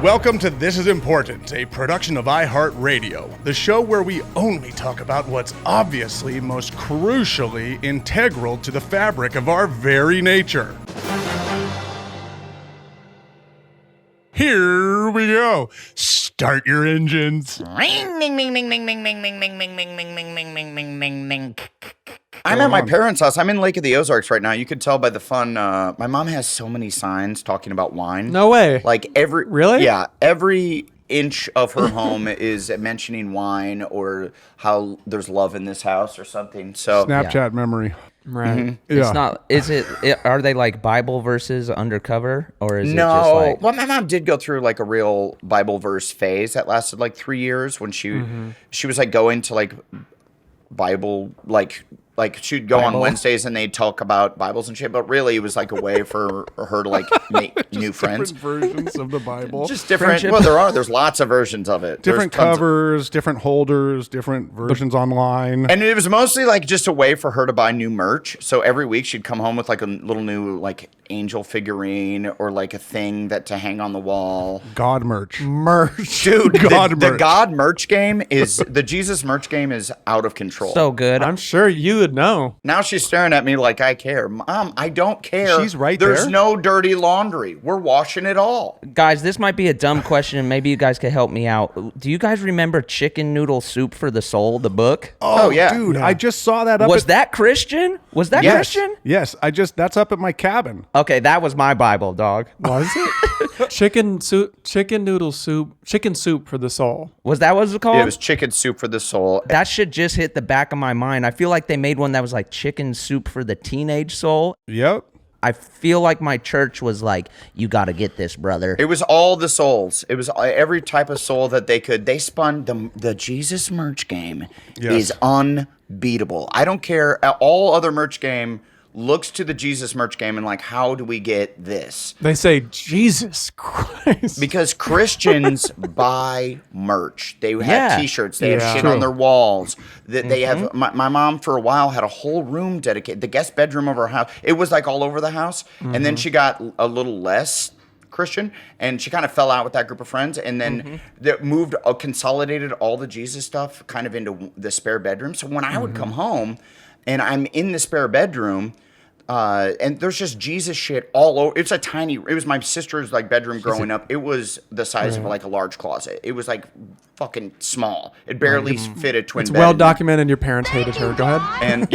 Welcome to This Is Important, a production of iHeartRadio, the show where we only talk about what's obviously most crucially integral to the fabric of our very nature. Here we go. Start your engines. I'm at my parents' house. I'm in Lake of the Ozarks right now. You could tell by the fun. My mom has so many signs talking about wine. No way. Like Really? Yeah, every inch of her home is mentioning wine or how there's love in this house or something. So Snapchat memory. Right. Yeah. It's not. Is it? Are they like Bible verses undercover, or is it no. just like? Well, my mom did go through like a real Bible verse phase that lasted like 3 years when she was like going to like Bible like she'd go on Wednesdays and they'd talk about Bibles and shit, but really it was like a way for her to like make new friends. Different versions of the Bible. Just different. Friendship. Well, there's lots of versions of it. Different covers, different holders, different versions online. And it was mostly like just a way for her to buy new merch. So every week she'd come home with like a little new like angel figurine or like a thing to hang on the wall. God merch. Dude, God merch. The God merch game the Jesus merch game is out of control. So good. I'm sure you would know. Now she's staring at me like I care. Mom, I don't care. She's right There's there. no dirty laundry. We're washing it all. Guys, this might be a dumb question, and maybe you guys could help me out. Do you guys remember Chicken Noodle Soup for the Soul, the book? Oh yeah. Dude, I just saw that up. Was that Christian? Was that Yes. Christian? Yes, that's up at my cabin. Okay, that was my Bible, dog. Was it? Chicken noodle soup, chicken soup for the soul. Was that what it was called? It was chicken soup for the soul. That should just hit the back of my mind. I feel like they made one that was like chicken soup for the teenage soul. Yep. I feel like my church was like, you got to get this, brother. It was all the souls. It was every type of soul that they could. They spun the Jesus merch game is unbeatable. I don't care. All other merch game looks to the Jesus merch game and like, how do we get this? They say, Jesus Christ. Because Christians buy merch. They have T-shirts. They have shit on their walls. They have. My mom for a while had a whole room dedicated. The guest bedroom of her house. It was like all over the house. And then she got a little less Christian, and she kind of fell out with that group of friends, and then they moved, consolidated all the Jesus stuff kind of into the spare bedroom. So when I would come home, and I'm in the spare bedroom. And there's just Jesus shit all over. It was my sister's like bedroom growing up. It was the size of like a large closet. It was like fucking small. It barely fit a twin bed. It's well documented your parents hated her. Go ahead. And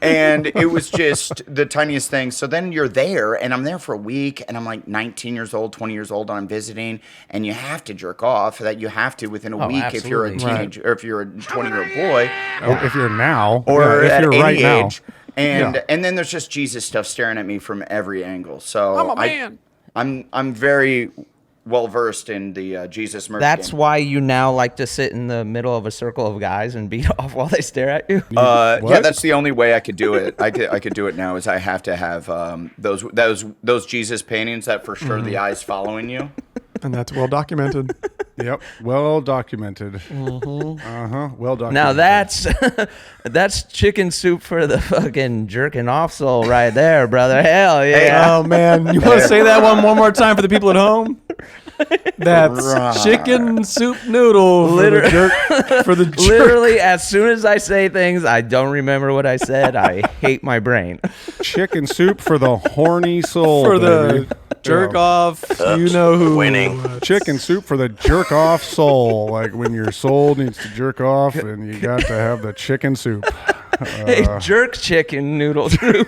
and it was just the tiniest thing. So then you're there, and I'm there for a week, and I'm like 19 years old, 20 years old, and I'm visiting, and you have to jerk off. That you have to within a week if you're a teenager or if you're a 20-year-old boy. If you're now. Or if at you're any right now. age. And then there's just Jesus stuff staring at me from every angle. So I'm a man. I'm very well versed in the Jesus merch That's game. why you now like to sit in the middle of a circle of guys and beat off while they stare at you? Yeah, that's the only way I could do it. I could do it now is I have to have those Jesus paintings that for sure the eye's following you. And that's well documented. Yep. Well documented. Well documented. Now that's chicken soup for the fucking jerking off soul right there, brother. Hell yeah. Oh, man. You want to say that one more time for the people at home? That's chicken soup noodle for the jerk. Literally, as soon as I say things, I don't remember what I said. I hate my brain. Chicken soup for the horny soul. For baby. the jerk off, you know who. Winning. Chicken soup for the jerk off soul. Like when your soul needs to jerk off and you got to have the chicken soup. Hey, jerk chicken noodle soup.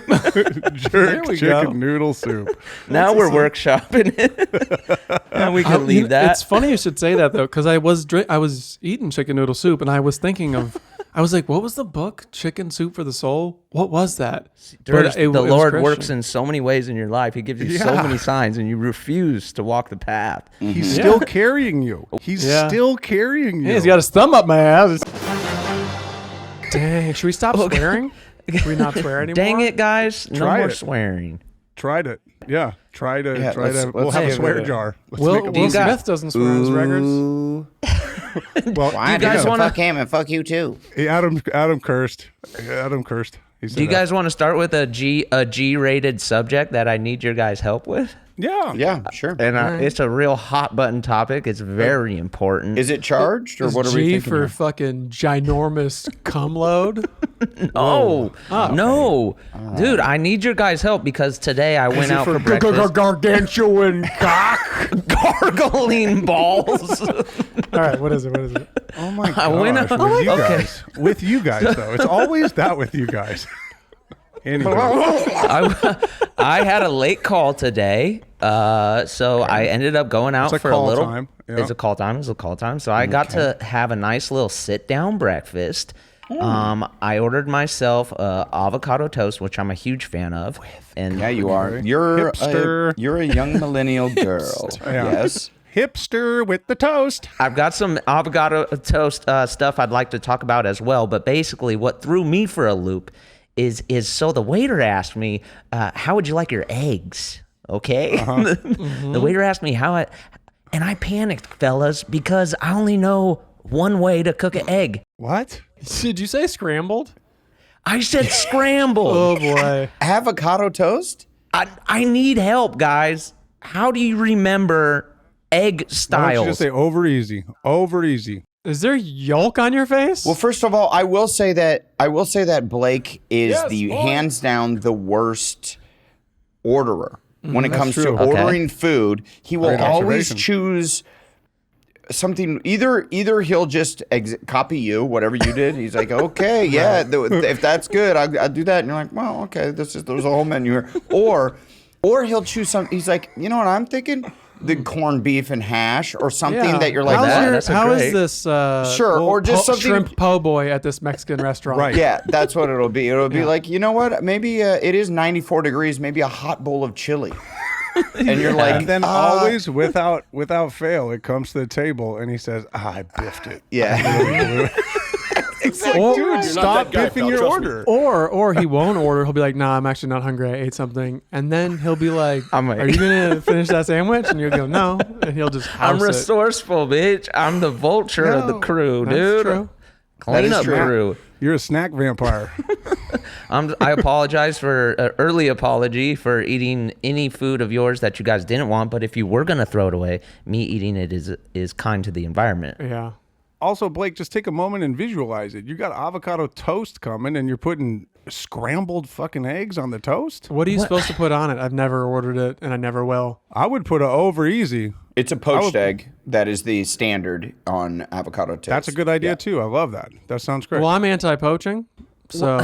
Jerk we chicken go. noodle soup. Now we're workshopping it. And we can leave that. It's funny you should say that, though, because I was eating chicken noodle soup, and I was thinking of, I was like, what was the book? Chicken Soup for the Soul? What was that? The Lord works in so many ways in your life. He gives you so many signs, and you refuse to walk the path. He's still carrying you. He's still carrying you. Yeah, he's got his thumb up my ass. Dang, should we stop swearing? Should we not swear anymore? Dang it, guys. No Try more it. Swearing. Tried it. Yeah. Try to. We'll let's have a give swear it a- jar. Let's Will make a movie. Smith doesn't swear on his records. Well, Why you guys wanna- fuck him and fuck you too? Adam cursed. Adam cursed. He said Do you guys want to start with a G-rated subject that I need your guys' help with? Yeah, sure. And it's a real hot button topic. It's very important. Is it charged, or Is what are we G thinking? for here? fucking ginormous cum load? No, no, dude, I need your guys' help because today I went out for breakfast. Gargantuan cock. Gargling balls. All right, what is it? Oh my I went gosh, out- with you Okay. guys. With you guys, though. It's always that with you guys. Anyway. I had a late call today, so I ended up going out a for a call little. time, yeah. It's a call time. So I got to have a nice little sit-down breakfast. I ordered myself avocado toast, which I'm a huge fan of. And Yeah, you are. You're Hipster. you're a young millennial girl. Yeah. Yes. Hipster with the toast. I've got some avocado toast stuff I'd like to talk about as well. But basically, what threw me for a loop is so the waiter asked me, "How would you like your eggs?" Okay, the waiter asked me and I panicked, fellas, because I only know one way to cook an egg. What? Did you say scrambled? I said scrambled. Oh boy. Avocado toast? I need help, guys. How do you remember egg Why don't styles? you just say over easy? Over easy. Is there yolk on your face? Well, first of all, I will say that Blake is hands down the worst orderer when it comes to true. ordering food. He will Great always observation. choose something. Either he'll just copy you, whatever you did. He's like, okay, yeah, if that's good, I'll do that. And you're like, well, okay, there's a whole menu here. Or he'll choose something. He's like, you know what I'm thinking? The corned beef and hash or something that you're like, How is great. this? Sure, or just something- shrimp po' boy at this Mexican restaurant. Right. yeah, that's what it'll be. It'll be like, you know what? Maybe it is 94 degrees. Maybe a hot bowl of chili. And you're like, And then always, without fail, it comes to the table and he says, I biffed it. yeah. Or, Dude, stop biffing your order. or he won't order. He'll be like, "Nah, I'm actually not hungry. I ate something." And then he'll be like, I'm like- "Are you gonna finish that sandwich?" And you'll go, "No," and he'll just I'm house it. resourceful, bitch. I'm the vulture of the No, crew, That's dude. true. Clean is up true. crew. You're a snack vampire. I apologize for early apology for eating any food of yours that you guys didn't want. But if you were gonna throw it away, me eating it is kind to the environment. Yeah. Also, Blake, just take a moment and visualize it. You got avocado toast coming and you're putting scrambled fucking eggs on the toast? What are you supposed to put on it? I've never ordered it, and I never will. I would put a over ezy. It's a poached egg. That is the standard on avocado toast. That's a good idea, too. I love that. That sounds great. Well, I'm anti-poaching, so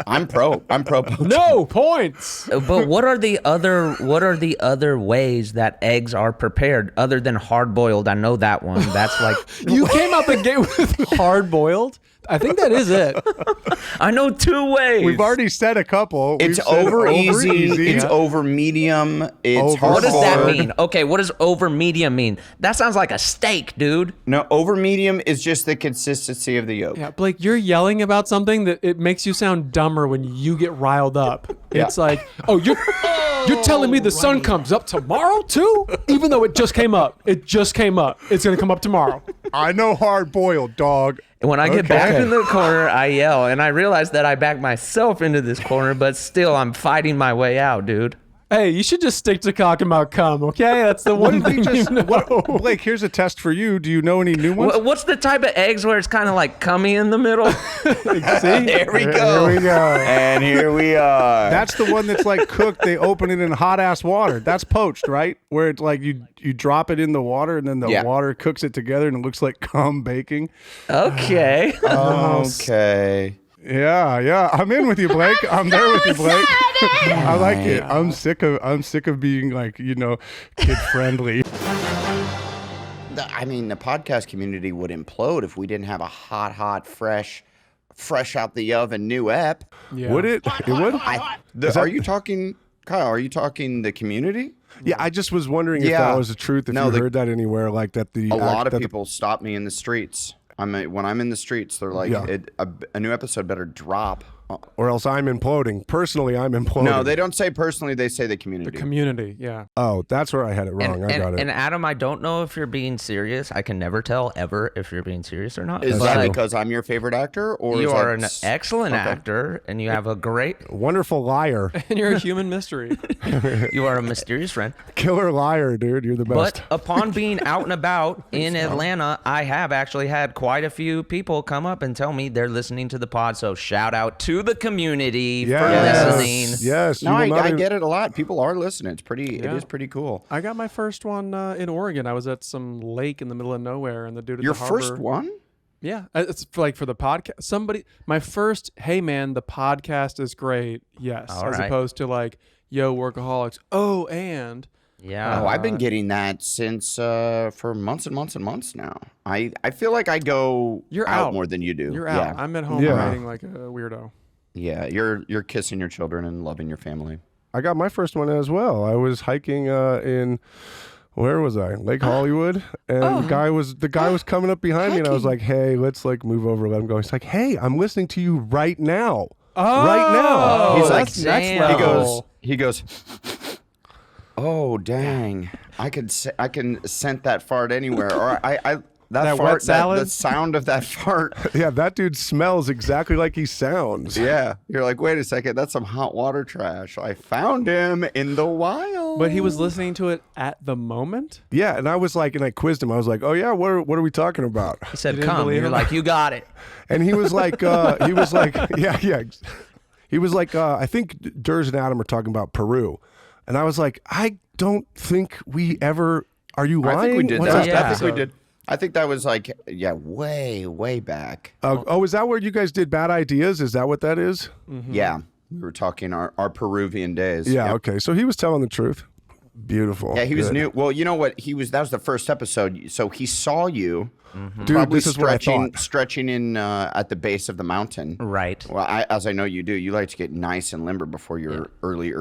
I'm pro poached. no points. But what are the other ways that eggs are prepared other than hard boiled? I know that one. That's like You came out the gate with hard-boiled. I think that is it. I know two ways. We've already said a couple. It's We've said over easy. It's Yeah. over medium. It's Over hard What does that boiled. mean? Okay, what does over medium mean? That sounds like a steak, dude. No, over medium is just the consistency of the yolk. Yeah, Blake, you're yelling about something that it makes you sound dumber when you get riled up. It's like, oh, you're telling me the sun comes up tomorrow too? Even though it just came up. It just came up. It's gonna come up tomorrow. I know hard boiled, dog. And when I get Okay. back in the corner, I yell, and I realize that I backed myself into this corner, but still, I'm fighting my way out, dude. Hey, you should just stick to talking about cum, okay? That's the one What if thing we just, you know. what, Blake, here's a test for you. Do you know any new ones? What's the type of eggs where it's kind of like cummy in the middle? See? There we go. Here we go. And here we are. That's the one that's like cooked. They open it in hot ass water. That's poached, right? Where it's like you drop it in the water and then the water cooks it together and it looks like cum baking. Okay. okay. Yeah. I'm in with you, Blake. I'm there with you, Blake. I like it. I'm sick of being like, kid friendly. I mean, the podcast community would implode if we didn't have a hot, fresh out the oven new ep. Yeah. Would it? It would? Are you talking, Kyle? Are you talking the community? Yeah, I just was wondering if Yeah. that was the truth. If No, you the- heard that anywhere, like that the A lot of people stop me in the streets. When I'm in the streets, they're like, Yeah. a new episode better drop or else I'm imploding. Personally, I'm imploding. No, they don't say personally. They say the community. The community, yeah. Oh, that's where I had it wrong. I got it. And Adam, I don't know if you're being serious. I can never tell ever if you're being serious or not. Is that because I'm your favorite actor, or you is are that... an excellent actor, and you have a great, wonderful liar, And you're a human mystery. you are a mysterious friend. killer liar, dude. You're the best. But upon being out and about in Atlanta, I have actually had quite a few people come up and tell me they're listening to the pod. So shout out to the community for listening. Yes. No, I get it a lot. People are listening. It's pretty. Yeah. It is pretty cool. I got my first one in Oregon. I was at some lake in the middle of nowhere, and the dude at Your the harbor. first one? Yeah, it's like for the podcast. My first, hey man, the podcast is great. Yes, All as right. opposed to like, yo, Workaholics. Oh, and Yeah. Oh, I've been getting that since for months and months and months now. I feel like I go You're out out. more than you do. you're out. Yeah. I'm at home Yeah. writing like a weirdo. Yeah, you're kissing your children and loving your family. I got my first one as well. I was hiking in where was I? Lake Hollywood, and the guy was coming up behind me, and I was like, "Hey, let's like move over, let him go." He's like, "Hey, I'm listening to you right now, right now." He's like, that's next damn. level. He goes. Oh dang! I can scent that fart anywhere, or that wet fart. salad? The sound of that fart. Yeah, that dude smells exactly like he sounds. Yeah, you're like, wait a second, that's some hot water trash. I found him in the wild. But he was listening to it at the moment. Yeah, and I was like, and I quizzed him. I was like, "Oh yeah, what are we talking about?" He said, You didn't come. believe You're him? like, you got it. And he was like, yeah. He was like, I think Durs and Adam are talking about Peru, and I was like, I don't think we ever. Are you lying? I think we did What's that. Yeah. I think we did. I think that was like, way back. Is that where you guys did Bad Ideas? Is that what that is? Yeah, we were talking our Peruvian days. Yeah. Yep. Okay. So he was telling the truth. Beautiful. Yeah, he was Good. new. Well, you know what? That was the first episode. So he saw you. Dude, Probably this is what I thought. stretching in at the base of the mountain. Right. Well, as I know you do, you like to get nice and limber before your early Yeah,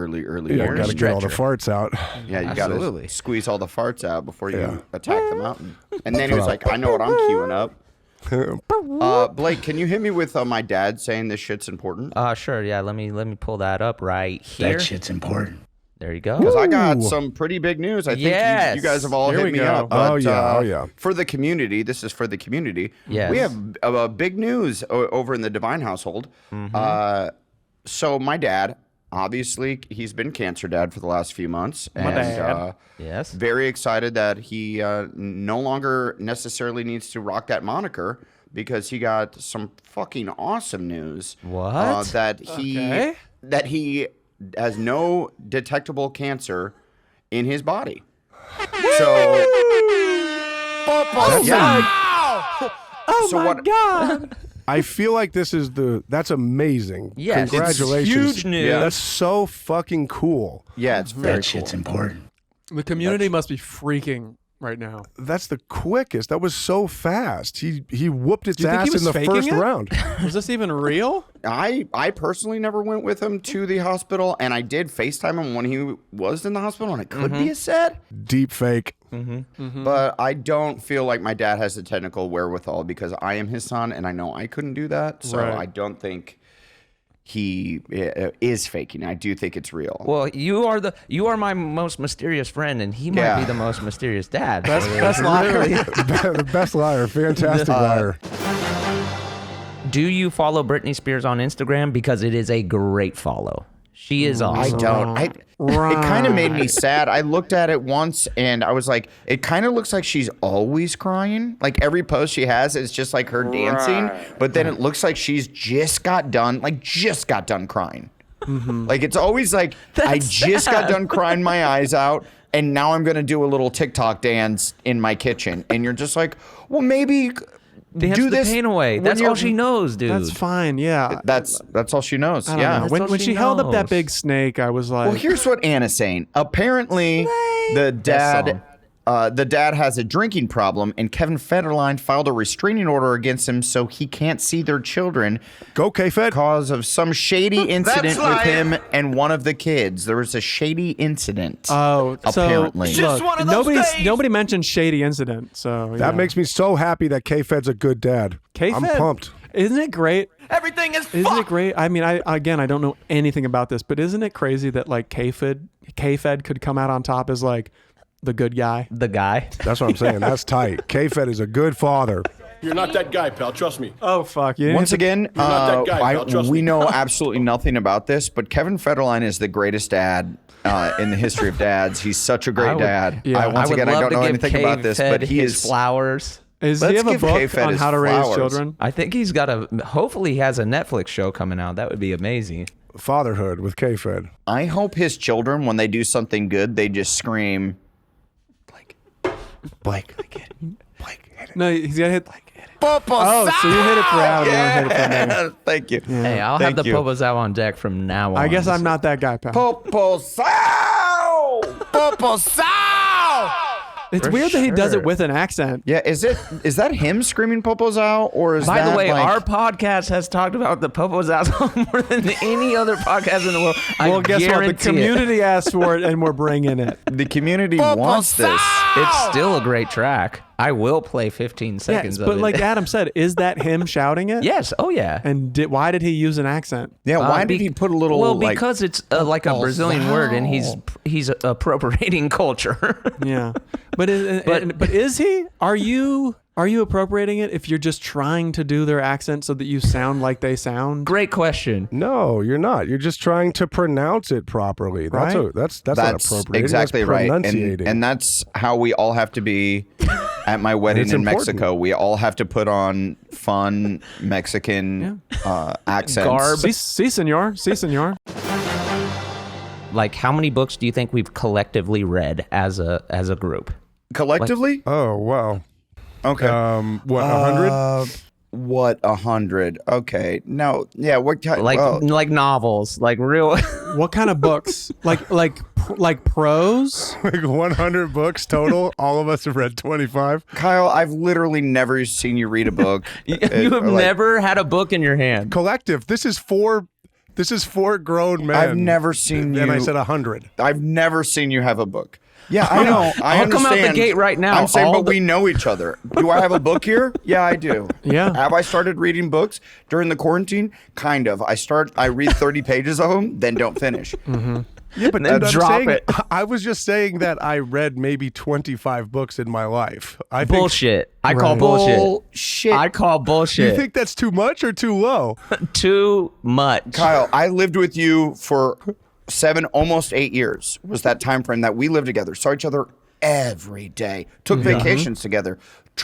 years. got to get all the stretcher. farts out. Yeah, you got to Absolutely. squeeze all the farts out before you Yeah. attack the mountain. And then he was like, I know what I'm queuing up. Blake, can you hit me with my dad saying this shit's important? Sure. Yeah. Let me pull that up right here. That shit's important. There you go. Because I got Ooh. some pretty big news. I think Yes. you guys have all Here hit we me go. up. But, Oh, yeah. For the community, this is for the community. Yes. We have big news over in the Devine household. So my dad, obviously, he's been cancer dad for the last few months. dad. Yes. Very excited that he no longer necessarily needs to rock that moniker because he got some fucking awesome news. What? That he has no detectable cancer in his body. So, Oh So my what- god! I feel like that's amazing. Yes. It's Congratulations. huge news. That's so fucking cool. yeah, it's very That shit's cool. important. The community must be freaking right now. That's the quickest. That was so fast. He whooped its Do you think he ass was in the faking first it? round. Was this even real? I personally never went with him to the hospital, and I did FaceTime him when he was in the hospital, and it could be a set. Deep fake. But I don't feel like my dad has the technical wherewithal because I am his son, and I know I couldn't do that. So Right. I don't think he is faking. I do think it's real. Well, you are my most mysterious friend, and he might Yeah. be the most mysterious dad. Best liar. The best liar. Fantastic liar. Do you follow Britney Spears on Instagram? Because it is a great follow. She is I awesome. don't. It kind of made me sad. I looked at it once and I was like, it kind of looks like she's always crying. Like every post she has is just like her dancing, but then it looks like she's just got done crying. Like it's always like, I just got done crying my eyes out and now I'm going to do a little TikTok dance in my kitchen. And you're just like, well, maybe Dance do the this. pain away. when That's you're- all she knows, dude. That's fine. Yeah. That's all she knows. I don't Yeah. know. When all she she held up that knows. big snake, I was like, Well, here's what Anna's saying. Apparently, the dad has a drinking problem, and Kevin Federline filed a restraining order against him so he can't see their children Go K-Fed. because of some shady incident with him and one of the kids. There was a shady incident. oh, apparently. So, look, nobody mentioned shady incident. So That makes me so happy that K-Fed's a good dad. K-Fed. I'm pumped. Isn't it great? Everything is Isn't it great? I mean, I don't know anything about this, but isn't it crazy that like K-Fed could come out on top as like the good guy? The guy. That's what I'm saying. That's tight. K-Fed is a good father. You're not that guy, pal. Trust me. Oh, fuck. You Once again, not that guy, pal. Trust we me. know absolutely nothing about this, but Kevin Federline is the greatest dad in the history of dads. He's such a great dad. yeah. Once again, I don't know anything about this, but he his is flowers. Does he Let's have a give book K-Fed on his how to raise flowers. children? I think he's got hopefully he has a Netflix show coming out. That would be amazing. Fatherhood with K-Fed. I hope his children, when they do something good, they just scream, Blake, hit it. No, he's got to hit. Popo Oh, so you hit it for Adam. Yeah. You hit it for me. Thank you. Hey, I'll Thank have the you. Popos out on deck from now on. I guess I'm not that guy, pal. Popo Sao! Popo Sao! It's For weird that he does sure. it with an accent. Yeah, is that him screaming Popo's out, or is By that the way, like, our podcast has talked about the Popos out more than any other podcast in the world. Well, guess what? The guarantee it. community asked for it, and we're bringing it. the community wants this? It's still a great track. I will play 15 seconds Yes, of but it. like Adam said, is that him shouting it? Yes. Oh, yeah. And why did he use an accent? Yeah, why did he put a little? Well, like, because it's like a Brazilian word, and he's appropriating culture. Yeah, but is he? Are you appropriating it if you're just trying to do their accent so that you sound like they sound? Great question. No, you're not. You're just trying to pronounce it properly. That's Right? that's not that's appropriating. exactly that's right, pronunciating. and that's how we all have to be at my wedding It's in important. Mexico. We all have to put on fun Mexican accents. Garb. Si, senor. Si, senor. Like, how many books do you think we've collectively read as a group? Collectively? Oh wow. Okay. What 100? What 100? Okay. No. Yeah. What kind? Like novels, like real. What kind of books? Like prose? Like 100 books total. All of us have read 25. Kyle, I've literally never seen you read a book. You have never had a book in your hand. Collective. This is four grown men. I've never seen you. And I said 100. I've never seen you have a book. Yeah, I know. I I'll come out the understand. gate right now. I'm saying, All but we know each other. Do I have a book here? Yeah, I do. Yeah. Have I started reading books during the quarantine? Kind of. I read 30 pages of them, then don't finish. Yeah, but then I'm drop saying, it. I was just saying that I read maybe 25 books in my life. I think, Bullshit. I call Right. bullshit. Bullshit. I call Do bullshit. you think that's too much or too low? Too much. Kyle, I lived with you for 7, almost 8 years. Was that time frame that we lived together, saw each other every day, took vacations together,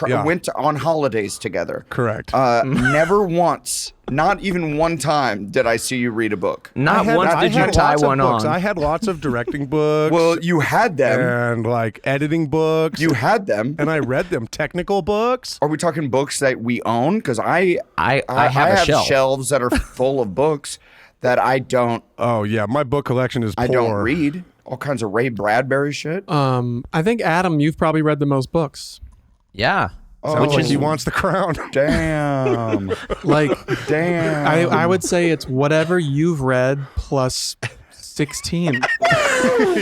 Yeah. went on holidays together. Correct. Never once, not even one time, did I see you read a book. Not once I did you had tie lots of one books. on. I had lots of directing books. Well, you had them. and like editing books. You had them. and I read them. Technical books. Are we talking books that we own? Because I have a shelf. shelves that are full of books that I don't Oh yeah, my book collection is poor. I don't read. All kinds of Ray Bradbury shit. I think Adam, you've probably read the most books. Yeah. Sounds like he wants the crown. Damn. Like, Damn. I would say it's whatever you've read plus 16.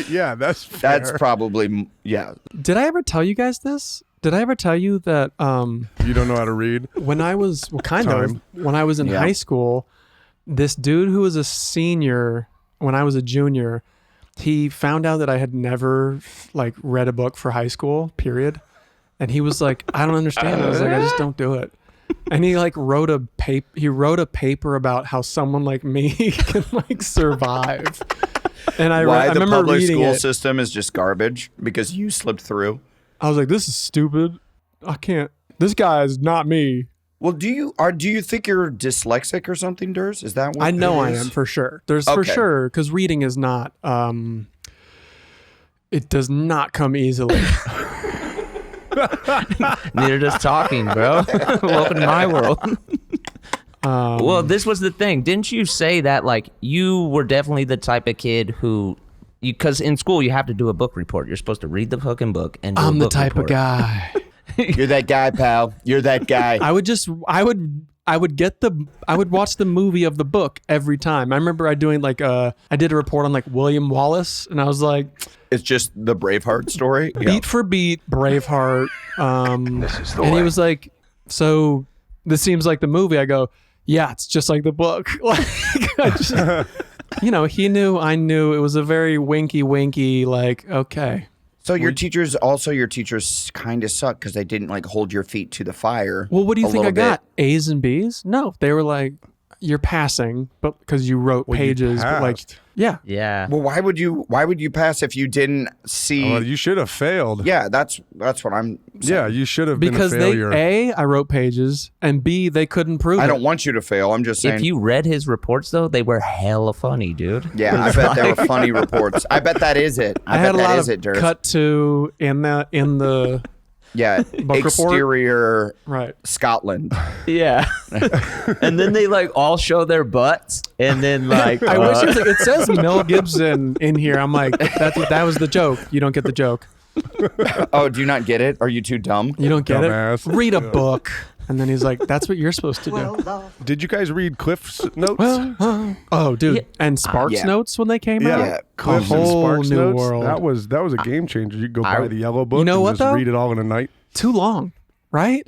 Yeah, that's fair. That's probably yeah. Did I ever tell you guys this? Did I ever tell you that You don't know how to read. when I was Time. when I was in Yeah. high school, this dude who was a senior when I was a junior, he found out that I had never like read a book for high school, period. And he was like, I don't understand. I was like, I just don't do it. And he like wrote a paper about how someone like me can like survive. And I Why the remember public reading school it. system is just garbage because you slipped through. I was like, this is stupid. I can't. This guy is not me. Well, do you think you're dyslexic or something, Durs? Is that what I know it I is? am for sure. There's for Okay. sure because reading is not. It does not come easily. Neither does talking, bro. Welcome to my world. Well, this was the thing. Didn't you say that like you were definitely the type of kid who, because in school you have to do a book report. You're supposed to read the fucking book and do a I'm the book type report. of guy. You're that guy, pal. You're that guy. I would watch the movie of the book every time. I remember I did a report on like William Wallace, and I was like, It's just the Braveheart story. beat for beat, Braveheart. And he was like, so this seems like the movie. I go, yeah, it's just like the book. Like, I just, he knew, I knew. It was a very winky, like, okay. So your teachers kind of suck because they didn't like hold your feet to the fire. Well, what do you think I got? A's and B's? No, they were like, you're passing, but because you wrote pages, but like, yeah. Well, why would you pass if you didn't see? Well, you should have failed. Yeah, that's what I'm saying. Yeah, you should have been a failure. Because I wrote pages, and B, they couldn't prove it. I don't want you to fail. I'm just saying. If you read his reports, though, they were hella funny, dude. Yeah, I bet they were funny reports. I bet that is it. I had a lot of cut to in the yeah, book exterior right Scotland. Yeah. And then they like all show their butts, and then like I wish it says Mel Gibson in here. I'm like, that was the joke. You don't get the joke. Oh, do you not get it? Are you too dumb? You don't get Dumbass. it? Read a book. And then he's like, that's what you're supposed to do. Did you guys read Cliff's notes? Oh, dude. And Sparks notes when they came out? Yeah, Cliff's and whole Sparks new notes. world. That was a game changer. You could go buy the yellow book know and what, just though? read it all in a night. Too long, right?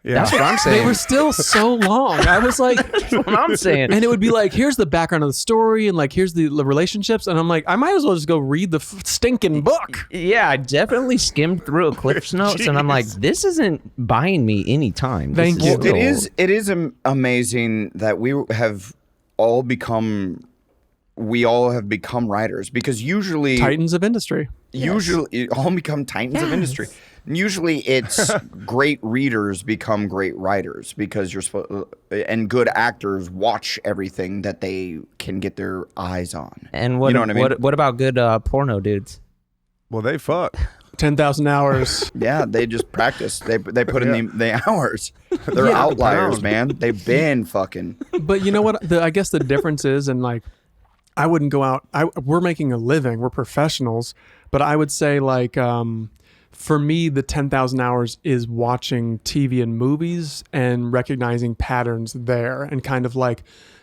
Yeah. that's what I'm saying. They were still so long. I was like, That's what I'm saying. and it would be like, here's the background of the story, and like, here's the relationships. And I'm like, I might as well just go read the stinking book. Yeah, I definitely skimmed through a Cliff's Notes, and I'm like, this isn't buying me any time. Thank you. It is amazing that we all have become writers, because usually Titans of industry. all become titans of industry. Usually it's great readers become great writers, because and good actors watch everything that they can get their eyys on. And what, you know what I mean? What about good porno dudes? Well, they fuck. 10,000 hours. Yeah, they just practice. They put in the hours. They're outliers, man. They've been fucking. But you know what? I guess the difference is, and like, I wouldn't go out. We're making a living. We're professionals. But I would say, like, for me, the 10,000 hours is watching TV and movies and recognizing patterns there, and kind of like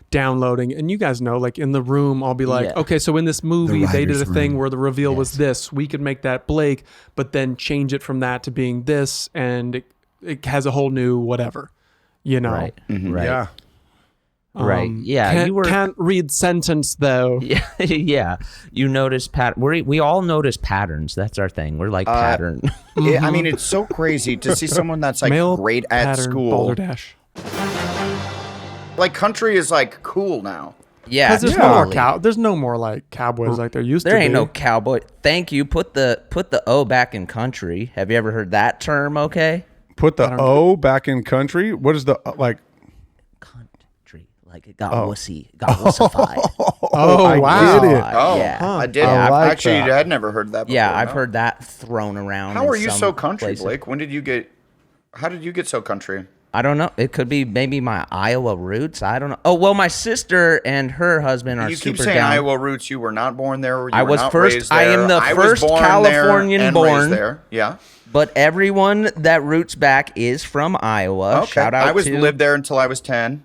downloading. And you guys know, like in the room, I'll be like, okay, so in this movie, they did a thing where the reveal was this. We could make that Blake, but then change it from that to being this, and it has a whole new whatever, you know? Right. Mm-hmm. Right. Yeah. Right. Yeah. Can't read sentence though. Yeah. Yeah. You notice we all notice patterns. That's our thing. We're like pattern. I mean, it's so crazy to see someone that's like Male great at pattern school. balderdash. Like country is like cool now. Yeah. Because there's totally. no more there's no more like cowboys like there used to be. There ain't no cowboy. Thank you. Put the O back in country. Have you ever heard that term? Okay. Put the O back in country. What is the like? Country. Like it got wussy. It got wussified. Oh, I wow. get it. Oh, Yeah. I did. I like Actually, that. I'd never heard that before. Yeah, I've no. heard that thrown around. How in are you some so country, places. Blake? How did you get so country? I don't know. It could be maybe my Iowa roots. I don't know. Oh, well, my sister and her husband are You super keep saying down. Iowa roots. You were not born there. I was first. I am the first Californian born. There. Yeah. But everyone that roots back is from Iowa. Okay. Shout out to lived there until I was 10.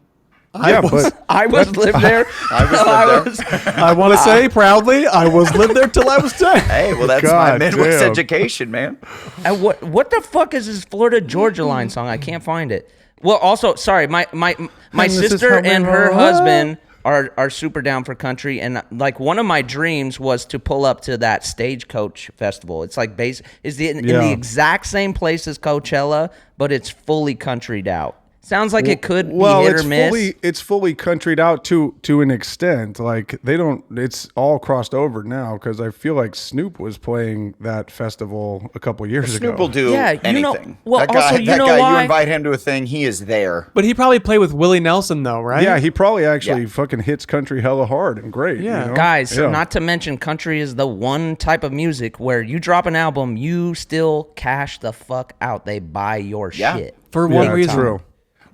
Yeah, but I was lived there. I was lived there. I want to say proudly, I lived there till I was 10. Hey, well, that's God my Midwest damn. education, man. And what the fuck is this Florida Georgia Line song? I can't find it. Well, also, sorry, my this is sister how we and her roll. husband are super down for country, and like one of my dreams was to pull up to that Stagecoach Festival. It's like in the exact same place as Coachella, but it's fully countryed out. Sounds like it could be hit or miss. It's fully countryed out to an extent. Like it's all crossed over now, because I feel like Snoop was playing that festival a couple years ago. Snoop will do anything. well, that guy, also, you know why? you invite him to a thing, he is there. But he probably played with Willie Nelson though, right? Yeah, he probably actually fucking hits country hella hard and great. Yeah. you know? Guys, Yeah. not to mention country is the one type of music where you drop an album, you still cash the fuck out. They buy your shit. For one Yeah, reason. true.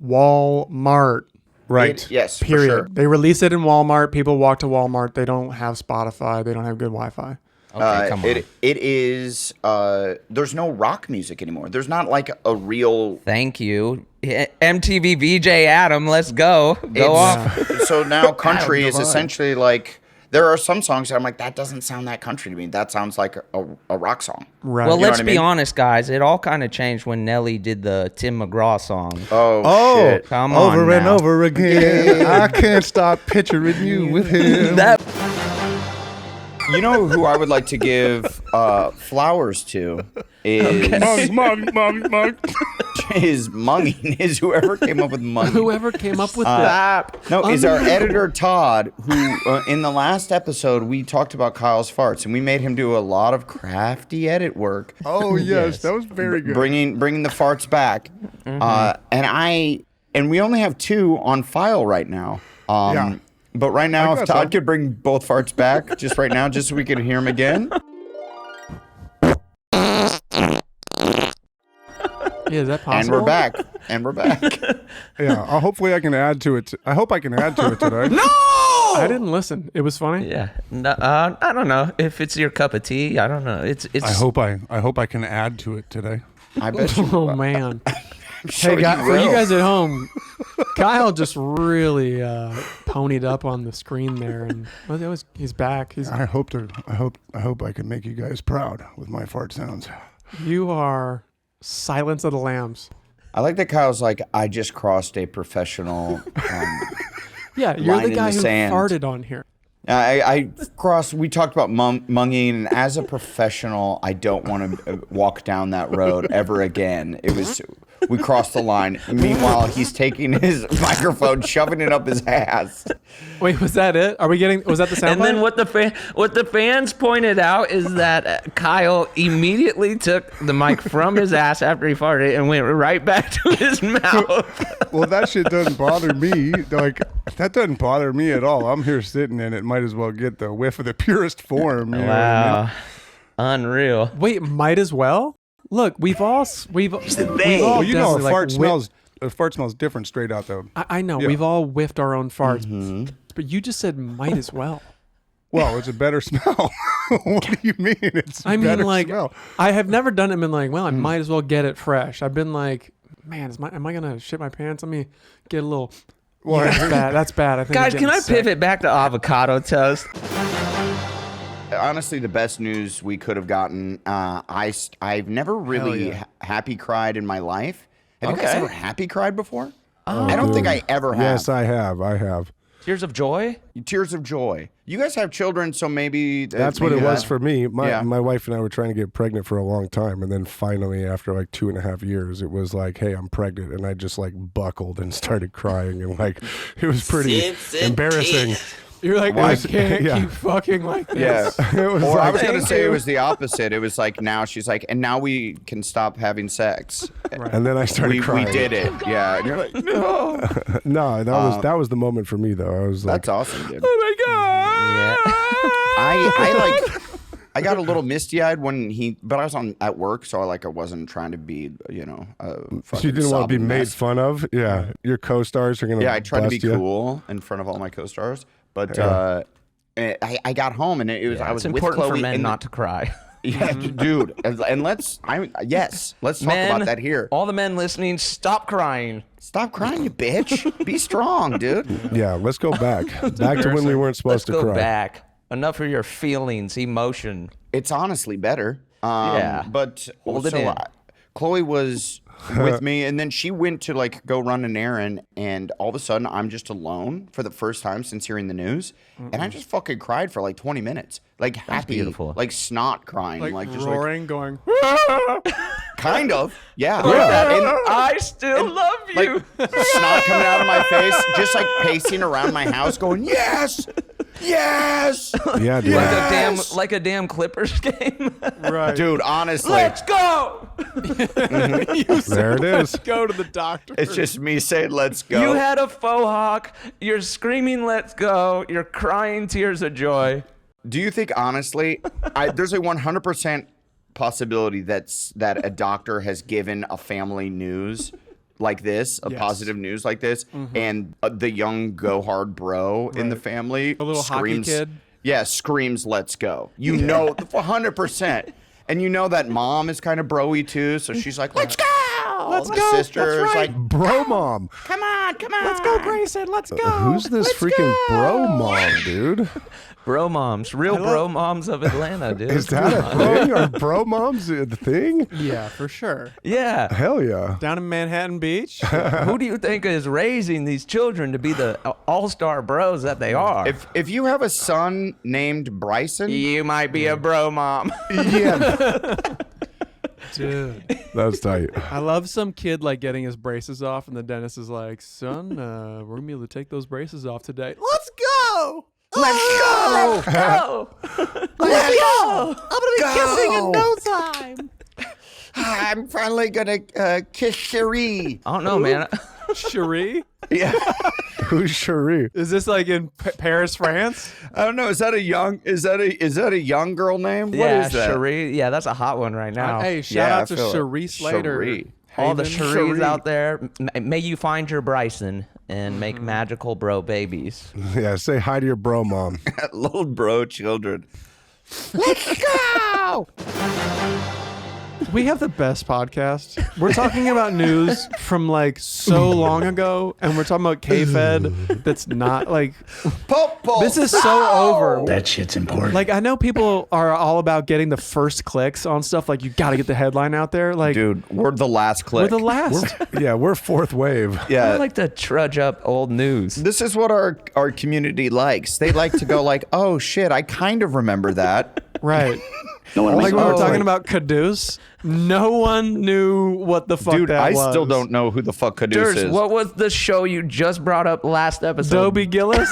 Walmart. Right. Yes, for Period. sure. They release it in Walmart. People walk to Walmart. They don't have Spotify. They don't have good Wi-Fi. Okay, come on. It is. There's no rock music anymore. There's not like a real. Thank you. MTV VJ Adam, let's go. Go off. So now country is essentially like There are some songs that I'm like, that doesn't sound that country to me. That sounds like a rock song. Right. Well, You know let's what I be mean? honest, guys. It all kind of changed when Nelly did the Tim McGraw song. Oh, shit. Come on Over and now. over again. I can't stop picturing you with him. That You know who I would like to give flowers to is is Munging, is whoever came up with Munging. Whoever came up with that. No, is our editor Todd, who in the last episode we talked about Kyle's farts, and we made him do a lot of crafty edit work, Oh yes, that was very good. bringing the farts back. And we only have 2 on file right now. Yeah. But right now, I if guess Todd so. could bring both farts back, just right now, just so we could hear them again. Yeah, is that possible? And we're back. And we're back. Yeah, hopefully I can add to it. I hope I can add to it today. No! I didn't listen. It was funny. Yeah. No, I don't know if it's your cup of tea. I don't know. It's. I hope I can add to it today. I bet you. Oh man. sure Hey, guys, you for you will. guys at home, Kyle just really ponied up on the screen there, and he's back. I hope I can make you guys proud with my fart sounds. You are Silence of the Lambs. I like that Kyle's like, I just crossed a professional. Yeah, you're Line the in guy the who sand. farted on here. I crossed. We talked about munging, and as a professional, I don't want to walk down that road ever again. We crossed the line. Meanwhile, he's taking his microphone, shoving it up his ass. Wait, was that it? Was that the sound And then bite? what the fans pointed out is that Kyle immediately took the mic from his ass after he farted and went right back to his mouth. Well, that shit doesn't bother me. Like, that doesn't bother me at all. I'm here sitting in it. Might as well get the whiff of the purest form. You know what I mean? Wow, unreal. Wait, might as well. Look, we've all Well, you know, a fart smells different straight out though. I know. Yeah. We've all whiffed our own farts, but you just said might as well. Well, it's a better smell. What do you mean? It's I mean, better like, smell. I have never done it and been like, well, I might as well get it fresh. I've been like, man, am I gonna shit my pants? Let me get a little. Well, Yeah, that's bad. That's bad. I think Guys, I'm can I getting sick. pivot back to avocado toast? Honestly, the best news we could have gotten. I've never really happy cried in my life. Have you guys Okay. ever happy cried before? I don't think I ever have. Yes, I have. Tears of joy? Tears of joy. You guys have children, so maybe That's what maybe it was that- for me. Yeah. My wife and I were trying to get pregnant for a long time, and then finally, after like 2.5 years, it was like, "Hey, I'm pregnant," and I just like buckled and started crying, and like it was pretty embarrassing. You're like, I can't yeah. keep fucking like this. Yeah. It was Or I like, was going to say it was the opposite. It was like now she's like, and now we can stop having sex. and then I started We crying. did it. Yeah. And you're like, no. No, that was the moment for me though. I was like, That's awesome, dude. Oh my god. I got a little misty eyed when but I was at work, so I wasn't trying to be, a fucking you didn't want to be sobbing made mess. fun of. Yeah, your co-stars are gonna. Yeah, I tried to be bust you. cool in front of all my co-stars, but I got home and it was I It's was with important Chloe for men and not to cry. Yeah, dude, and let's talk about that here. All the men listening, stop crying. Stop crying, you bitch. Be strong, dude. Yeah, let's go back to when we weren't supposed Let's to go cry. back. Enough of your feelings, emotion. It's honestly better. Yeah. But Hold it so, in. Chloe was with me, and then she went to go run an errand, and all of a sudden I'm just alone for the first time since hearing the news, and I just fucking cried for 20 minutes, happy, beautiful. Snot crying, just roaring, going. kind of, yeah. And I still love you. Snot coming out of my face, just pacing around my house, going yes, yes, Yeah, dude. like a damn Clippers game. Right. dude. Honestly, Let's go. There it is. Go to the doctor. it's just me saying let's go. You had a faux hawk. You're screaming, "Let's go!" You're crying tears of joy. Do you think, honestly, there's a 100% possibility that a doctor has given a family news like this, positive news like this, and the young go hard bro in the family, A little hockey kid? Yeah, screams, "Let's go!" You know, 100%. And you know that mom is kind of bro-y too, so she's like, "Let's go!" Let's the go. sister That's is right. like, Bro, mom. "Come on!" Come on. Let's go, Grayson. Let's go. Who's this freaking bro mom, dude? Bro moms. Bro moms of Atlanta, dude. Is that a thing? Are bro moms a thing? Yeah, for sure. Yeah. Hell yeah. Down in Manhattan Beach. Who do you think is raising these children to be the all-star bros that they are? If you have a son named Bryson, You might be a bro mom. Yeah. Dude. That's tight. I love some kid like getting his braces off, and the dentist is like, "Son, we're gonna be able to take those braces off today. Let's go! Let's go! Let's go! Let's go! I'm gonna be kissing in no time." I'm finally gonna kiss Cherie. I don't know, man. Cherie? Yeah. Who's Cherie? Is this like in Paris, France? I don't know. Is that a young girl name? What Yeah, is that? Cherie. Yeah, that's a hot one right now. Hey, shout out to I feel it. Cherie Slater. Cherie. All the Haven. Cheries out there, may you find your Bryson and make magical bro babies. Yeah, say hi to your bro mom. Little bro children. Let's go! We have the best podcast. We're talking about news from like so long ago, and we're talking about K-Fed that's not like... This is so over. That shit's important. Like, I know people are all about getting the first clicks on stuff. Like, you got to get the headline out there. Like, Dude, we're the last click. we're the last. We're fourth wave. Yeah. I like to trudge up old news. This is what our community likes. They like to go like, oh shit, I kind of remember that. Right. No one Like makes when we were Oh, talking like- about Caduce, no one knew what the fuck Dude, that I was. still don't know who the fuck Caduce Durs, is. what was the show you just brought up last episode? Doby Gillis?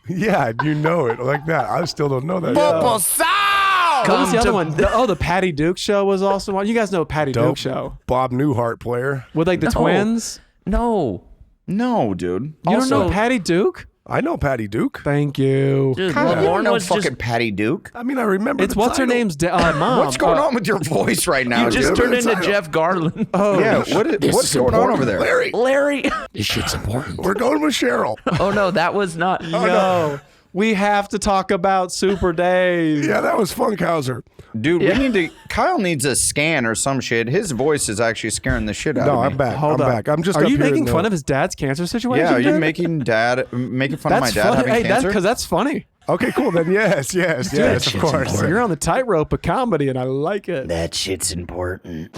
Yeah, you know it like that. I still don't know that. What was the other one? The Patty Duke show was also one. You guys know Patty Dope. Duke show Bob Newhart player. with like the twins. No. No, dude. You don't know Patty Duke? I know Patty Duke. Thank you. Dude, You don't Horne know was fucking just... Patty Duke. I mean, I remember. It's the what's her title. name's mom. What's going on with your voice right now, You just dude? turned into title. Jeff Garland. Oh, Yeah, what's going on over there? Larry. Larry. This shit's important. We're going with Cheryl. Oh, no, that was not... no. We have to talk about Super Dave. Yeah, that was Funkhauser. Dude, we need to. Kyle needs a scan or some shit. His voice is actually scaring the shit out No, of me. I'm back. Hold I'm up. back. I'm just. Are up you here in making the- fun of his dad's cancer situation? Yeah, are you dude? making fun of my That's dad funny. having Hey, cancer? because that's funny. Okay, cool. Then yes, of shit's course. important. You're on the tightrope of comedy, and I like it. That shit's important.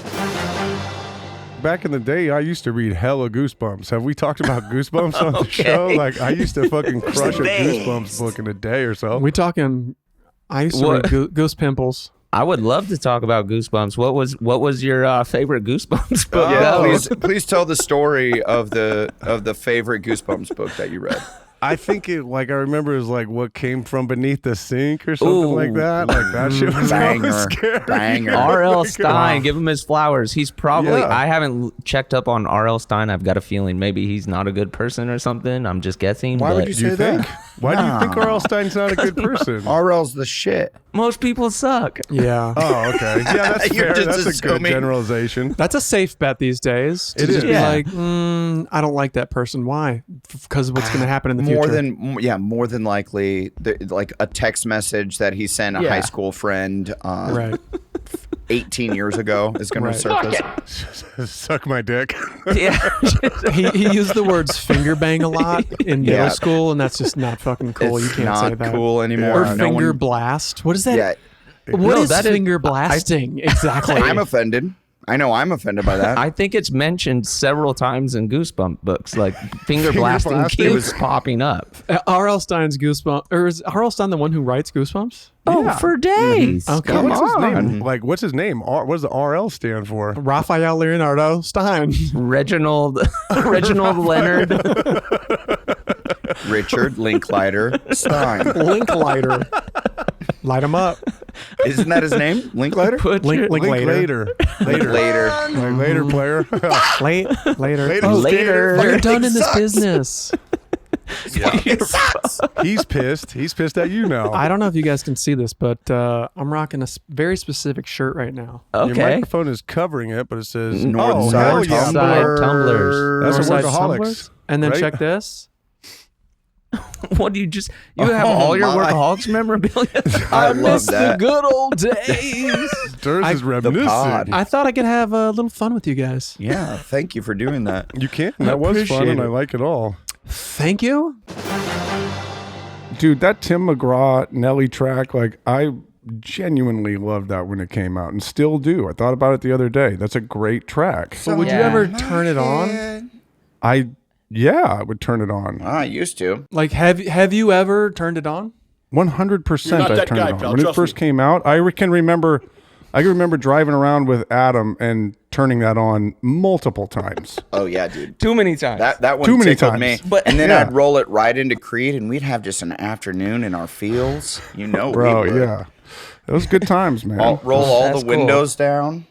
Back in the day, I used to read hella Goosebumps. Have we talked about Goosebumps on the show? Like, I used to fucking crush a Goosebumps book in a day or so. We talking? I used to What? read Goose Pimples. I would love to talk about Goosebumps. What was your favorite Goosebumps book? Yeah, Go. please tell the story of the favorite Goosebumps book that you read. I think I remember it was like what came from beneath the sink or something like that. Like that shit was Banger. always scary. Banger. R.L. Stein, give him his flowers. He's probably, Yeah. I haven't checked up on R.L. Stein. I've got a feeling maybe he's not a good person or something. I'm just guessing. Why but would you Do you say think? that? Why do you think R.L. Stein's not a good person? RL's the shit. Most people suck. Yeah. Oh, okay. Yeah, that's You're fair. just That's a good assuming. generalization. That's a safe bet these days. To It just is. be Yeah. like, I don't like that person. Why? Because of what's going to happen in the future. More than likely, like a text message that he sent a Yeah. high school friend Right. 18 years ago is going Right. to surface. Suck my dick. Yeah. he used the words finger bang a lot in middle Yeah. school, and that's just not fucking cool. It's You can't not say that. cool anymore. Or No finger one- blast. What is that? Yeah, What No, is that is- finger blasting exactly? I'm offended. I know I'm offended by that. I think it's mentioned several times in Goosebump books. Like finger blasting blasting? keeps popping up. R.L. Stein's Goosebumps, or is R.L. Stein the one who writes Goosebumps? Oh, for days. Okay. Come What's his on. name? Like, what's his name? What does the RL stand for? Raphael Leonardo Stein. Reginald Leonard. Richard Linklater Stein. Linklater. Light him up. Isn't that his name? Linklater? Put Link- your- link- Later. Later. Like, later, player. Later. Later, Oh, Later. well, you're done in this Sucks. business. He's pissed. He's pissed at you now. I don't know if you guys can see this, but I'm rocking a very specific shirt right now. Your Okay. microphone is covering it, but it says Northside hell yeah. Northside Tumblers. That's a Northside Workaholics. Tumblers. And then right? check this. What do you have all your Workaholics memorabilia? I miss love that. the good old days. Durs is reminiscing. pod. I thought I could have a little fun with you guys. Yeah, thank you for doing that. You can. That was fun, appreciate and I it. like it all. Thank you. Dude, that Tim McGraw Nelly track, like, I genuinely loved that when it came out, and still do. I thought about it the other day. That's a great track. But would you ever turn it on? I would turn it on. I used to. Like, have you ever turned it on? 100% You're not I that turned guy, it on. pal, When it trust first me. came out, I can remember driving around with Adam and turning that on multiple times. Oh yeah, dude. Too many times. That one Too many tickled times. me. But- And then Yeah. I'd roll it right into Creed, and we'd have just an afternoon in our fields. You know, Bro, we would. yeah. Those good times, man. Roll all That's the cool. windows down.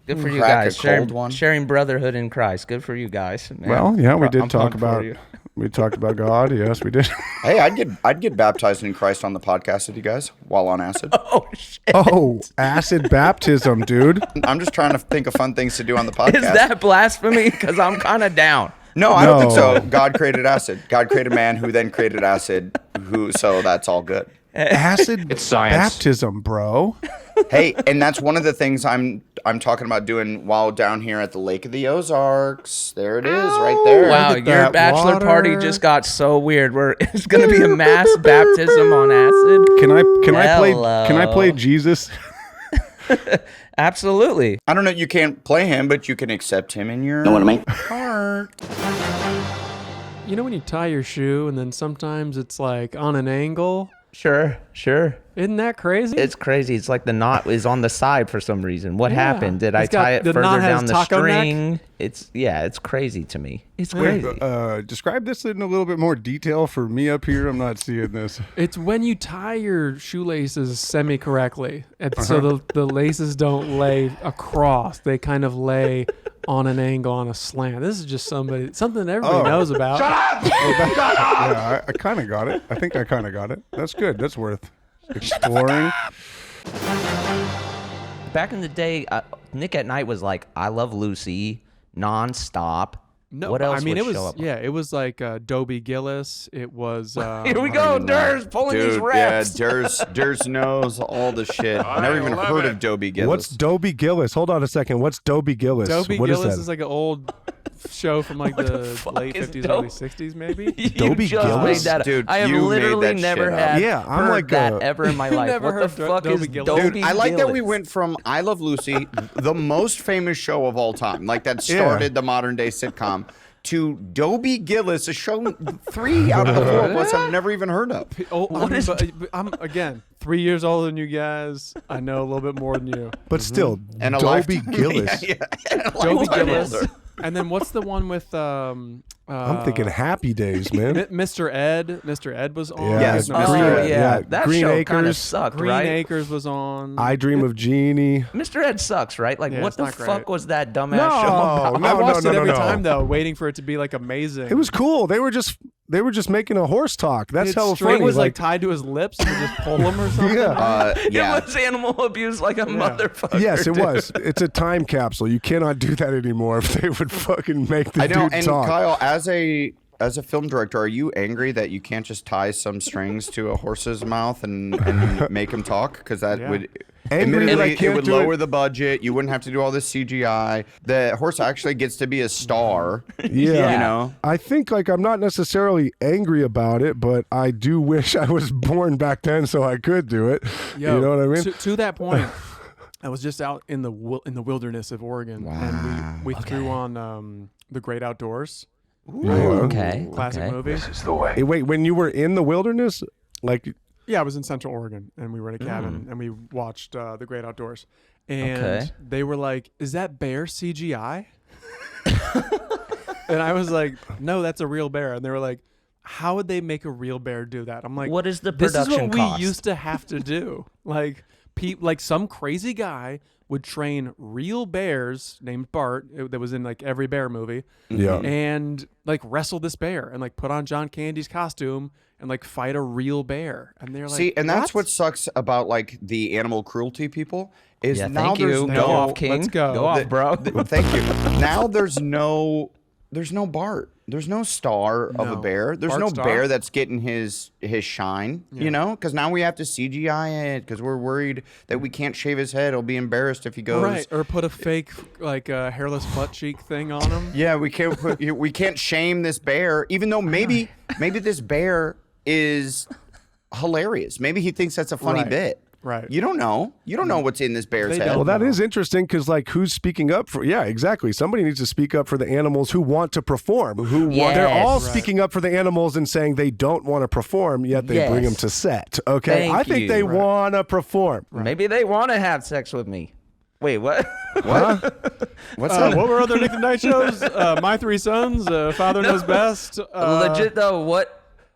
Good for you Crack a guys. cold one. Sharing brotherhood in Christ. Good for you guys. Man. Well, yeah, we did I'm talk pumped for about you. we talked about God. Yes, we did. Hey, I'd get baptized in Christ on the podcast with you guys while on acid. Oh shit! Oh, acid baptism, dude. I'm just trying to think of fun things to do on the podcast. Is that blasphemy? Because I'm kind of down. No, I don't think No. so. God created acid. God created man, who then created acid. So that's all good. Acid It's science. baptism, bro. Hey, and that's one of the things I'm talking about doing while down here at the Lake of the Ozarks. There it is, right there. Wow, at your that bachelor party water. just got so weird. It's going to be a mass baptism on acid. Can I Hello. play Jesus? Absolutely. I don't know. You can't play him, but you can accept him in your Know what I mean? heart. You know when you tie your shoe and then sometimes it's like on an angle? Sure. Isn't that crazy? It's crazy. It's like the knot is on the side for some reason. What Yeah. happened? Did I It's got- tie it the further knot has down the taco neck? string? It's crazy to me. It's crazy. Describe this in a little bit more detail for me up here. I'm not seeing this. It's when you tie your shoelaces semi-correctly, and so the laces don't lay across; they kind of lay on an angle, on a slant. This is just something everybody knows about. Yeah, I kind of got it. I think I kind of got it. That's good. That's worth exploring. Back in the day, Nick at Night was like, "I Love Lucy" nonstop. No, What else I mean would it was show up? it was like Doby Gillis. It was Here we go, Durs pulling these reps. Durs knows all the shit. I never even heard of Doby Gillis. What's Doby Gillis? Hold on a second. What's Doby Gillis? Doby What Gillis that? is like an old show from like the fuck late is 50s, Doby? early 60s, maybe. You Doby just Gillis? made that up. Dude, I have you made literally that never shit up. had Yeah, I'm heard like that a- ever in my life. never What the heard fuck Doby is Gillis. Doby Dude, I like that we Gillis? went from I Love Lucy, the most famous show of all time, like that started the modern day sitcom, to Doby Gillis, a show 3 out of the 4 of us have never even heard of. I'm again 3 years older than you guys. I know a little bit more than you. But still, And a Doby lifetime- Gillis. Yeah, and a Doby lifetime Gillis. older. And then what's the one with I'm thinking Happy Days, man. Mr. Ed? Mr. Ed was on. Yeah, Yes, No, Mr. Oh, Ed. yeah. Yeah, That Green show kind of Acres. sucked, Green right? Acres was on. I Dream of Jeannie. Mr. Ed sucks, right? Like, Yeah, what it's the not fuck great. was that dumbass No, show about? I watched it every no. time though, waiting for it to be like amazing. It was cool. They were just making a horse talk. That's His how string funny. was like tied to his lips and would just pull him or something. Yeah. Yeah. It was animal abuse like a motherfucker. Yes, it dude. was. It's a time capsule. You cannot do that anymore if they would fucking make the I know, dude and talk. Kyle, as a film director, are you angry that you can't just tie some strings to a horse's mouth and make him talk? Because that would Angry that I admittedly, it can't would do lower it. the budget. You wouldn't have to do all this CGI. The horse actually gets to be a star. Yeah. You know? I think like I'm not necessarily angry about it, but I do wish I was born back then so I could do it. Yo, you know what I mean? To that point, I was just out in the wilderness of Oregon, and we threw on the Great Outdoors. Okay. Classic okay. movie. Hey, wait, when you were in the wilderness, like Yeah, I was in Central Oregon, and we were in a cabin, and we watched The Great Outdoors. And Okay. they were like, "Is that bear CGI?" And I was like, "No, that's a real bear." And they were like, "How would they make a real bear do that?" I'm like, What is the This is production what cost? we used to have to do. Like, like some crazy guy would train real bears named Bart that was in like every bear movie, yeah. and like wrestle this bear and like put on John Candy's costume and like fight a real bear. And they're like, See, and that's what sucks about like the animal cruelty people is Yeah, now thank there's you. no. Go off, King. Let's go. Go off, bro. Thank you. Now there's no Bart. There's no star of a bear. There's Bart no Star? bear that's getting his shine, you know? Because now we have to CGI it because we're worried that we can't shave his head. He'll be embarrassed if he goes. Right, or put a fake hairless butt cheek thing on him. Yeah, we can't shame this bear, even though maybe this bear is hilarious. Maybe he thinks that's a funny bit. Right. You don't know. You don't know what's in this bear's head. Well, that is interesting because, like, who's speaking up for? Yeah, exactly. Somebody needs to speak up for the animals who want to perform. They're all speaking up for the animals and saying they don't want to perform, yet they bring them to set. Okay, I think they want to perform. Maybe they want to have sex with me. Wait, what? What? What's that? What were other Nick the Night shows? My Three Sons, Father Knows Best. Legit though,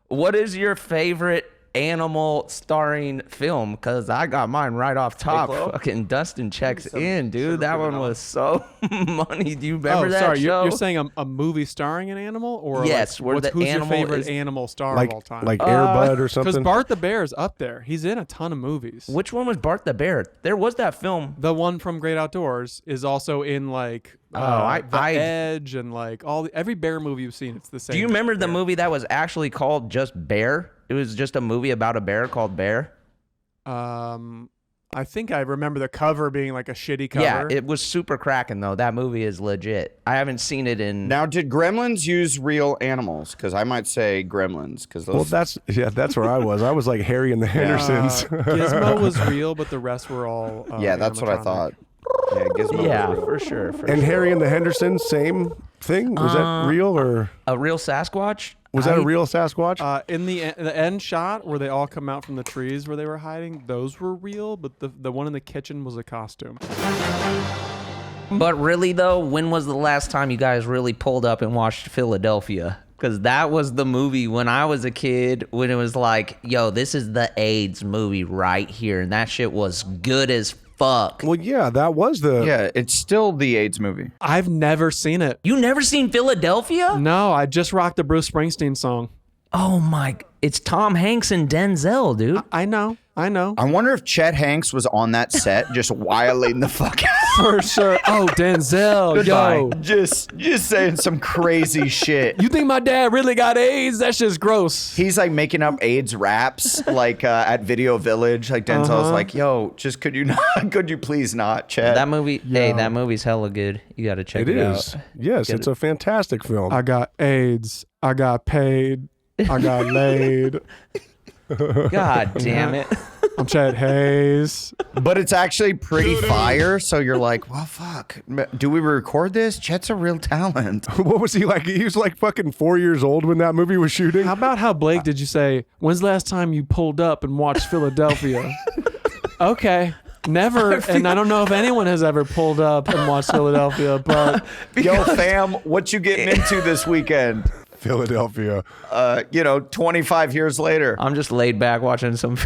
what is your favorite animal starring film? Because I got mine right off top. Fucking Dustin checks in, dude. That one was so money. Do you remember that sorry, show? You're saying a movie starring an animal, or yes, where who's your favorite is, animal star like, of all time? Like Air Bud or something. Because Bart the Bear's up there. He's in a ton of movies. Which one was Bart the Bear? There was that film. The one from Great Outdoors is also in like The Edge and like every bear movie you've seen. It's the same. Do you remember the movie that was actually called just Bear? It was just a movie about a bear called Bear. I think I remember the cover being like a shitty cover. Yeah, it was super cracking though. That movie is legit. I haven't seen it in. Now, did Gremlins use real animals? Because I might say Gremlins. Because well, that's where I was. I was like Harry and the Hendersons. Gizmo was real, but the rest were all. Yeah, that's what I thought. Yeah, Gizmo. Yeah, for sure. And Harry and the Hendersons, same thing. Was that real or a real Sasquatch? Was that a real Sasquatch? In the end shot where they all come out from the trees where they were hiding, those were real, but the one in the kitchen was a costume. But really though, when was the last time you guys really pulled up and watched Philadelphia? Because that was the movie when I was a kid, when it was like, yo, this is the AIDS movie right here. And that shit was good as fuck. Well, yeah, that was the... Yeah, it's still the AIDS movie. I've never seen it. You never seen Philadelphia? No, I just rocked the Bruce Springsteen song. Oh my... It's Tom Hanks and Denzel, dude. I know. I wonder if Chet Hanks was on that set just wilding the fuck out. For sure. Oh, Denzel, yo. Just saying some crazy shit. You think my dad really got AIDS? That's just gross. He's like making up AIDS raps like at Video Village. Like Denzel's like, yo, just could you please not, Chet? That movie, hey, that movie's hella good. You got to check it out. It is. Yes, it's a fantastic film. I got AIDS. I got paid. I got laid. God damn it. I'm Chet Hayes. But it's actually pretty fire. So you're like, well, fuck. Do we record this? Chet's a real talent. What was he like? He was like fucking 4 years old when that movie was shooting. How about how Blake did you say, when's the last time you pulled up and watched Philadelphia? Okay. Never. And I don't know if anyone has ever pulled up and watched Philadelphia, but. Yo, fam, what you getting into this weekend? Philadelphia. 25 years later. I'm just laid back watching some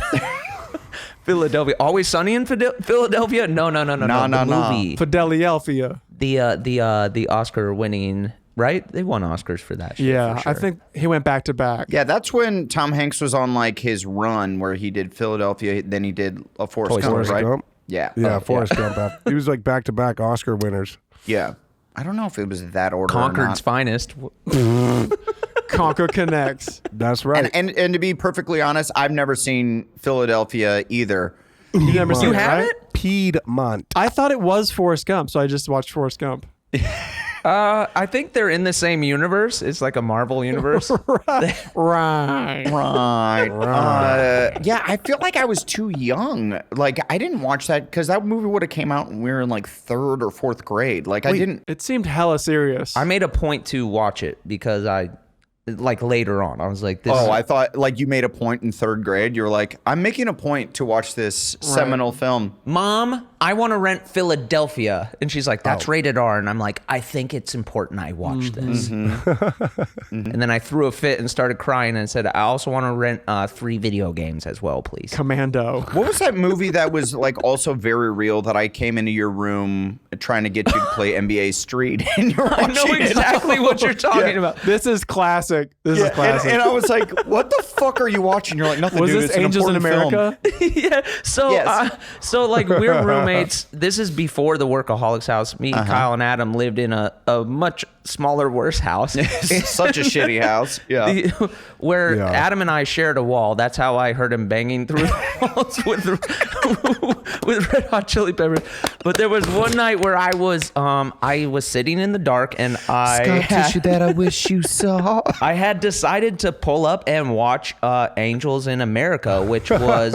Philadelphia. Always Sunny in Philadelphia? No. The movie. Philadelphia. The Oscar winning, right? They won Oscars for that shit. Yeah, for sure. I think he went back to back. Yeah, that's when Tom Hanks was on like his run where he did Philadelphia, then he did a Forrest Gump, right? Gump? Yeah. Yeah, Forrest Gump. He was like back-to-back Oscar winners. Yeah. I don't know if it was that order Concord's finest. Concord connects. That's right. And to be perfectly honest, I've never seen Philadelphia either. You never seen You it, haven't? right? Piedmont. I thought it was Forrest Gump, so I just watched Forrest Gump. I think they're in the same universe. It's like a Marvel universe. Right. Yeah, I feel like I was too young. Like, I didn't watch that because that movie would have came out when we were in like 3rd or 4th grade. Like, I didn't. It seemed hella serious. I made a point to watch it because like later on, I was like, this. Oh, I thought like you made a point in 3rd grade. You were like, I'm making a point to watch this seminal film. Mom, I want to rent Philadelphia. And she's like, that's rated R. And I'm like, I think it's important I watch this. And then I threw a fit and started crying and said, I also want to rent 3 video games as well, please. Commando. What was that movie that was like also very real that I came into your room trying to get you to play NBA Street and you're watching I know exactly what you're talking about. This is classic. This is classic. And I was like, what the fuck are you watching? You're like, nothing, Was dude. this It's an Angels in important America? film. Yeah. So, Yes. so like we're roommates. roommates. This is before the Workaholics house. Me, Kyle, and Adam lived in a much smaller, worse house. Such a shitty house. Yeah. Where Adam and I shared a wall. That's how I heard him banging through the walls with Red Hot Chili Peppers. But there was one night where I was sitting in the dark and that I wish you saw. I had decided to pull up and watch Angels in America, which was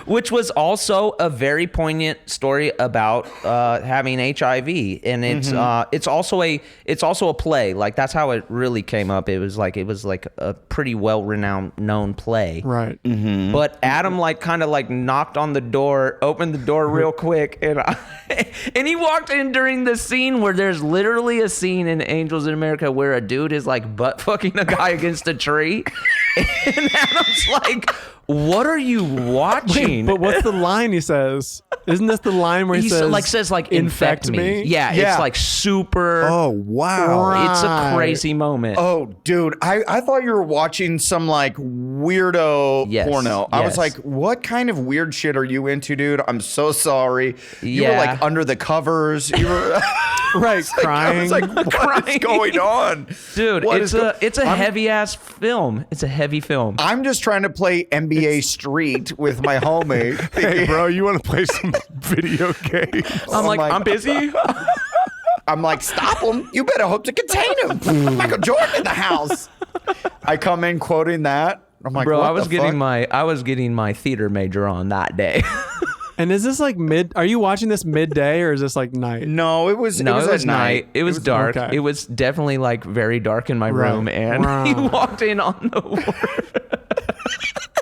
which was also a very poignant story about having HIV, and it's also a play. Like that's how it really came up. It was like a pretty well known play. Right. Mm-hmm. But Adam kind of knocked on the door, opened the door real quick, and he walked in during the scene where there's literally a scene in Angels in America where a dude is butt fucking a guy against a tree, and Adam's like, "What are you watching?" But what's the line he says? Isn't this the line where he says infect me? Yeah, it's super. Oh wow! It's a crazy moment. Oh, dude, I thought you were watching some weirdo porno. I was like, what kind of weird shit are you into, dude? I'm so sorry. You were under the covers. You were right, crying. I was like, what is going on, dude? It's a heavy ass film. It's a heavy film. I'm just trying to play NBA Street with my homie. Hey, bro, you want to play some video games? I'm busy. I'm like, stop him. You better hope to contain him. Michael Jordan in the house. I come in quoting that. I'm like, bro, what I was getting my theater major on that day. And is this are you watching this midday or is this night? No, it was at night. It was dark. Okay. It was definitely very dark in my room, and he walked in on the wharf.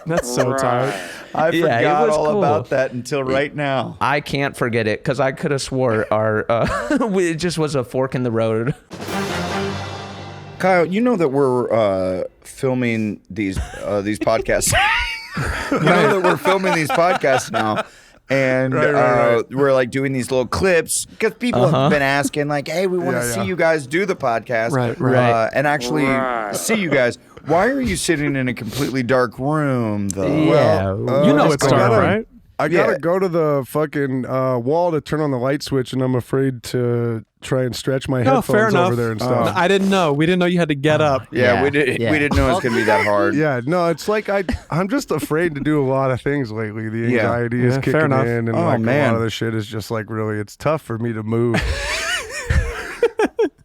That's so tight. I forgot all about that until right now. I can't forget it because I could have swore it just was a fork in the road. Kyle, you know that we're filming these podcasts. You know that we're filming these podcasts now. And right. we're doing these little clips because people have been asking hey, we want to see you guys do the podcast. Right. And actually see you guys. Why are you sitting in a completely dark room, though? Yeah. Well, you know it's dark, right? I gotta go to the fucking wall to turn on the light switch, and I'm afraid to try and stretch my headphones over there and stuff. I didn't know. We didn't know you had to get up. Yeah, we didn't know it was gonna be that hard. Yeah, no, it's I'm just afraid to do a lot of things lately. The anxiety is kicking in, and a lot of the shit is just really, it's tough for me to move.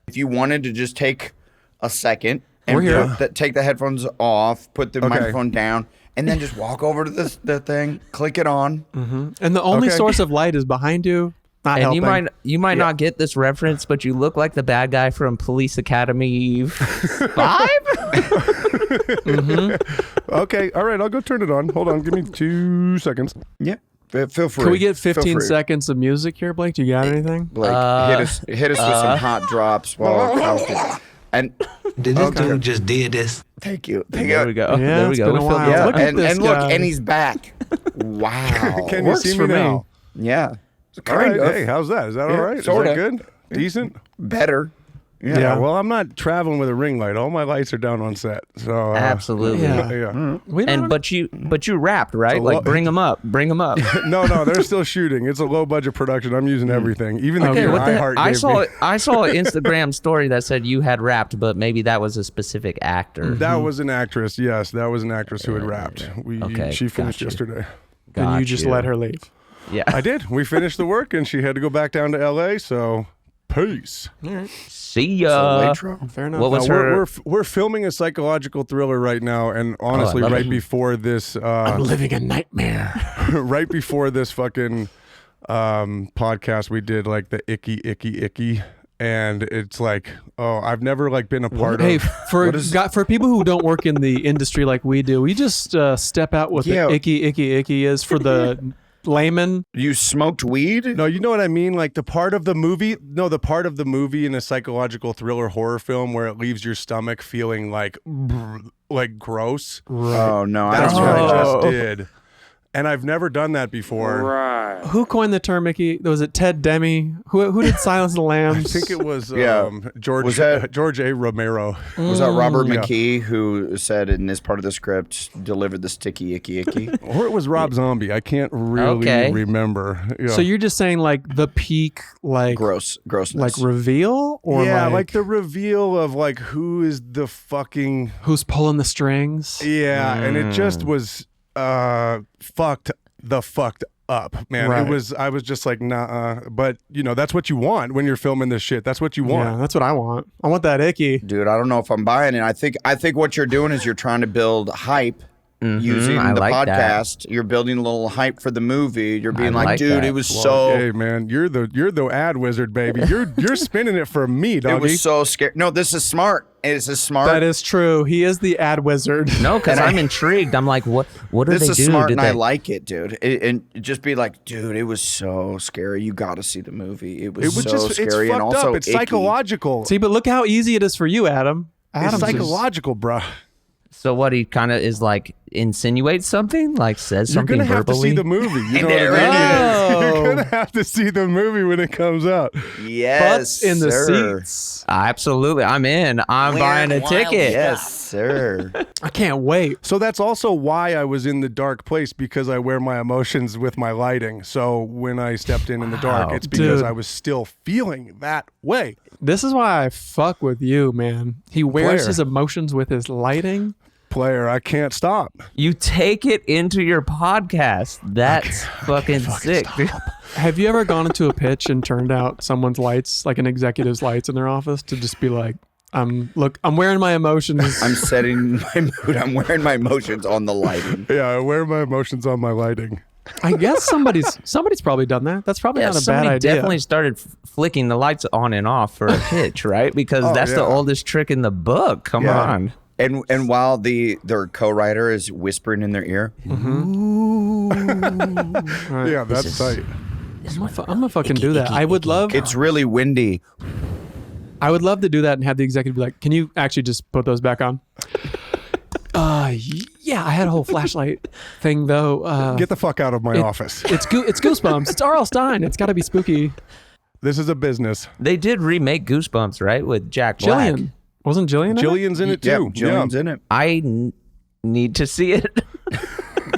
If you wanted to just take a second and take the headphones off, put the microphone down, and then just walk over to the thing, click it on. Mm-hmm. And the only source of light is behind you. Not and helping. you might not get this reference, but you look like the bad guy from Police Academy 5. Mm-hmm. Okay, all right, I'll go turn it on. Hold on, give me 2 seconds. Yeah, feel free. Can we get 15 seconds of music here, Blake? Do you got anything? Blake, hit us with some hot drops while Kyle's and did this dude just did this? Thank you. There we go. Yeah, there we go. Been a while. Yeah, Look at this guy. and he's back. Wow. Can you see me now? Yeah. All right, hey, how's that? Is that all right? Sorta. Is that good? Decent? Better. Yeah, well, I'm not traveling with a ring light. All my lights are down on set. So absolutely. Yeah. But you rapped, right? Bring them up. No, they're still shooting. It's a low budget production. I'm using everything. Even the gear iHeart I gave saw me. I saw an Instagram story that said you had rapped, but maybe that was a specific actor. That was an actress. Yes, that was an actress who had rapped. She finished yesterday. And you just let her leave. Yeah, I did. We finished the work, and she had to go back down to L.A. So, peace. See ya. Fair enough. What was her? We're filming a psychological thriller right now, and honestly, before this, I'm living a nightmare. Right before this fucking podcast, we did the icky, and it's I've never been a part of. Hey, for people who don't work in the industry like we do, we just step out what the icky is for the layman. You smoked weed? No, you know what I mean? The part of the movie. No, the part of the movie in a psychological thriller horror film where it leaves your stomach feeling gross. Right. Oh no, that's what I just did. And I've never done that before. Right. Who coined the term, Mickey? Was it Ted Demme? Who did Silence of the Lambs? I think it was Was that- George A. Romero. Was that Robert McKee who said in this part of the script, delivered the sticky icky icky? Or it was Rob Zombie. I can't really remember. Yeah. So you're just saying like the peak, like Grossness. like reveal, or like the reveal of like who is the fucking who's pulling the strings? yeah, and it just was fucked up, man. Right. It was. I was just like, nah. But you know, that's what you want when you're filming this shit. That's what you want. Yeah, that's what I want. I want that icky. Dude, I don't know if I'm buying it. I think what you're doing is you're trying to build hype using I the like podcast. that. You're building a little hype for the movie. You're being I like dude, that. it was Well, so hey man, you're the ad wizard, baby. You're spinning it for me, doggy. it was so scary. No, this is smart. It's a smart. That is true. He is the ad wizard. No, because I'm intrigued. I'm like, what do This they is do? smart, Did and I they- like it, dude. And just be like, dude, it was so scary. You got to see the movie. It was, It was so just scary it's and fucked also up. It's icky. psychological. See, but look how easy it is for you, Adam. It's Adam's just- psychological, bruh. So what he kind of is like insinuates something, like says You're something gonna have to verbally. see the movie. You know There what I is. mean? You're gonna have to see the movie when it comes out. Yes, Butts in the sir. seats. Absolutely, I'm in. I'm buying a ticket. Yes, sir. I can't wait. So that's also why I was in the dark place, because I wear my emotions with my lighting. So when I stepped in the dark, it's because Dude. I was still feeling that way. This is why I fuck with you, man. He wears Player. his emotions with his lighting. Player, I can't stop. You take it into your podcast. That's fucking sick, dude. Have you ever gone into a pitch and turned out someone's lights, like an executive's lights in their office, to just be like, I'm wearing my emotions. I'm setting my mood. I'm wearing my emotions on the lighting. Yeah, I wear my emotions on my lighting. I guess somebody's probably done that. That's probably not a bad somebody idea. definitely started flicking the lights on and off for a pitch, right? Because that's the yeah. oldest trick in the book. Come Yeah. on. And while their co-writer is whispering in their ear, Yeah, that's tight. I'm gonna fucking do that. I would love it's really windy. to do that and have the executive be like, "Can you actually just put those back on?" Yeah, I had a whole flashlight thing though. Get the fuck out of my office. It's Goosebumps. It's R.L. Stein. It's got to be spooky. This is a business. They did remake Goosebumps, right? With Jack Black. Jillian. Wasn't Jillian in it? Jillian's in it Yeah, too. Jillian's in it. I need to see it.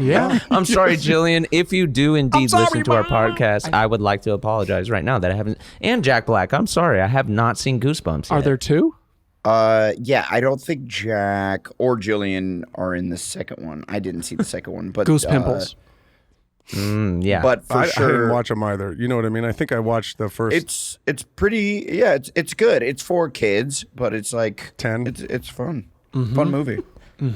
Yeah. I'm sorry, Jillian. If you do indeed listen to our podcast, I would like to apologize right now that I haven't. And Jack Black, I'm sorry. I have not seen Goosebumps yet. Are there two? Yeah, I don't think Jack or Jillian are in the second one. I didn't see the second one, but Goose pimples. Yeah. But for I sure, didn't watch them either. You know what I mean? I think I watched the first. it's pretty. Yeah, it's good. It's for kids, but it's like 10. It's fun. Fun movie.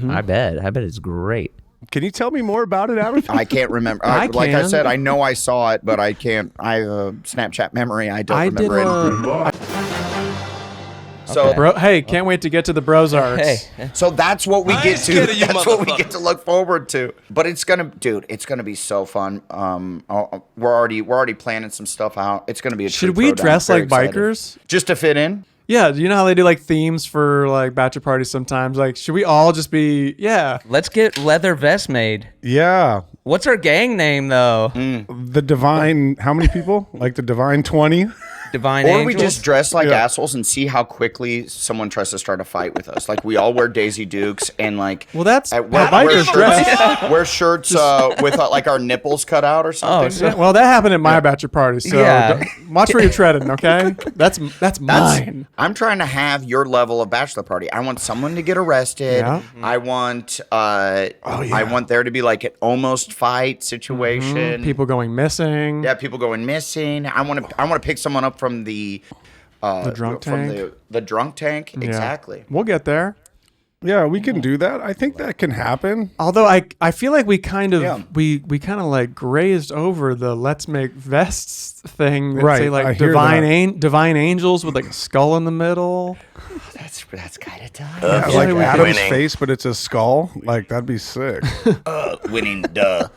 I bet it's great. Can you tell me more about it, Adam? I can't remember. Like I can. said, I know I saw it, but I can't. I have a Snapchat memory. I don't I did. remember anything. So, Bro, hey, can't wait to get to the Bros Arts. Hey, so that's what we get to. scared of you That's what we get to look forward to. But it's gonna be so fun. We're already planning some stuff out. It's gonna be a Should treat we throwdown. dress Very like excited. bikers? just to fit in? Yeah, you know how they do like themes for like bachelor parties sometimes? Like, should we all just be, yeah. let's get leather vests made. Yeah. What's our gang name though? The Devine, how many people? Like the Devine 20? Divine Or Angels. we just dress like Yeah. assholes and see how quickly someone tries to start a fight with us. Like we all wear Daisy Dukes and like Well, that's wear, how wear bikers shirts, dress. wear shirts with like our nipples cut out or something. Yeah, well, that happened at my bachelor party, so Yeah. watch where you're treading, okay? That's mine. I'm trying to have your level of bachelor party. I want someone to get arrested. Yeah. I want I want there to be like an almost fight situation. People going missing. Yeah, people going missing. I want to pick someone up from the drunk from tank. the drunk tank. Yeah. Exactly. We'll get there. Yeah, we can do that. I think that can happen. Although I feel like we kind of Yeah. we kind of like grazed over the let's make vests thing that Right, say I like hear divine angels with like a skull in the middle. That's kind of tough. Yeah, Yeah, like we Adam's Winning. face, but it's a skull. Like, that'd be sick. Winning, duh.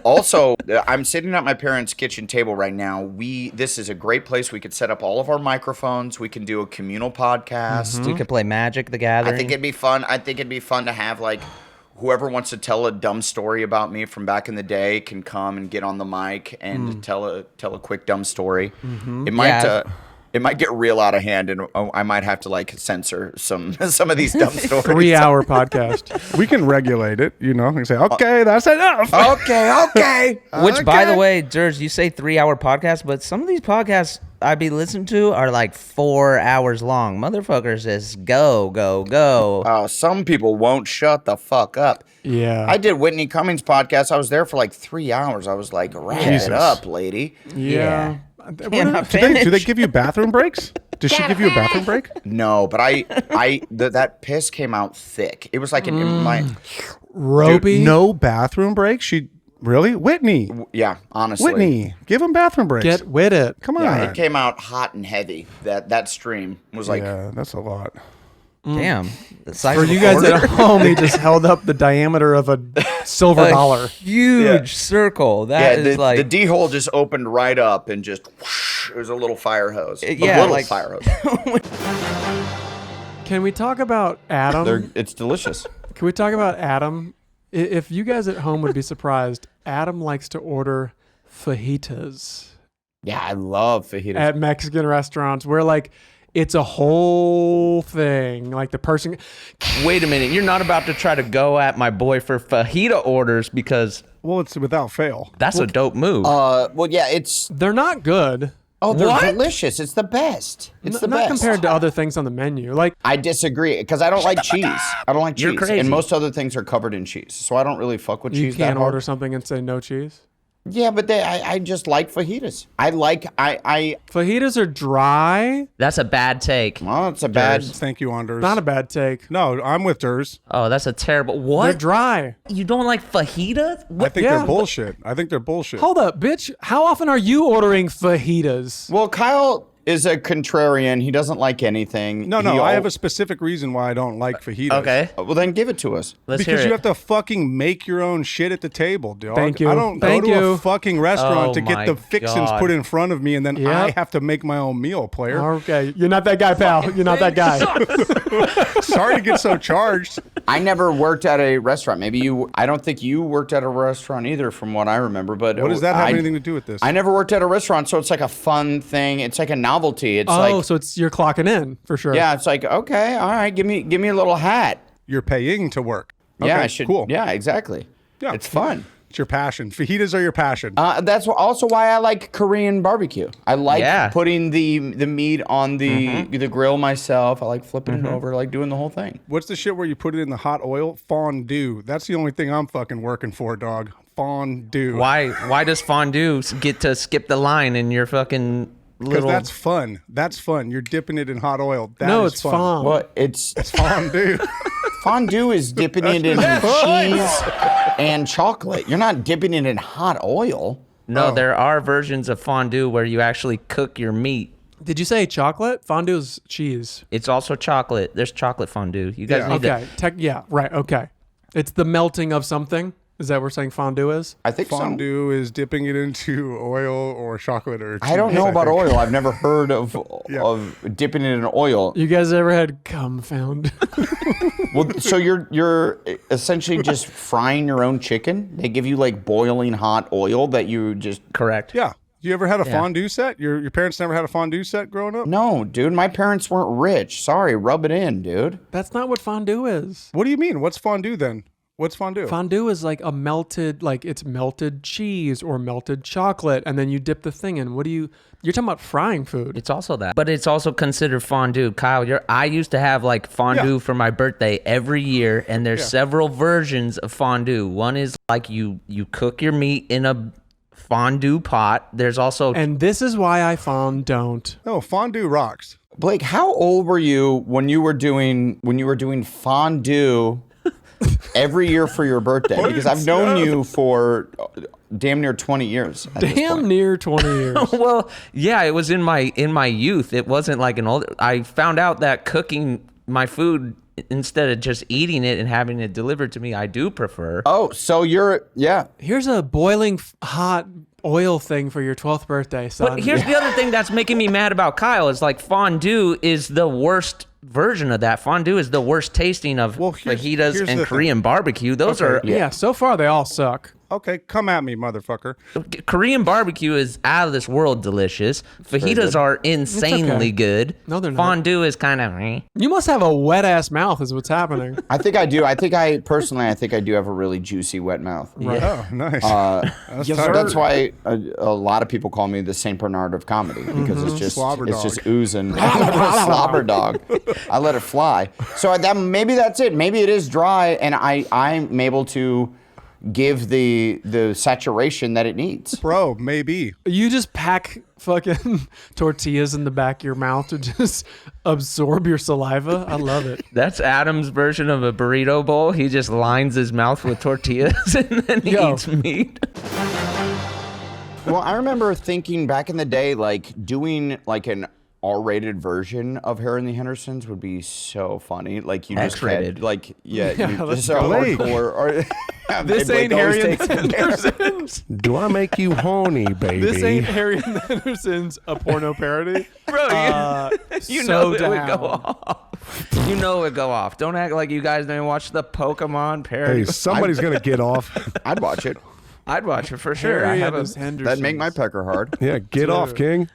Also, I'm sitting at my parents' kitchen table right now. This is a great place. We could set up all of our microphones. We can do a communal podcast. We could play Magic the Gathering. I think it'd be fun. I think it'd be fun to have like whoever wants to tell a dumb story about me from back in the day can come and get on the mic and tell a quick dumb story. It might get real out of hand, and I might have to like censor some of these dumb stories. 3-hour podcast. We can regulate it, you know, and say, okay, that's enough. Okay. Which, by the way, Durs, you say 3-hour podcast, but some of these podcasts I be listening to are like 4 hours long. Motherfuckers just go. Some people won't shut the fuck up. Yeah. I did Whitney Cummings' podcast. I was there for like 3 hours. I was like, wrap it up, lady. Yeah. Do they give you bathroom breaks? Does she give you a bathroom break? No, but that piss came out thick. It was like in my Roby. Dude, no bathroom break? She really? Whitney. Yeah, honestly. Whitney, give him bathroom breaks. Get with it. Come on. Yeah, it came out hot and heavy. That stream was like, yeah, that's a lot. Damn. For you guys at home, he just held up the diameter of a silver dollar. Huge circle. That is like the D hole just opened right up and just whoosh, it was a little fire hose. Fire hose. Can we talk about Adam? It's delicious. Can we talk about Adam? If you guys at home would be surprised, Adam likes to order fajitas. Yeah, I love fajitas at Mexican restaurants. Where like it's a whole thing. Like the person. Wait a minute, you're not about to try to go at my boy for fajita orders because. Well, it's without fail. That's a dope move. They're not good. Oh, they're delicious. It's the best. It's the best. Not compared to other things on the menu. Like I disagree because I don't like cheese. I don't like cheese. You're crazy. And most other things are covered in cheese. So I don't really fuck with cheese you can't that hard. order something and say no cheese. Yeah, but I just like fajitas. Fajitas are dry. That's a bad take. Well, it's a bad. Thank you, Anders. Not a bad take. No, I'm with Durs. Oh, that's a terrible. What? They're dry. You don't like fajitas? I think they're bullshit. I think they're bullshit. Hold up, bitch. How often are you ordering fajitas? Well, Kyle is a contrarian. He doesn't like anything. No, I have a specific reason why I don't like fajitas. Okay. Well, then give it to us. Let's hear Because it. you have to fucking make your own shit at the table, dog. Thank you. I don't Thank go to you. a fucking restaurant Oh to get my the fixins God. put in front of me, and then Yep. I have to make my own meal, player. Okay, you're not that guy, pal. You're not that guy. Sorry to get so charged. I never worked at a restaurant. Maybe you. I don't think you worked at a restaurant either, from what I remember. But What does that have anything to do with this? I never worked at a restaurant, so it's like a fun thing. It's like a novelty. It's So you're clocking in for sure. yeah. It's like okay, all right. Give me a little hat. You're paying to work. Yeah, Okay, I should. Cool. Yeah, exactly. Yeah. It's fun. It's your passion. Fajitas are your passion. That's also why I like Korean barbecue. I like putting the meat on the grill myself. I like flipping it over, like doing the whole thing. What's the shit where you put it in the hot oil? Fondue. That's the only thing I'm fucking working for, dog. Fondue. Why does fondue get to skip the line in your fucking Because little? that's fun. That's fun. You're dipping it in hot oil. No, That is it's fun. fun. Well, it's Fondue. fondue is dipping it in cheese and chocolate. You're not dipping it in hot oil. No, there are versions of fondue where you actually cook your meat. Did you say chocolate? Fondue is cheese. It's also chocolate. There's chocolate fondue. You guys need Okay. Yeah. Right. Okay. It's the melting of something. Is that what we're saying fondue is? I think Fondue is dipping it into oil or chocolate or cheese. I don't know about think. oil. I've never heard of dipping it in oil. You guys ever had cum found? Well, so you're essentially just frying your own chicken. They give you like boiling hot oil that you just. Correct. Yeah. You ever had a fondue set? Your parents never had a fondue set growing up? No, dude. My parents weren't rich. Sorry, rub it in, dude. That's not what fondue is. What do you mean? What's fondue then? What's fondue? Fondue is like it's melted cheese or melted chocolate, and then you dip the thing in. You're talking about frying food. It's also that. But it's also considered fondue. Kyle, I used to have like fondue for my birthday every year, and there's several versions of fondue. One is like you cook your meat in a fondue pot. There's also And this is why I don't. No, fondue rocks. Blake, how old were you when you were doing fondue every year for your birthday? Because I've known you for damn near 20 years. Damn near 20 years. well, yeah, it was in my youth. It wasn't like an old. I found out that cooking my food instead of just eating it and having it delivered to me, I do prefer. Oh, so yeah. Here's a boiling hot oil thing for your 12th birthday, son. But here's the other thing that's making me mad about Kyle is like fondue is the worst version of that. Fondue is the worst tasting of fajitas and Korean barbecue. Those are... Yeah, so far they all suck. Okay, come at me, motherfucker. Korean barbecue is out of this world delicious. Fajitas are insanely good. No, they're not. Fondue is kind of... You must have a wet-ass mouth is what's happening. I think I do. I think I do have a really juicy wet mouth. Right. Oh, nice. That's why a lot of people call me the Saint Bernard of comedy because it's just oozing. Slobber dog. I let it fly. So maybe that's it. Maybe it is dry, and I'm able to give the saturation that it needs. Bro, maybe. You just pack fucking tortillas in the back of your mouth to just absorb your saliva. I love it. That's Adam's version of a burrito bowl. He just lines his mouth with tortillas and then he eats meat. Well, I remember thinking back in the day, like doing like an R-rated version of Harry and the Hendersons would be so funny. Like you just X-rated. had, like you let's just so go. hardcore. This ain't Harry and the Hendersons. Do I make you horny, baby? This ain't Harry and the Hendersons, a porno parody. Bro, you know it would go off. You know it would go off. Don't act like you guys didn't watch the Pokemon parody. Hey, somebody's gonna get off. I'd watch it. I'd watch it for sure. Harry I have and a, his Hendersons. That'd make my pecker hard. Yeah, get off, King.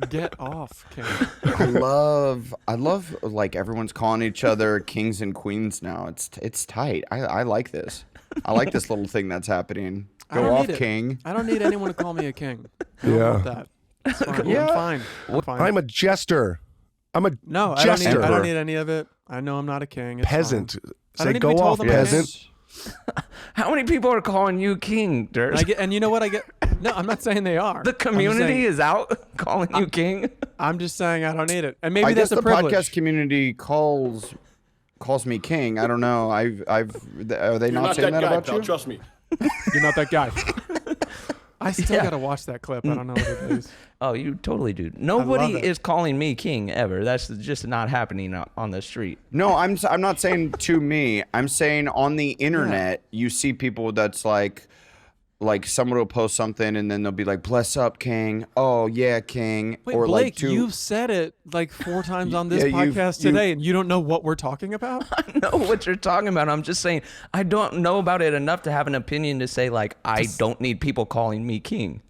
Get off, King. I love like everyone's calling each other kings and queens now. It's tight. I like this. I like this little thing that's happening. Go off, king. I don't need anyone to call me a king. I Yeah. don't want that. It's fine. Yeah. I'm fine. I'm a jester. I'm a No, jester. I don't need any of it. I know I'm not a king. It's peasant. fine. I don't Say need to go be told off, I'm a king. peasant. how many people are calling you king, Durst? And you know what I get? No, I'm not saying they are. The community is out calling you king. I'm just saying I don't need it, and maybe I that's guess a the privilege. podcast community calls me king. I don't know. Are they You're not not saying that that guy, about pal. you? Trust me. You're not that guy. I still gotta watch that clip. I don't know what it is. Oh, you totally do. Nobody it. is calling me king ever. That's just not happening on the street. No, I'm not saying to me. I'm saying on the internet, you see people that's like someone will post something and then they'll be like, "Bless up, king." Oh yeah, king. Wait, or Blake, like you've said it like 4 times on this Yeah, podcast today, and you don't know what we're talking about? I know what you're talking about. I'm just saying I don't know about it enough to have an opinion to say like I don't need people calling me king.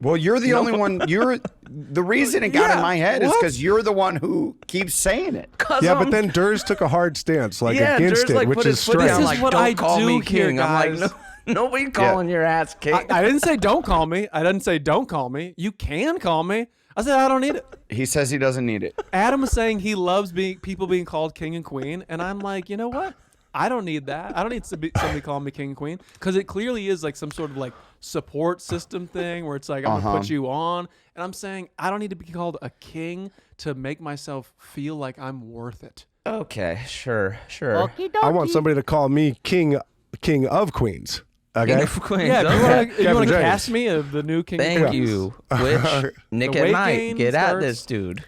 Well, you're the only one. You're the reason it got in my head is because you're the one who keeps saying it. Yeah, but then Durs took a hard stance, like yeah, against Durst, it, like, which put is his foot strange. down, This like, is what don't I call do me here, king. I'm guys. like, nobody calling your ass king. I didn't say don't call me. I didn't say don't call me. You can call me. I said I don't need it. He says he doesn't need it. Adam is saying he loves people being called king and queen, and I'm like, you know what? I don't need that. I don't need somebody calling me king and queen because it clearly is like some sort of like support system thing where it's like I'm gonna put you on, and I'm saying I don't need to be called a king to make myself feel like I'm worth it. Okay, sure. I want somebody to call me king of queens. Okay. King of Queens. Yeah, if you want to James. cast me of the new king. Thank of Queens. you. Which Nick The at weight night, gain get at starts- this dude.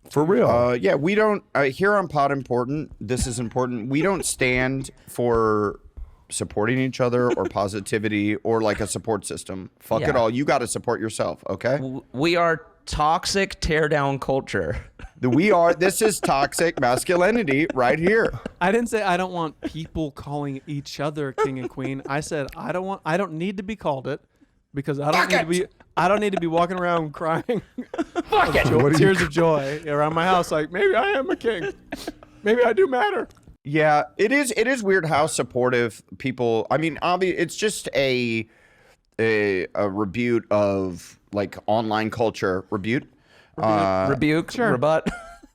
For real. Yeah, we don't here on Pod Important. This is important. We don't stand for supporting each other or positivity or like a support system. Fuck it Yeah. all. You got to support yourself. Okay. We are toxic teardown culture. This is toxic masculinity right here. I didn't say I don't want people calling each other king and queen. I said I don't need to be called it because I don't need to be walking around crying tears of joy around my house like maybe I am a king. Maybe I do matter. Yeah, it is weird how supportive people. I mean, it's just a rebuke of like online culture. Rebuke. Rebuke, Sure. rebut.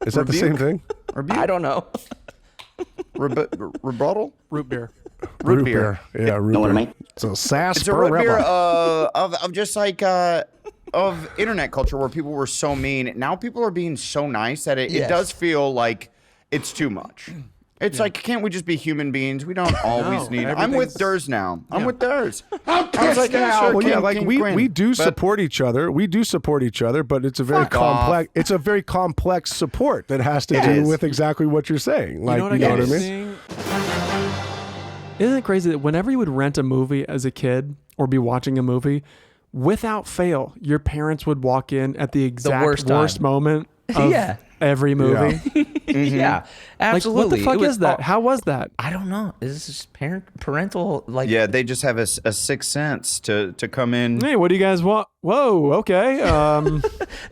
Is that the same thing? I don't know. Rebuttal. Root beer. Root beer. Yeah, root beer. So It's a root beer of just like of internet culture where people were so mean. Now people are being so nice that it Yes. does feel like it's too much. It's like, can't we just be human beings? We don't always need. I'm with Durs now. I'm with Durs. I was like, yeah, sure, Well, yeah, king, like king, we queen. do But- support each other. We do support each other, but it's a very Fuck off. complex. It's a very complex support that has to It do is. with exactly what you're saying. Like, You know what I mean? mean? Isn't it crazy that whenever you would rent a movie as a kid or be watching a movie, without fail, your parents would walk in at the exact worst moment of every movie. Yeah, absolutely. Like, what the fuck is that? How was that? I don't know. Is this parental like? Yeah, they just have a sixth sense to come in. Hey, what do you guys want? Whoa, okay.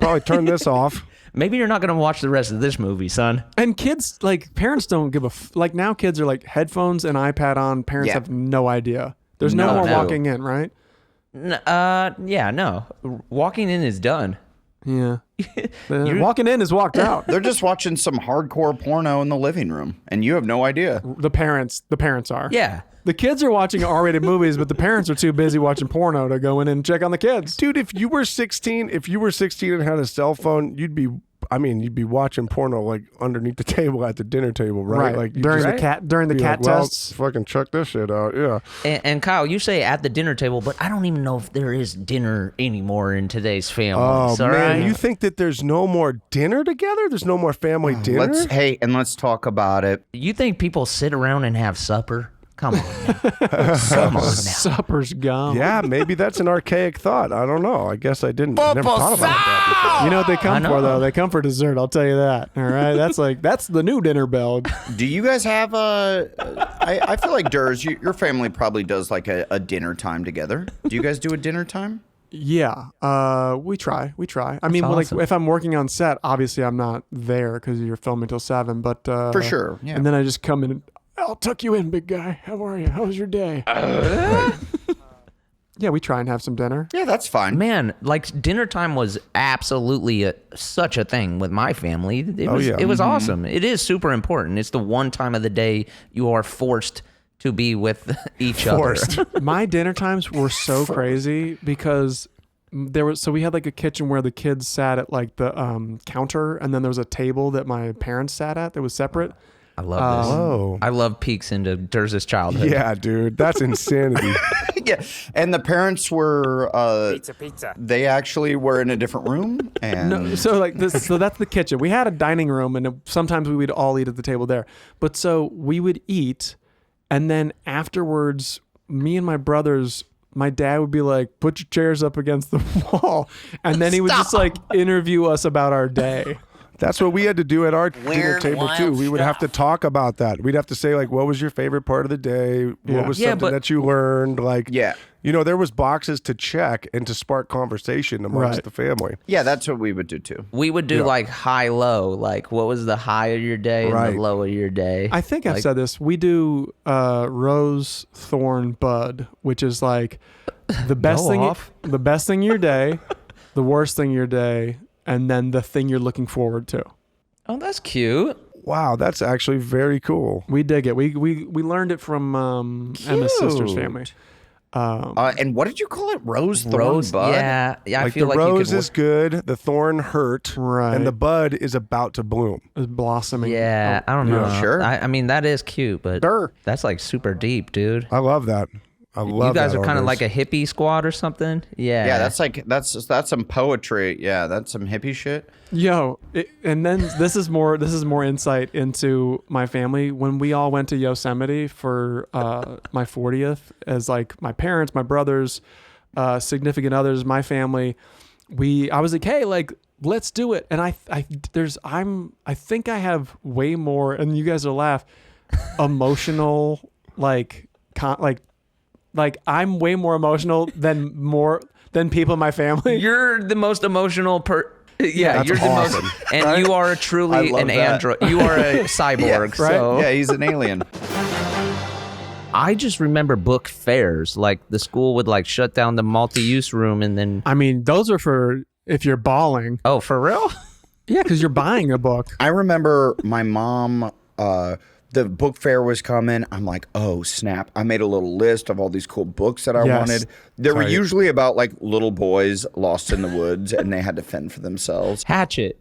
Probably turn this off. Maybe you're not going to watch the rest of this movie, son. And kids, like, parents don't give a like now kids are like headphones and iPad on. Parents have no idea. There's no more walking in, right? No. Walking in is done. Yeah. Walking in is walked out. They're just watching some hardcore porno in the living room, and you have no idea. The parents are. Yeah. The kids are watching R-rated movies, but the parents are too busy watching porno to go in and check on the kids. Dude, if you were 16 and had a cell phone, you'd be watching porno like underneath the table at the dinner table, right? Like during the cat tests. Fucking check this shit out, yeah. And Kyle, you say at the dinner table, but I don't even know if there is dinner anymore in today's family. Oh man, you think that there's no more dinner together? There's no more family dinner? Let's talk about it. You think people sit around and have supper? Come on now. Come on now. Supper's gone. Yeah, maybe that's an archaic thought. I don't know. I guess I never thought about that before. You know what they come for, though? They come for dessert, I'll tell you that. All right? That's the new dinner bell. Do you guys have I feel like Durs, your family probably does like a dinner time together. Do you guys do a dinner time? Yeah, we try. I mean, awesome. like if I'm working on set, obviously I'm not there because you're filming till 7. But for sure, yeah. And then I just come in. I'll tuck you in, big guy. How are you? How was your day? Yeah, we try and have some dinner. Yeah, that's fine. Man, like dinner time was absolutely such a thing with my family. It was awesome. It is super important. It's the one time of the day you are forced to be with each other. My dinner times were so crazy because we had like a kitchen where the kids sat at like the counter, and then there was a table that my parents sat at that was separate. I love this. Whoa. I love peeks into Durs's childhood. Yeah, dude, that's insanity. Yeah, and the parents were pizza. They actually were in a different room. And No, so like this, so that's the kitchen. We had a dining room, and sometimes we would all eat at the table there. But so we would eat, and then afterwards, me and my brothers. My dad would be like, "Put your chairs up against the wall," and then he would just like interview us about our day. That's what we had to do at our dinner table too. We would have to talk about that. We'd have to say like, what was your favorite part of the day? What was something that you learned? Like, you know, there was boxes to check and to spark conversation amongst the family. Yeah, that's what we would do too. We would do like high-low. Like, what was the high of your day and the low of your day? I think I've said this. We do rose, thorn, bud, which is like the best the best thing of your day, the worst thing of your day, and then the thing you're looking forward to. Oh, that's cute. Wow, that's actually very cool. We dig it. We learned it from Emma's sister's family. And what did you call it? Rose, thorn, bud? Yeah, like I feel the like rose is good, the thorn hurt, right, and the bud is about to bloom. It's blossoming. Yeah, I don't know. Sure. I mean, that is cute, but that's like super deep, dude. I love that. I love you guys that are kind of orders. like a hippie squad or something. Yeah. Yeah, that's some poetry. Yeah, that's some hippie shit. Yo, and then this is more insight into my family. When we all went to Yosemite for my 40th, as like my parents, my brothers, significant others, my family, I was like, hey, like let's do it. And I think I have way more, and you guys will laugh, emotional like I'm way more emotional than people in my family. You're the most emotional Yeah, that's you're awesome. the most, and you are truly an android. You are a cyborg. So Yeah, he's an alien. I just remember book fairs. Like the school would like shut down the multi-use room, and then I mean, those are for if you're bawling. Oh, for real? Yeah, because you're buying a book. I remember my mom. The book fair was coming. I'm like, oh snap! I made a little list of all these cool books that I wanted. They were usually about like little boys lost in the woods and they had to fend for themselves. Hatchet,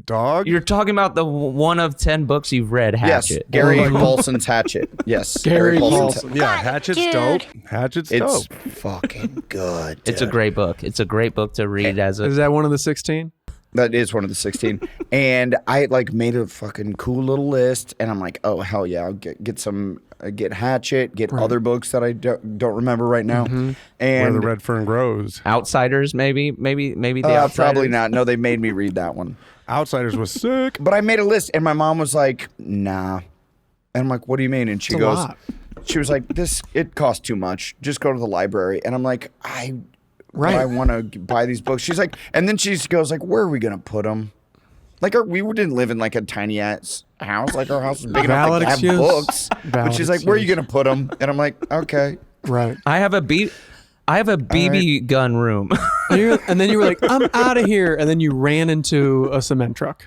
dog. You're talking about the one of 10 books you've read. Hatchet. Yes, Gary Paulson's Hatchet. Yes, Gary Paulson. Yeah, Hatchet's dope. Hatchet's dope. It's fucking good. It's a great book. It's a great book to read as a. Is that one of the 16? That is one of the 16. And I like made a fucking cool little list, and I'm like, oh hell yeah, I'll get Hatchet, get other books that I don't remember right now. And Where the Red Fern Grows. Outsiders, maybe the Outsiders. Probably not. No, they made me read that one. Outsiders was sick. But I made a list, and my mom was like, nah. And I'm like, what do you mean? And she goes, she was like, it costs too much. Just go to the library. And I'm like, I want to buy these books. She's like, and then she goes like, where are we gonna put them? Like we didn't live in like a tiny ass house. Like our house is big enough to have books. But she's like, where are you gonna put them? And I'm like, okay, right. I have a BB gun room. And then you were like, I'm out of here. And then you ran into a cement truck.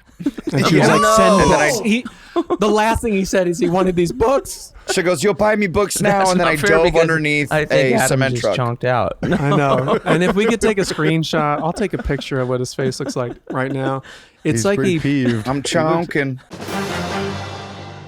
And she was like, send books. The last thing he said is he wanted these books. She goes, you'll buy me books now. And then I dove underneath a cement truck. Chonked out. I know. And if we could take a screenshot, I'll take a picture of what his face looks like right now. It's like peeved. I'm chonking.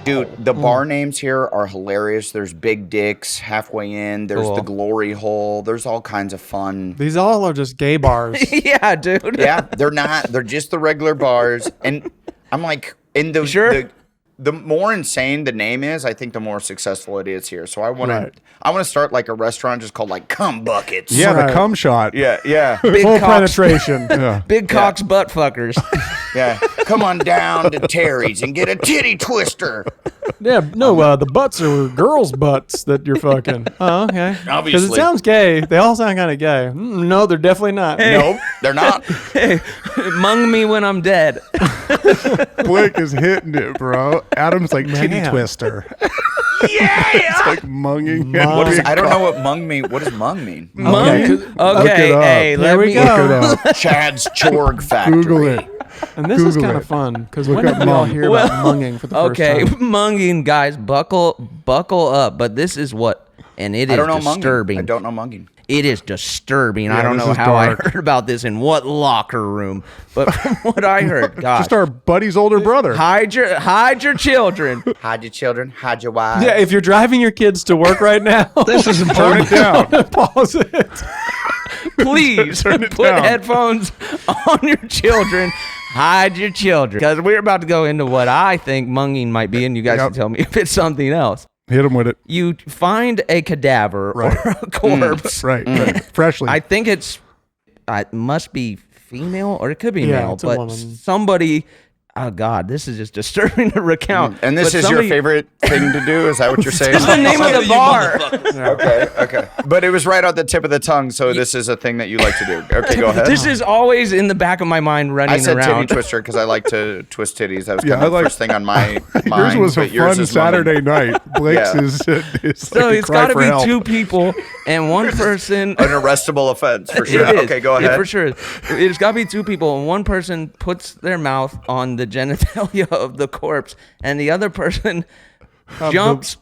Dude, the bar names here are hilarious. There's Big Dicks halfway in. There's the Glory Hole. There's all kinds of fun. These all are just gay bars. Yeah, dude. Yeah, they're not. They're just the regular bars. And I'm like, the more insane the name is, I think the more successful it is here. So I want to start like a restaurant just called like Cum Buckets. Yeah, the cum shot. Yeah. Big full penetration. Big cocks butt fuckers. Yeah. Come on down to Terry's and get a titty twister. Yeah, no, the butts are girls' butts that you're fucking. Oh, okay. Obviously. Because it sounds gay. They all sound kind of gay. No, they're definitely not. Hey. Nope, they're not. Hey, mung me when I'm dead. Blake is hitting it, bro. Adam's like titty twister. Yeah. It's like munging. I don't know what mung mean. What does mung mean? Okay, hey, there we go. Chad's Chorg Factory. Google it. And this is kind of fun because when did we all hear about munging for the first time? Okay, munging, guys, buckle up. But this is what, and it is disturbing. I don't know munging. It is disturbing. Yeah, I don't know how I heard about this in what locker room, but from what I heard, God, Just our buddy's older brother. hide your children. Hide your children. Hide your wives. Yeah, if you're driving your kids to work right now, This is turn it down. pause it. Please Turn it put down. headphones on your children. Hide your children, because we're about to go into what I think munging might be, and you guys can tell me if it's something else. Hit him with it. You find a cadaver or a corpse. Right. Freshly. I think it must be female, or it could be male, it's a but woman. somebody. Oh God, this is just disturbing to recount. And this is your favorite thing to do? Is that what you're saying? It's the name of the bar. Okay. But it was right on the tip of the tongue, so this is a thing that you like to do. Okay, go ahead. This is always in the back of my mind running I said around. titty twister because I like to twist titties. That was kind of the first thing on my yours mind. was a but yours fun is Saturday night. Blake's Yeah. is So like it's got to to be two people and one person. an arrestable offense for sure. It is. Okay, go It ahead. for sure. It's got to be two people, and one person puts their mouth on the genitalia of the corpse, and the other person jumps.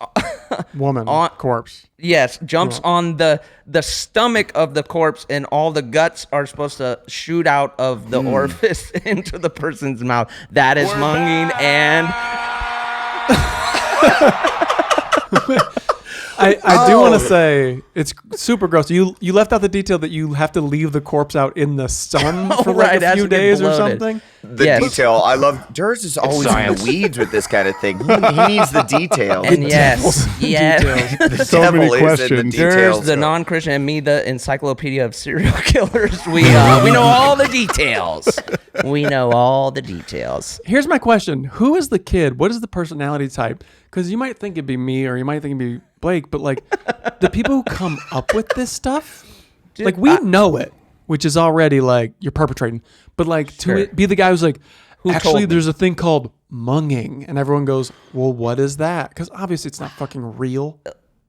Woman, corpse. Yes, jumps on the stomach of the corpse, and all the guts are supposed to shoot out of the orifice into the person's mouth. That is munging, and I do want to say it's super gross. You left out the detail that you have to leave the corpse out in the sun for like right, a as few it gets days or bloated. something. The Yes. detail. I love. Durs is always in the weeds with this kind of thing. He needs the detail. and yes, The So devil many is in the questions. There's details. the non-Christian, and me, the encyclopedia of serial killers. We know all the details. We know all the details. Here's my question: who is the kid? What is the personality type? Because you might think it'd be me, or you might think it'd be Blake, but like the people who come up with this stuff, like we know it, which is already like you're perpetrating. But like to it, be the guy who's like, told actually, me? there's a thing called munging, and everyone goes, well, what is that? Because obviously it's not fucking real.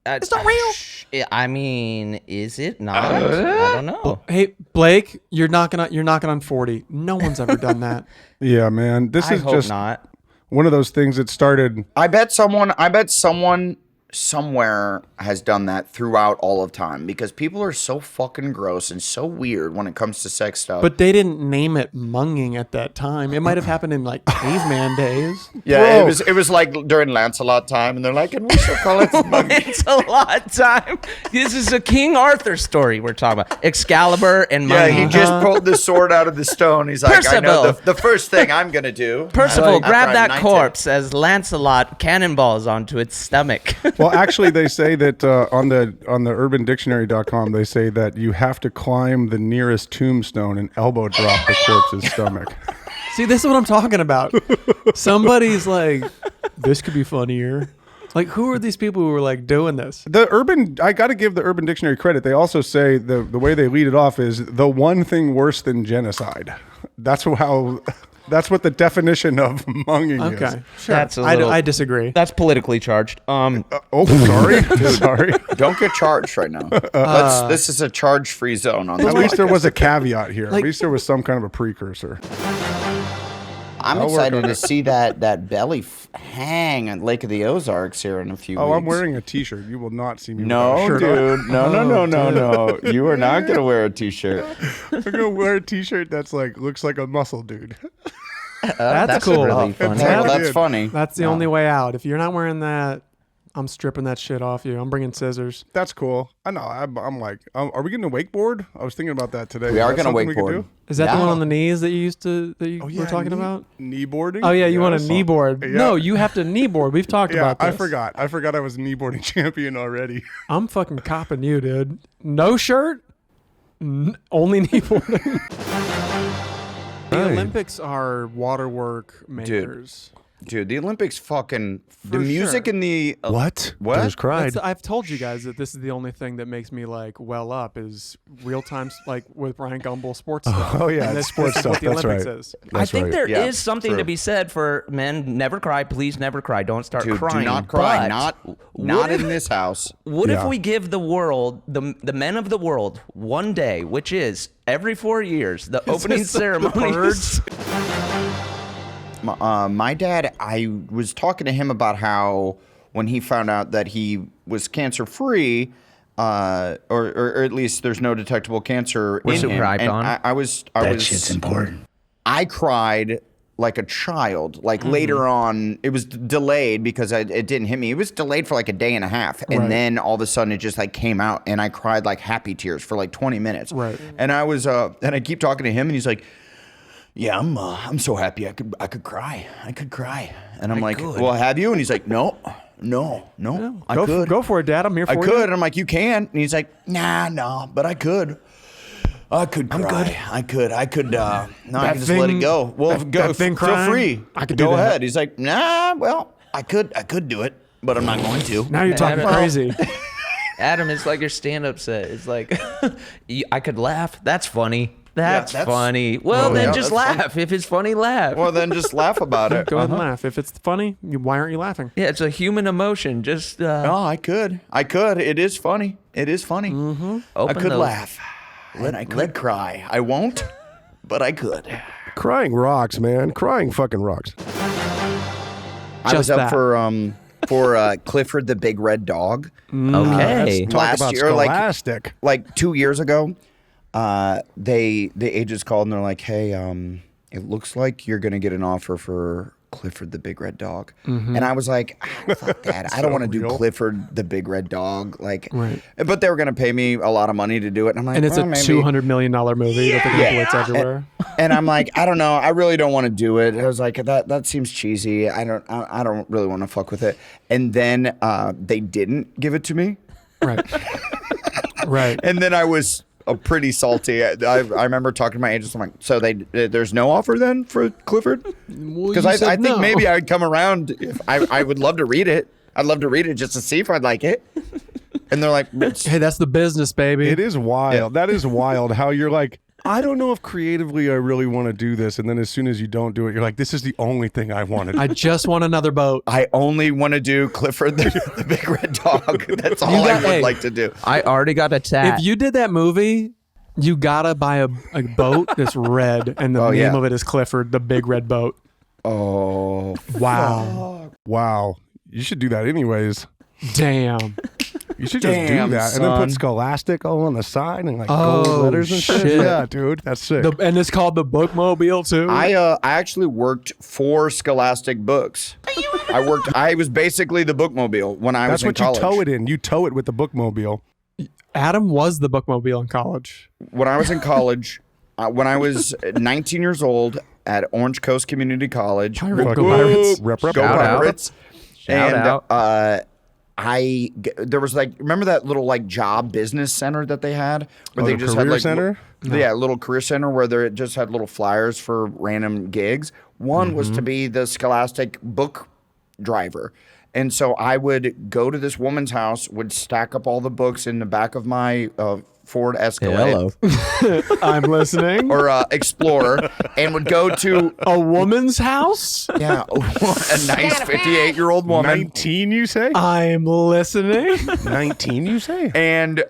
It's not real. I mean, is it not? I don't know. Hey, Blake, you're knocking on 40. No one's ever done that. Yeah, man. This I is hope just not. one of those things that started. I bet someone somewhere has done that throughout all of time because people are so fucking gross and so weird when it comes to sex stuff. But they didn't name it munging at that time. It might have happened in like caveman days. Yeah, it was like during Lancelot time, and they're like, and we should call it munging. It's a lot of time. This is a King Arthur story we're talking about. Excalibur and Yeah, munging. he just pulled the sword out of the stone. He's like, I know the first thing I'm gonna do. Percival, After grab I that knight corpse as Lancelot cannonballs onto its stomach. Well, actually, they say that on the UrbanDictionary.com, they say that you have to climb the nearest tombstone and elbow drop the corpse's stomach. See, this is what I'm talking about. Somebody's like, this could be funnier. Like, who are these people who are like doing this? I got to give the Urban Dictionary credit. They also say the way they lead it off is the one thing worse than genocide. That's what the definition of munging is. Okay, sure. That's a little- I disagree. That's politically charged. Sorry. Sorry. Don't get charged right now. This is a charge-free zone on At this least there podcast. was a caveat here. Like- At least there was some kind of a precursor. I'm I'll work excited on to it. see that belly hang at Lake of the Ozarks here in a few weeks. Oh, I'm wearing a T-shirt. You will not see me No, without a shirt on. dude. No. You are not going to wear a T-shirt. I'm gonna wear a T-shirt that's like looks like a muscle dude. That's cool. Really funny. Yeah. Well, that's Dude. funny. That's the only way out. If you're not wearing that, I'm stripping that shit off you. I'm bringing scissors. That's cool. I know. I'm like, are we getting a wakeboard? I was thinking about that today. We Is are that going to something we could wakeboard. do? Is that Yeah. the one on the knees that you were talking knee, about? knee boarding. Oh yeah, you want a so- knee board? Yeah. No, you have to knee board. We've talked Yeah, about this. I forgot I was a knee boarding champion already. I'm fucking copping you, dude. No shirt, only knee boarding. The Olympics are waterwork makers. Dude, the Olympics fucking... the For music sure. and the... What? What? There's cried. I've told you guys that this is the only thing that makes me like well up is real time, like with Brian Gumbel sports stuff. Oh, yeah, And it's this sports is what stuff. the That's Olympics right. is. I think there is Yeah, something true. to be said for men. Never cry, please. Never cry. Don't start Dude, crying. do not cry. But Not in this house. What if Yeah. we give the world, the men of the world, one day, which is every 4 years, the opening this the ceremonies? My dad, I was talking to him about how when he found out that he was cancer-free, or at least there's no detectable cancer in him. surprised And on. I was That shit's important. I cried like a child. Like later on, it was delayed because it didn't hit me. It was delayed for like a day and a half, and Right. then all of a sudden it just like came out, and I cried like happy tears for like 20 minutes. Right. And I was and I keep talking to him, and he's like, "Yeah, I'm so happy I could cry. I could cry." And I'm like, "Well, have you?" And he's like, "No, I could. Go for it, Dad. I'm here for I you. could." And I'm like, "You can?" And he's like, "Nah, no, but I could. I could cry. I could. No, I can just let it go. Well, go. that thing Feel crying, free. I could do go that. ahead." He's like, "Nah, well, I could do it, but I'm not going to." Now you're talking Well- crazy. Adam, it's like your stand-up set. It's like, I could laugh. That's funny. That's that's- funny. Well, Oh, then yeah, just that's funny. laugh. If it's funny, laugh. Well, then just laugh about it. Go ahead and laugh. If it's funny, why aren't you laughing? yeah, it's a human emotion. Just No, I could. It is funny. It is funny. I Open could those- laugh. And I could cry. I won't, but I could. Crying rocks, man. Crying fucking rocks. I was Just up that. for Clifford the Big Red Dog. okay. Talk Last about year, scholastic. like 2 years ago, the agents called and they're like, "Hey, it looks like you're gonna get an offer for Clifford the Big Red Dog." And I was like, "Fuck that! I don't want to do real. Clifford the Big Red Dog." Like, Right. but they were gonna pay me a lot of money to do it, and I'm like, And it's well, a maybe. $200 million movie that they're going to blitz everywhere. And I'm like, I don't know. I really don't want to do it. I was like, that seems cheesy. I don't really want to fuck with it. And then they didn't give it to me. Right. Right. And then I was pretty salty. I remember talking to my agents. I'm like, so there's no offer then for Clifford? Because I think maybe I'd come around. If I would love to read it. I'd love to read it just to see if I'd like it. And they're like, Hey, that's the business, baby. It is wild. Yeah. That is wild how you're like, I don't know if creatively I really want to do this. And then as soon as you don't do it, you're like, this is the only thing I wanted. I just want another boat. I only want to do Clifford the Big Red Dog. That's all I would like to do. I already got a tat. If you did that movie, you gotta buy a boat that's red, and the name yeah. of it is Clifford, the Big Red Boat. Oh, Wow. Wow. You should do that anyways. Damn. You should just do that and then put Scholastic all on the side and like gold letters and shit. Yeah, dude, that's sick. And it's called the Bookmobile too. I actually worked for Scholastic Books. I was basically the Bookmobile when I was in college. That's what you tow it in. You tow it with the Bookmobile. Adam was the Bookmobile in college. When I was in college, when I was 19 years old at Orange Coast Community College. Go Pirates. Rep, rep. Go Pirates. Shout out. There was like, remember that little like job business center that they had where they the just career had like center? Yeah, a little career center where they just had little flyers for random gigs. One was to be the Scholastic book driver. And so I would go to this woman's house, would stack up all the books in the back of my Ford Escalade. Hello. I'm listening. Or Explorer, and would go to a woman's house? Yeah, a nice 58-year-old woman. 19, you say? I'm listening. 19, you say? And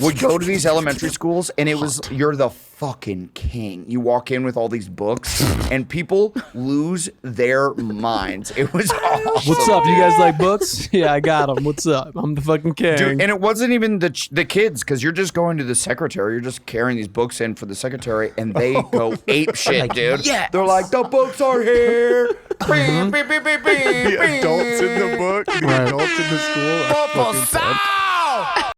would go to these elementary schools, and it was, you're the fucking king. You walk in with all these books, and people lose their minds. It was awesome. What's up? You guys like books? Yeah, I got them. What's up? I'm the fucking king. Dude, and it wasn't even the kids, because you're just going to the secretary. You're just carrying these books in for the secretary, and they go ape shit, dude. Yes. They're like, the books are here. Beep, beep, beep, beep, beep, The adults in the book, the adults in the school. are fucking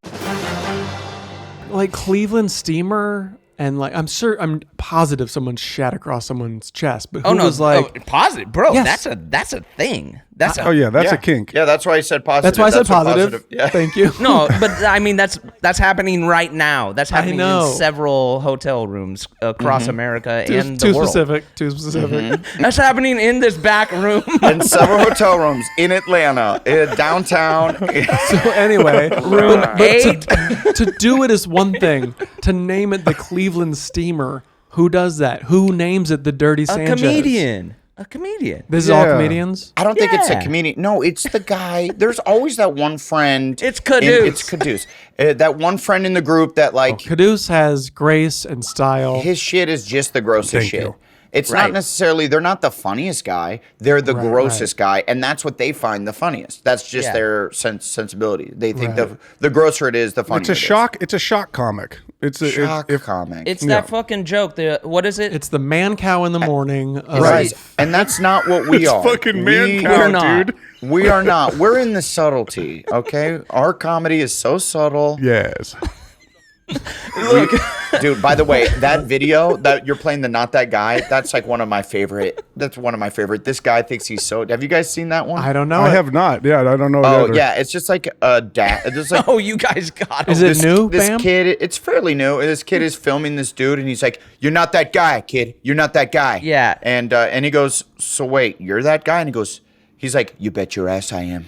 Like Cleveland Steamer, and like I'm positive someone shat across someone's chest. But who was like positive, bro? Yes. That's a thing. That's Oh yeah, that's a kink. Yeah, that's why I said positive. That's why I said what positive. Yeah. Thank you. no, but I mean that's happening right now. That's happening know. in several hotel rooms across America and Too the world. specific. Too specific. That's happening in this back room. In several hotel rooms in Atlanta, downtown. So anyway, Room but 8. to do it is one thing. To name it the Cleveland Steamer, who does that? Who names it the Dirty A Sanchez? comedian. A comedian. This is all Yeah. comedians? I don't think it's a Yeah. comedian. No, it's the guy. There's always that one friend. It's Caduce. It's Caduce. That one friend in the group that like Caduce has grace and style. his shit is just the grossest Thank shit. you. It's Right. not necessarily, they're not the funniest guy. They're the grossest guy, and that's what they find the funniest. That's just Yeah. their sensibility. They think the grosser it is, the funnier It's a shock. It's a shock comic. It's a Shock if comic. It's that fucking joke. What is it? It's the man cow in the morning. Of right, and that's not what we are. fucking man We- cow, we're not. dude. We are not. We're in the subtlety, okay? Our comedy is so subtle. Yes. Dude, by the way, that video that you're playing the Not That Guy, that's like one of my favorite. That's one of my favorite. This guy thinks he's so. Have you guys seen that one? I don't know. I have not. Yeah, I don't know. Oh, either. yeah. It's just like a dad. It's just like. Oh, you guys got it. Is it new, This Bam? kid, it's fairly new. This kid is filming this dude, and he's like, "You're not that guy, kid. You're not that guy." Yeah. And he goes, "So wait, you're that guy?" And he's like, "You bet your ass I am."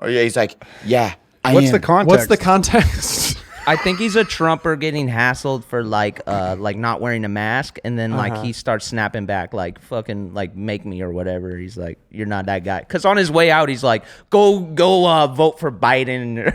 Oh yeah, he's like, "Yeah, I am." What's the context? What's the context? I think he's a Trumper getting hassled for like not wearing a mask, and then like he starts snapping back like fucking like make me or whatever. He's like, you're not that guy. Because on his way out, he's like, go vote for Biden.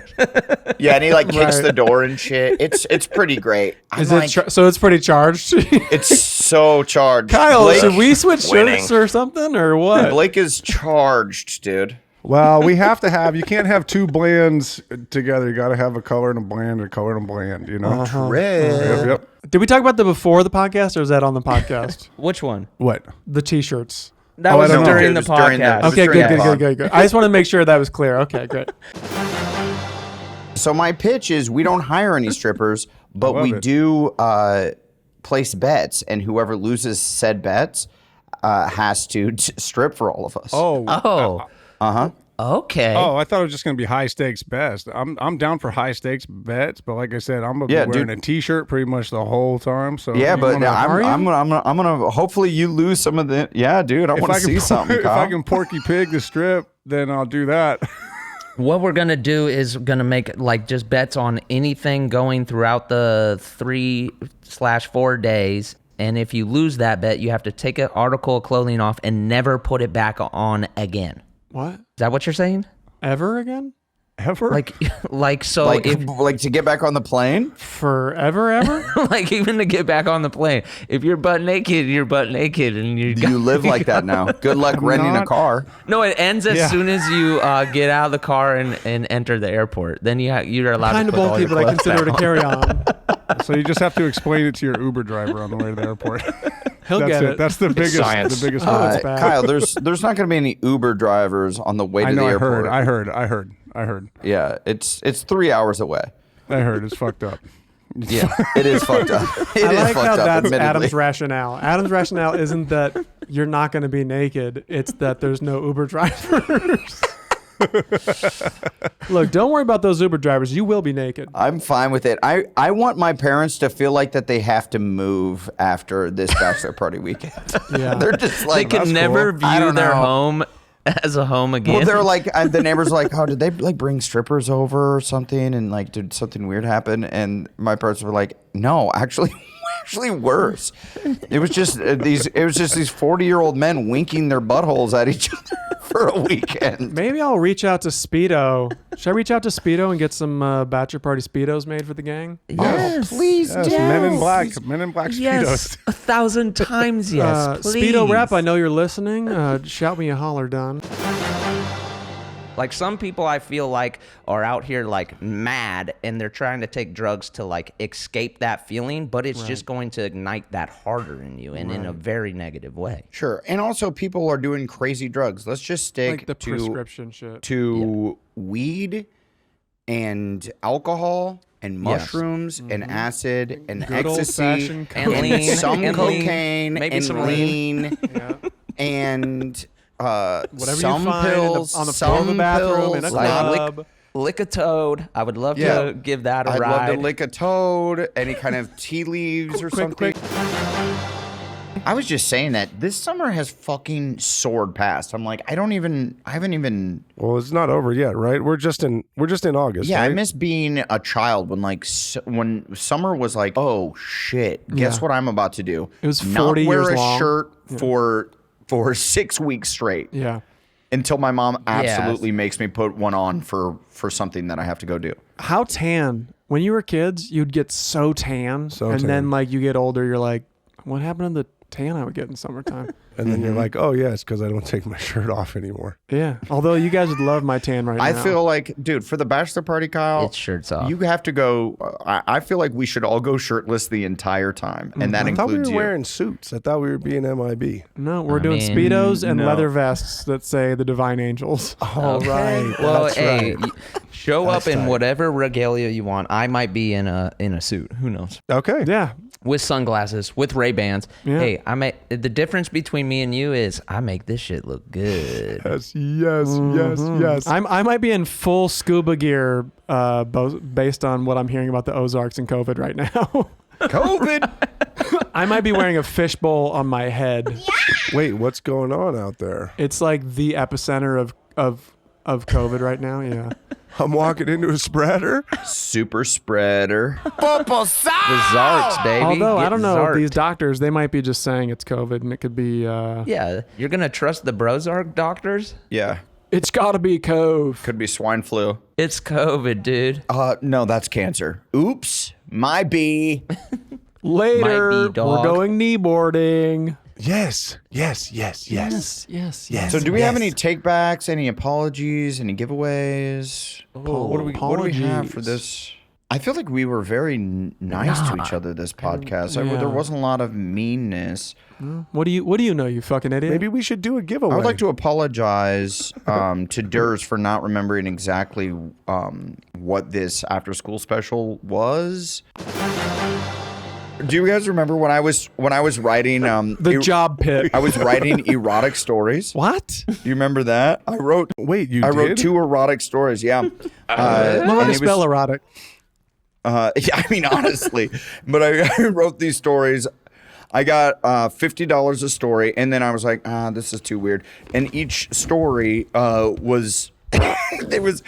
Yeah, and he like kicks the door and shit. It's pretty great. Is it so? It's pretty charged. It's so charged. Kyle, Blake, should we switch shirts or something or what? Blake is charged, dude. Well, we have to have. You can't have two blands together. You got to have a color and a bland, a color and a bland. You know. Red. Yep. Did we talk about the before the podcast or is that on the podcast? Which one? What? The t-shirts. That I was don't know. during It the was during the- podcast. it was Okay, during the pod. good. I just want to make sure that was clear. Okay, good. So my pitch is we don't hire any strippers, but we do place bets, and whoever loses said bets has to strip for all of us. Oh. Okay. Oh, I thought it was just going to be high stakes bets. I'm down for high stakes bets, but like I said, I'm gonna be wearing a t-shirt pretty much the whole time. So Yeah, you but wanna- I'm gonna hopefully you lose some of the. Yeah, dude, I want to see something. If Kyle. I can Porky Pig the strip, then I'll do that. What we're gonna do is gonna make like just bets on anything going throughout the 3/4 days. And if you lose that bet, you have to take an article of clothing off and never put it back on again. What? Is that what you're saying? Ever again? Ever? Like so Like, if like to get back on the plane? Forever, ever? like even to get back on the plane. If you're butt naked, you're butt naked, and You live like that now. Good luck renting a car. No, it ends as soon as you get out of the car and enter the airport. Then you're allowed Kind to of put all bulky, your but I clothes consider it a back on. carry-on. So you just have to explain it to your Uber driver on the way to the airport. He'll That's get it. That's the biggest. Science. The biggest. Oh, it's bad. Kyle, there's not going to be any Uber drivers on the way to I know. the I airport. I heard. Yeah, it's 3 hours away. I heard. It's fucked up. Yeah, it is fucked up. It I is like fucked how up, that's admittedly. Adam's rationale. Adam's rationale isn't that you're not going to be naked. It's that there's no Uber drivers. Look, don't worry about those Uber drivers. You will be naked. I'm fine with it. I want my parents to feel like that they have to move after this bachelor party weekend. Yeah. They're just They like, can never I view don't their know. home as a home again. Well, they're like, the neighbors are like, oh, did they like bring strippers over or something? And like, did something weird happen? And my parents were like, no, actually worse. It was just these 40-year-old men winking their buttholes at each other for a weekend. Maybe I'll reach out to Speedo. Should I reach out to Speedo and get some Bachelor Party Speedos made for the gang? yes, please Yes, Men in Black. Men in Black yes, Speedos. 1,000 times yes, please. Speedo rep, I know you're listening. Shout me a holler, Don. Like some people I feel like are out here like mad and they're trying to take drugs to like escape that feeling, but it's just going to ignite that harder in you and in a very negative way. Sure. And also people are doing crazy drugs. Let's just stick Like the prescription shit. to weed and alcohol and mushrooms and acid and Good ecstasy old-fashioned And coke. lean. some and lean. cocaine Maybe and some lean. and Whatever some you find pills, on the floor of a some bathroom in a pills, club. Lick a toad. I would love to give that a I'd ride. love to lick a toad, any kind of tea leaves or something. I was just saying that this summer has fucking soared past. I'm like, I haven't even. Well, it's not over yet, right? We're just in August. Yeah, right? I miss being a child when when summer was like, oh shit, guess Yeah. what I'm about to do? It was Not 40 wear years a long. shirt for 6 weeks straight. Yeah. Until my mom absolutely makes me put one on for something that I have to go do. How tan? When you were kids, you'd get so tan. And then tan. like you get older, you're like, what happened to the tan I would get in summertime? And then you're like, oh yeah, it's because I don't take my shirt off anymore. Yeah. Although you guys would love my tan right now. I feel like, dude, for the bachelor party, Kyle, It's shirts off. You have to go. I feel like we should all go shirtless the entire time, and that I thought we includes were you. wearing suits. I thought we were being MIB. No, we're I doing mean, Speedos and no. leather vests that say the Divine Angels. All right. Well, That's hey, right. show up in tight. whatever regalia you want. I might be in a suit. Who knows? Okay. Yeah. With sunglasses, with Ray-Bans. Yeah. Hey, the difference between me and you is I make this shit look good. Yes. Yes. I might be in full scuba gear based on what I'm hearing about the Ozarks and COVID right now. COVID. I might be wearing a fishbowl on my head. Wait, what's going on out there? It's like the epicenter of COVID right now. Yeah. I'm walking into a spreader. Super spreader. The Zarks, baby. Although I Get don't know, Zarked. these doctors, they might be just saying it's COVID and it could be, Yeah, you're gonna trust the Brozark doctors? Yeah. it's gotta be Cove. Could be swine flu. It's COVID, dude. No, that's cancer. Oops. My bee. Later, Might be dog. we're going kneeboarding. Yes. Yes. So do we have any takebacks, any apologies, any giveaways? What do we have for this? I feel like we were very nice to each other this podcast. Yeah. There wasn't a lot of meanness. What do you know, you fucking idiot? Maybe we should do a giveaway. I would like to apologize to Durs for not remembering exactly what this after school special was. Do you guys remember when I was writing the job pit. I was writing erotic stories. What? Do you remember that? I wrote I wrote 2 erotic stories. Yeah. Know how to spell erotic. Yeah, I mean, honestly, but I wrote these stories. I got $50 a story, and then I was like, this is too weird. And each story was it was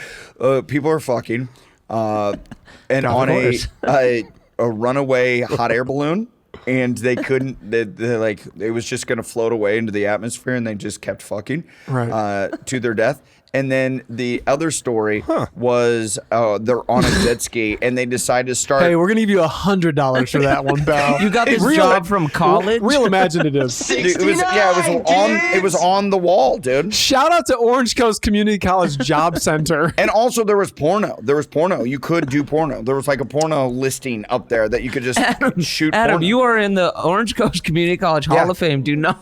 people are fucking, and on a runaway hot air balloon, and they couldn't. They like it was just gonna float away into the atmosphere, and they just kept fucking Right. to their death. And then the other story was they're on a jet ski and they decide to start. Hey, we're gonna give you $100 for that one, pal. You got this job from college? Real imaginative. It was on the wall, dude. Shout out to Orange Coast Community College Job Center. And also there was porno. You could do porno. There was like a porno listing up there that you could just shoot Adam, porno. you are in the Orange Coast Community College Hall of Fame. Do not.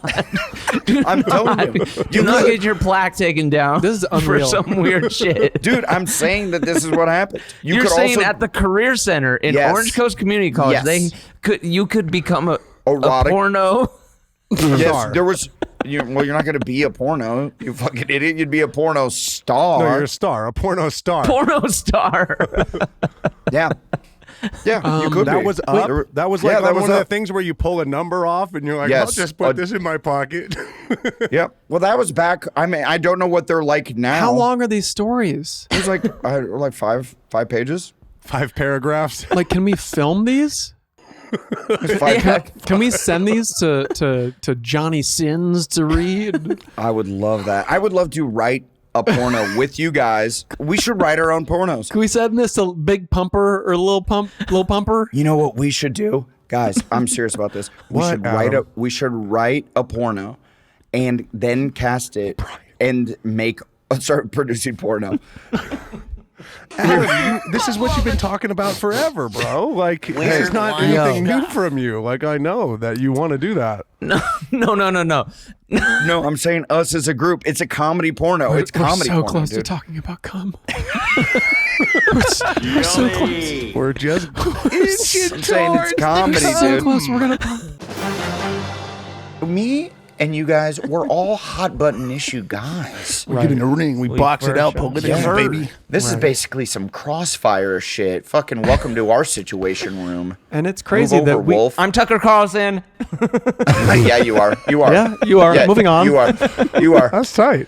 I'm telling you. Do not get your plaque taken down. This is unreal. For some weird shit. Dude, I'm saying that this is what happened. You're saying at the Career Center in Orange Coast Community College, you could become a porno. Yes, there was. You're not going to be a porno. You fucking idiot. You'd be a porno star. No, you're a star. A porno star. Porno star. Yeah. Yeah, you could that be. was up. That was like that was one of the up. things where you pull a number off and you're like, Yes. I'll just put this in my pocket. Yep. Well, that was back. I mean, I don't know what they're like now. How long are these stories? It was like five pages. 5 paragraphs. Like, can we film these? Can we send these to Johnny Sins to read? I would love that. I would love to write a porno with you guys. We should write our own pornos. Can we send this to Big Pumper or Little Pumper? You know what we should do? Guys, I'm serious about this. We should write a porno and then cast it and start producing porno. Adam, this is what you've been talking about forever, bro. Like, this is not anything new from you. Like, I know that you want to do that. No. No, I'm saying us as a group. It's a comedy porno. It's comedy porno. We're so close to talking about cum. We're so close. We're just I'm saying it's comedy, We're so dude. close. We're gonna. Me and you guys, we're all hot button issue guys. We get in the ring, we box it out, pull it in, baby. This is basically some crossfire shit. Fucking welcome to our situation room. And it's crazy that we. Wolf. I'm Tucker Carlson. Yeah, you are. You are. Yeah, you are. Yeah, Moving on. You are. You are. That's tight.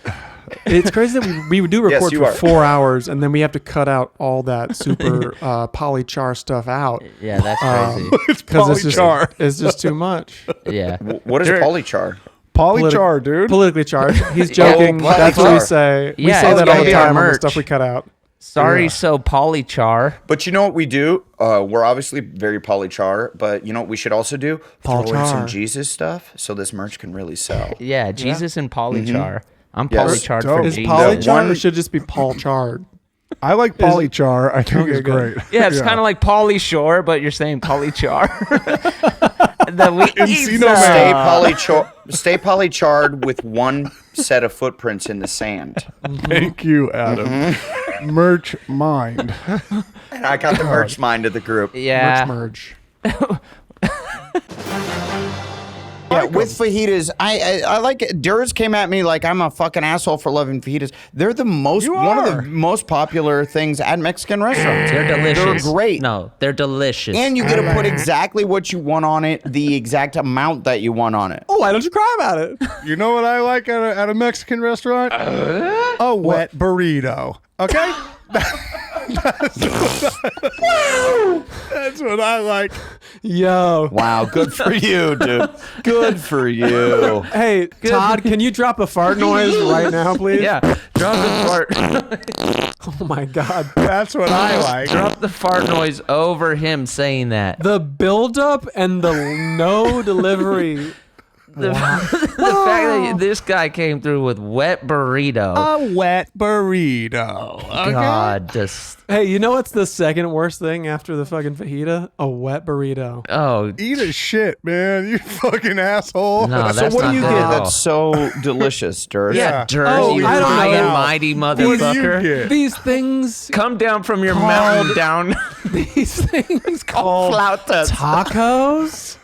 It's crazy that we do record you for are. 4 hours and then we have to cut out all that super polychar stuff out. Yeah, that's crazy. It's Because polychar. it's just too much. Yeah. What is polychar? Polychar, dude. Politically charged. He's joking. That's what we say. We say that all the time on the stuff we cut out. Sorry, so polychar. But you know what we do? We're obviously very polychar, but you know what we should also do? Throw in Polychar. some Jesus stuff so this merch can really sell. Yeah, Jesus and polychar. Mm-hmm. I'm Yes. polychard Dope. for Is Jesus. polychar or should it just be Paul Chard? I like polychar. I think Okay, it's good. great. Yeah, it's kind of like Pauly Shore, but you're saying polychar. That we eat Encino Man. Stay polycharred with one set of footprints in the sand. Thank you, Adam. Mm-hmm. Merch mind. And I got the merch mind of the group. Yeah. Merge. Yeah, with fajitas, I like it. Durs came at me like I'm a fucking asshole for loving fajitas. They're the most one of the most popular things at Mexican restaurants. They're delicious. They're great. No, they're delicious. And you get to put exactly what you want on it, the exact amount that you want on it. Oh, why don't you cry about it? You know what I like at a Mexican restaurant? A wet burrito. Okay? That's what I like. Yo. Wow, good for you, dude. Good for you. Hey, Todd, can you drop a fart noise right now, please? Yeah, drop the fart. Oh my God. That's what I like. Drop the fart noise over him saying that. The buildup and the no delivery. The fact that this guy came through with wet burrito. A wet burrito. Okay? God, just Hey, you know what's the second worst thing after the fucking fajita? A wet burrito. oh Eat a shit, man. You fucking asshole. no, So that's what do not you good get at all. that's so delicious, Durs? Yeah, Durs, Oh, you I don't high know. and mighty What do you motherfucker. get? These things, Come down from your mountain down. these things called Flautas. tacos.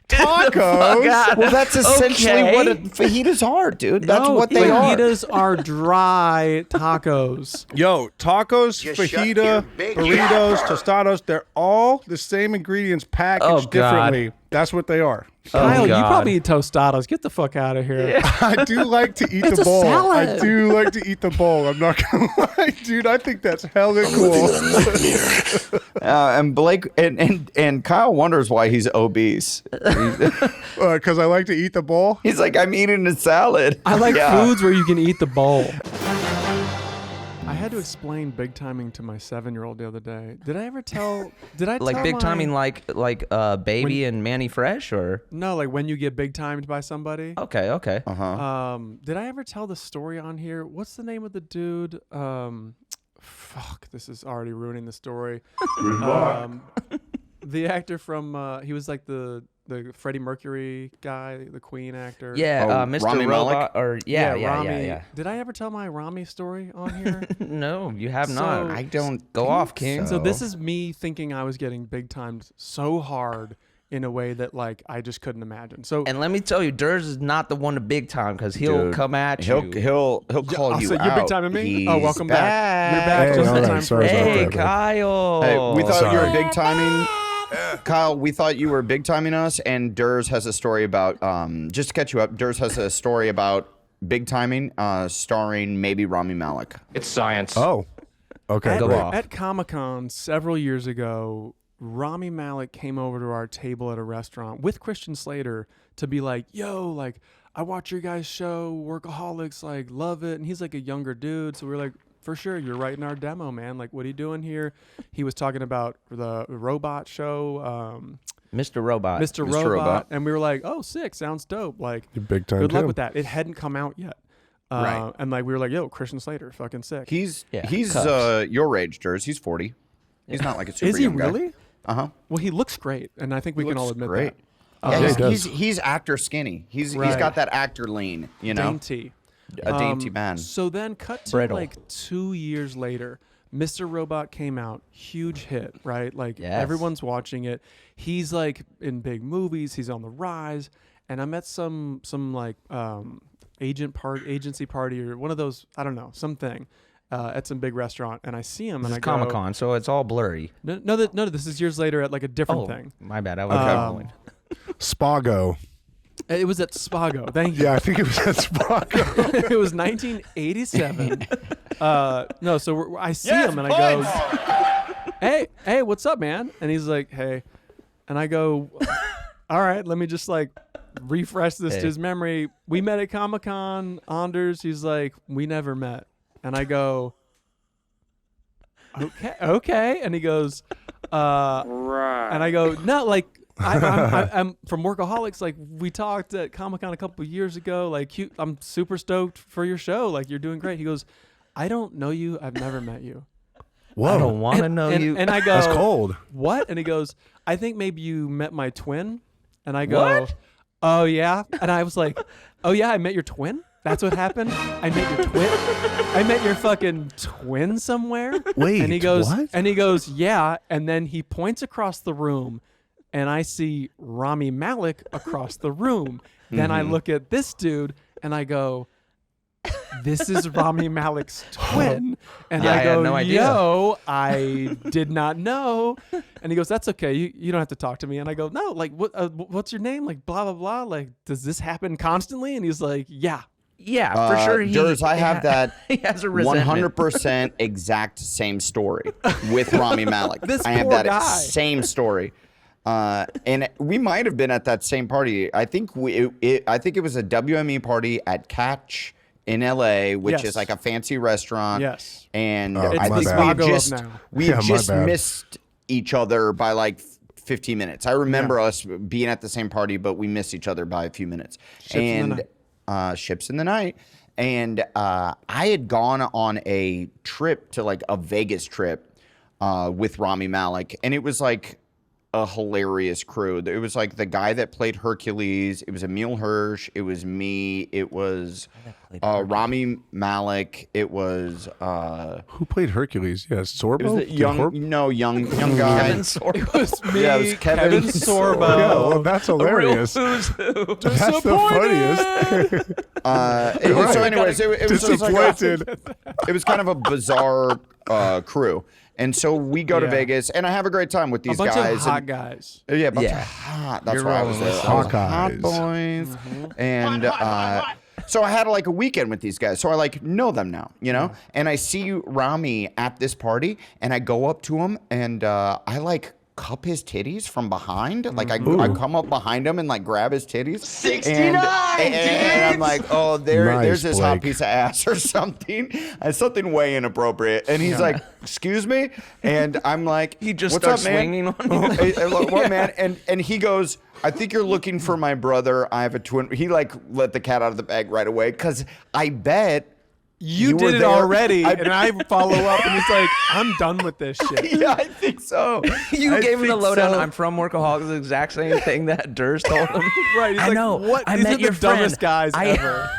Tacos? Well, that's essentially Okay. what fajitas are, dude. That's No, what they are. fajitas are dry tacos. Yo, tacos, You shut your fajita, big burritos, mouth. tostados, they're all the same ingredients packaged Oh, God. differently. That's what they are. Kyle, you God. probably eat tostadas. Get the fuck out of here. I do like to eat It's the a bowl. salad. I do like to eat the bowl. I'm not going to lie, dude. I think that's hella cool. And Blake and Kyle wonders why he's obese. Because I like to eat the bowl. He's like, I'm eating a salad. I like Yeah. foods where you can eat the bowl. had to explain big timing to my 7-year-old the other day. Did I ever tell? Did I like tell big my, timing, like Baby and Manny Fresh, or no, like when you get big timed by somebody? okay. Did I ever tell the story on here? What's the name of the dude? Fuck, this is already ruining the story. The actor from he was like the Freddie Mercury guy, the Queen actor. Yeah, Mr. Rami Robot, Malek? or Rami. yeah. Did I ever tell my Rami story on here? No, you have not. So- I don't Go think off, King. So this is me thinking I was getting big timed so hard in a way that like I just couldn't imagine. So And let me tell you, Durs is not the one to big time because he'll Dude, come at He'll you. call you so out. you're big timing me? He's Oh, welcome back. You're back Hey, just all in right, time sorry for about Hey, that, man. Kyle. Hey, we thought you were Sorry. big timing. Kyle, we thought you were big timing us, and Durs has a story about, just to catch you up, Durs has a story about big timing, starring maybe Rami Malek. It's science. Oh, okay. At, Great. at Comic-Con several years ago, Rami Malek came over to our table at a restaurant with Christian Slater to be like, yo, like, I watch your guys' show, Workaholics, like, love it. And he's like a younger dude. So we're like, for sure, you're writing our demo, man. Like, what are you doing here? He was talking about the robot show, Mr. Robot. Mr. Robot. And we were like, oh, sick. Sounds dope. Like, You big time good luck him. with that. It hadn't come out yet. Right. And like, we were like, yo, Christian Slater, fucking sick. He's cuffs. your age, Durs. He's 40. He's not like a super Is he young guy. really? Uh-huh. Well, he looks great. And I think we can all admit great. that. Yeah, he does. he's actor skinny. He's Right. got that actor lean, you know? Dainty. A dainty man. So then cut to Brittle. like 2 years later, Mr. Robot came out, huge hit, right? Like Yes. everyone's watching it. He's like in big movies, he's on the rise. And I'm at some like agency party or one of those, I don't know, something at some big restaurant, and I see him This and is I go, Comic-Con, so it's all blurry. No, this is years later at like a different thing. My bad. I was going. Spago. It was at Spago. Thank you. Yeah, I think it was at Spago. It was 1987. No, so I see him and I go, hey, what's up, man? And he's like, hey. And I go, all right, let me just like refresh this to his memory. We met at Comic-Con, Anders. He's like, we never met. And I go, okay. And he goes, right. And I go, no, like, I'm from Workaholics. Like, we talked at Comic-Con a couple of years ago. Like, I'm super stoked for your show. Like, you're doing great. He goes, I don't know you. I've never met you. Whoa. I don't want to know you. And I go, That's cold. What? And he goes, I think maybe you met my twin. And I go, What? Oh, yeah. And I was like, oh, yeah, I met your twin? That's what happened? I met your twin? I met your fucking twin somewhere? Wait, and he goes, what? And he goes, yeah. And then he points across the room, and I see Rami Malek across the room. Then I look at this dude, and I go, this is Rami Malek's twin. And Yeah, I I go, had no idea. yo, I did not know. And he goes, that's okay. You don't have to talk to me. And I go, no, like, what's your name? Like, blah, blah, blah. Like, does this happen constantly? And he's like, yeah. Yeah, for sure. Durs, I have that He has a resentment. 100% exact same story with Rami Malek. This I have poor that guy. same story. And we might have been at that same party. I think I think it was a WME party at Catch in LA, which Yes. is like a fancy restaurant. Yes. And Oh, I my think bad. Spago up now. we Yeah, had my just bad. missed each other by like 15 minutes. I remember us being at the same party, but we missed each other by a few minutes. in the Ships in the night. And I had gone on a trip to like a Vegas trip with Rami Malek, and it was like a hilarious crew. It was like the guy that played Hercules. It was Emil Hirsch. It was me. It was Rami Malek. It was Who played Hercules? Yes, Sorbo. it was the Did young Horne- young guy. Kevin Sorbo. It was me, Yeah, it was Kevin Sorbo. Yeah, well, that's hilarious. Who's who? That's the funniest. So, anyways, it was just like Disappointed. it was kind of a bizarre crew. And so we go to Yeah. Vegas, and I have a great time with A these bunch guys. of hot and- guys. Yeah, a bunch Yeah. of hot. That's You're why I was rolling there. with I was hot hot guys. boys. And so I had like a weekend with these guys. So I like know them now, you know? And I see Rami at this party, and I go up to him, and I like cup his titties from behind. Like I come up behind him and like grab his titties. 69, and I'm I'm like, oh, there's this hot Blake. piece of ass or something. Something way inappropriate. And he's like, excuse me? And I'm like, He just what's starts up, man? swinging on you. Hey, what, man? And he goes, I think you're looking for my brother. I have a twin. He like let the cat out of the bag right away because I bet You were did it there. already, and I follow up, and he's like, I'm done with this shit. Yeah, I think so. You I gave him the think lowdown. so. I'm from Workaholics, the exact same thing that Durst told him. Right, he's I like, know. what? I These met are your the dumbest friend. guys ever.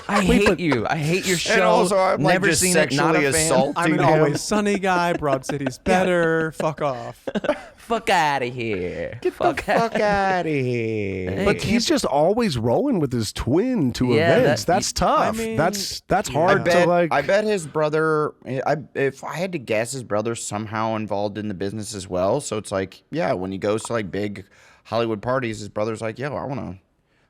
I hate you. I hate your show. And also, I'm like Never just seen it. Not sexually a fan. assaulting I'm an him. Always Sunny guy. Broad City's better. Fuck off. Fuck out of here. Get the fuck out of here. But he's just always rolling with his twin to Yeah, events. that- That's tough. I mean, that's I hard to like. bet his brother. If I had to guess, his brother's somehow involved in the business as well. So it's like, yeah, when he goes to like big Hollywood parties, his brother's like, yo, I want to.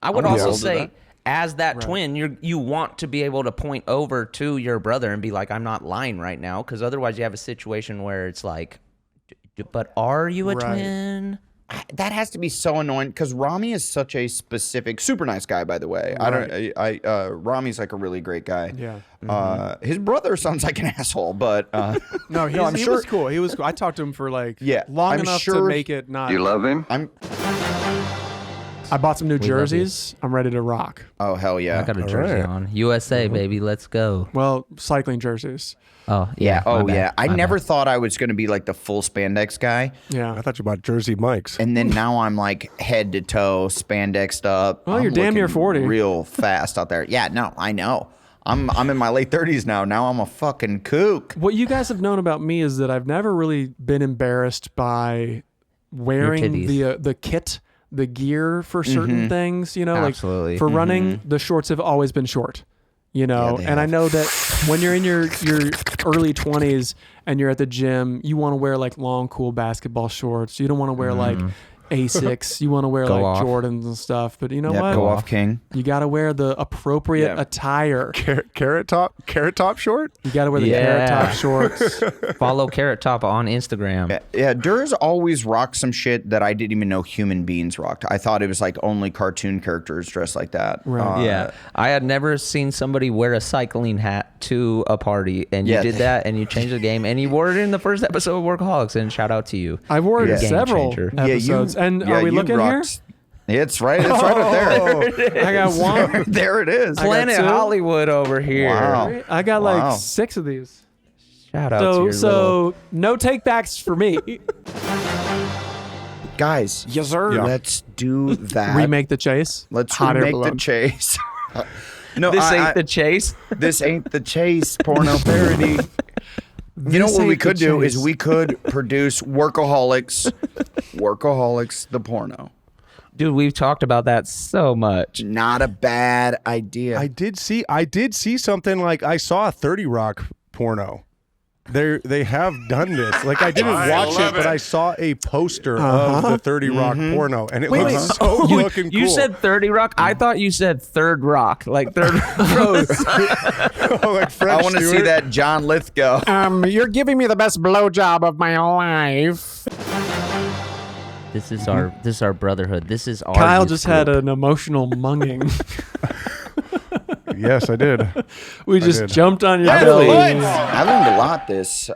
I would I wanna also be able to do say, that. as that twin, you want to be able to point over to your brother and be like, I'm not lying right now, because otherwise you have a situation where it's like, but are you a Right. twin? That has to be so annoying because Rami is such a specific, super nice guy, by the way. Rami's like a really great guy. Yeah. His brother sounds like an asshole, but No, I'm he sure. was cool. He was cool. I talked to him for like Yeah, long I'm enough to sure- make it not. You love him? I bought some new love you. jerseys. I'm ready to rock. Oh hell yeah! I got a jersey right. on. USA, baby, let's go. Well, cycling jerseys. Oh, yeah. Oh my yeah! bad, I my never bad. thought I was going to be like the full spandex guy, Yeah. I thought you bought Jersey Mike's. and then now I'm like head to toe spandexed up. Well, I'm you're damn near looking 40. Real fast out there. Yeah, no, I know. I'm in my late 30s now. Now I'm a fucking kook. What you guys have known about me is that I've never really been embarrassed by wearing titties. the kit, the gear for certain things. You know, Absolutely. like for running, the shorts have always been short. You know, they and I have. know that when you're in your early 20s and you're at the gym, you want to wear like long, cool basketball shorts. You don't want to wear like Asics. You want to wear Go like off. Jordans and stuff. But you know Yeah, what? go off, King. You got to wear the appropriate Yeah. attire. Carrot top short. You got to wear the carrot Yeah. top shorts. Follow Carrot Top on Instagram. Yeah, Durs always rocked some shit that I didn't even know human beings rocked. I thought it was like only cartoon characters dressed like that. Right. Yeah, I had never seen somebody wear a cycling hat to a party, and you Yeah. did that, and you changed the game, and you wore it in the first episode of Workaholics, and shout out to you. I wore it Yeah. in Game several changer. episodes. and are we you looking here? rocked- It's right up there. I got one. There it is. Planet two. Hollywood over here. Wow. I got Wow. like 6 of these. Shout out to your So no take backs for me. Guys, Yes, sir. let's do that. Remake the chase. Let's Hot air remake the balloon. chase. No, This ain't the chase. This ain't the chase porno parody. You know This what we ain't the could do is chase. we could produce Workaholics, the porno. Dude, we've talked about that so much. Not a bad idea. I did see something like I saw a 30 Rock porno. They have done this. Like I didn't watch it, but I saw a poster of the 30 Rock porno, and it looks so fucking cool. You said 30 Rock? I thought you said Third Rock, like Third Rose. like Fred I want to see Stewart. that John Lithgow. You're giving me the best blowjob of my life. This is our brotherhood. This is our Kyle youth just had group. an emotional munging. Yes, I did. We just did. jumped on your I belly. learned a lot this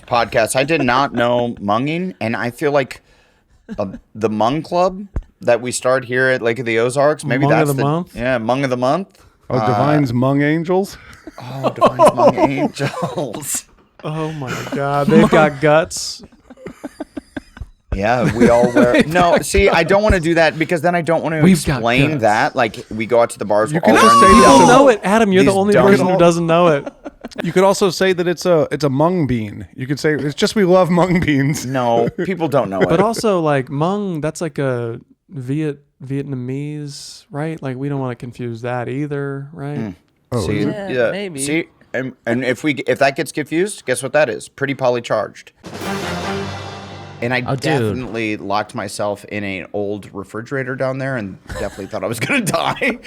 podcast. I did not know munging, and I feel like the Mung Club that we start here at Lake of the Ozarks. Maybe Mung of that's the month? Yeah, Mung of the month. Oh, Divine's Mung Angels. Oh, Divine's Mung Angels. Oh my God, they've got guts. Yeah, we all wear. No, see, I don't want to do that because then I don't want to We've got explain guts. that. Like we go out to the bars. We're all can wearing just these say You dumb- don't know it, Adam. You're the these only dumb- person who doesn't know it. You could also say that it's a mung bean. You could say it's just we love mung beans. No, people don't know But it. also, like Hmong, that's like a Vietnamese, right? Like we don't want to confuse that either, right? Oh, See, is it? Yeah, maybe. See, and if that gets confused, guess what that is? Pretty polycharged. And I Oh, dude. definitely locked myself in an old refrigerator down there, and definitely thought I was gonna die.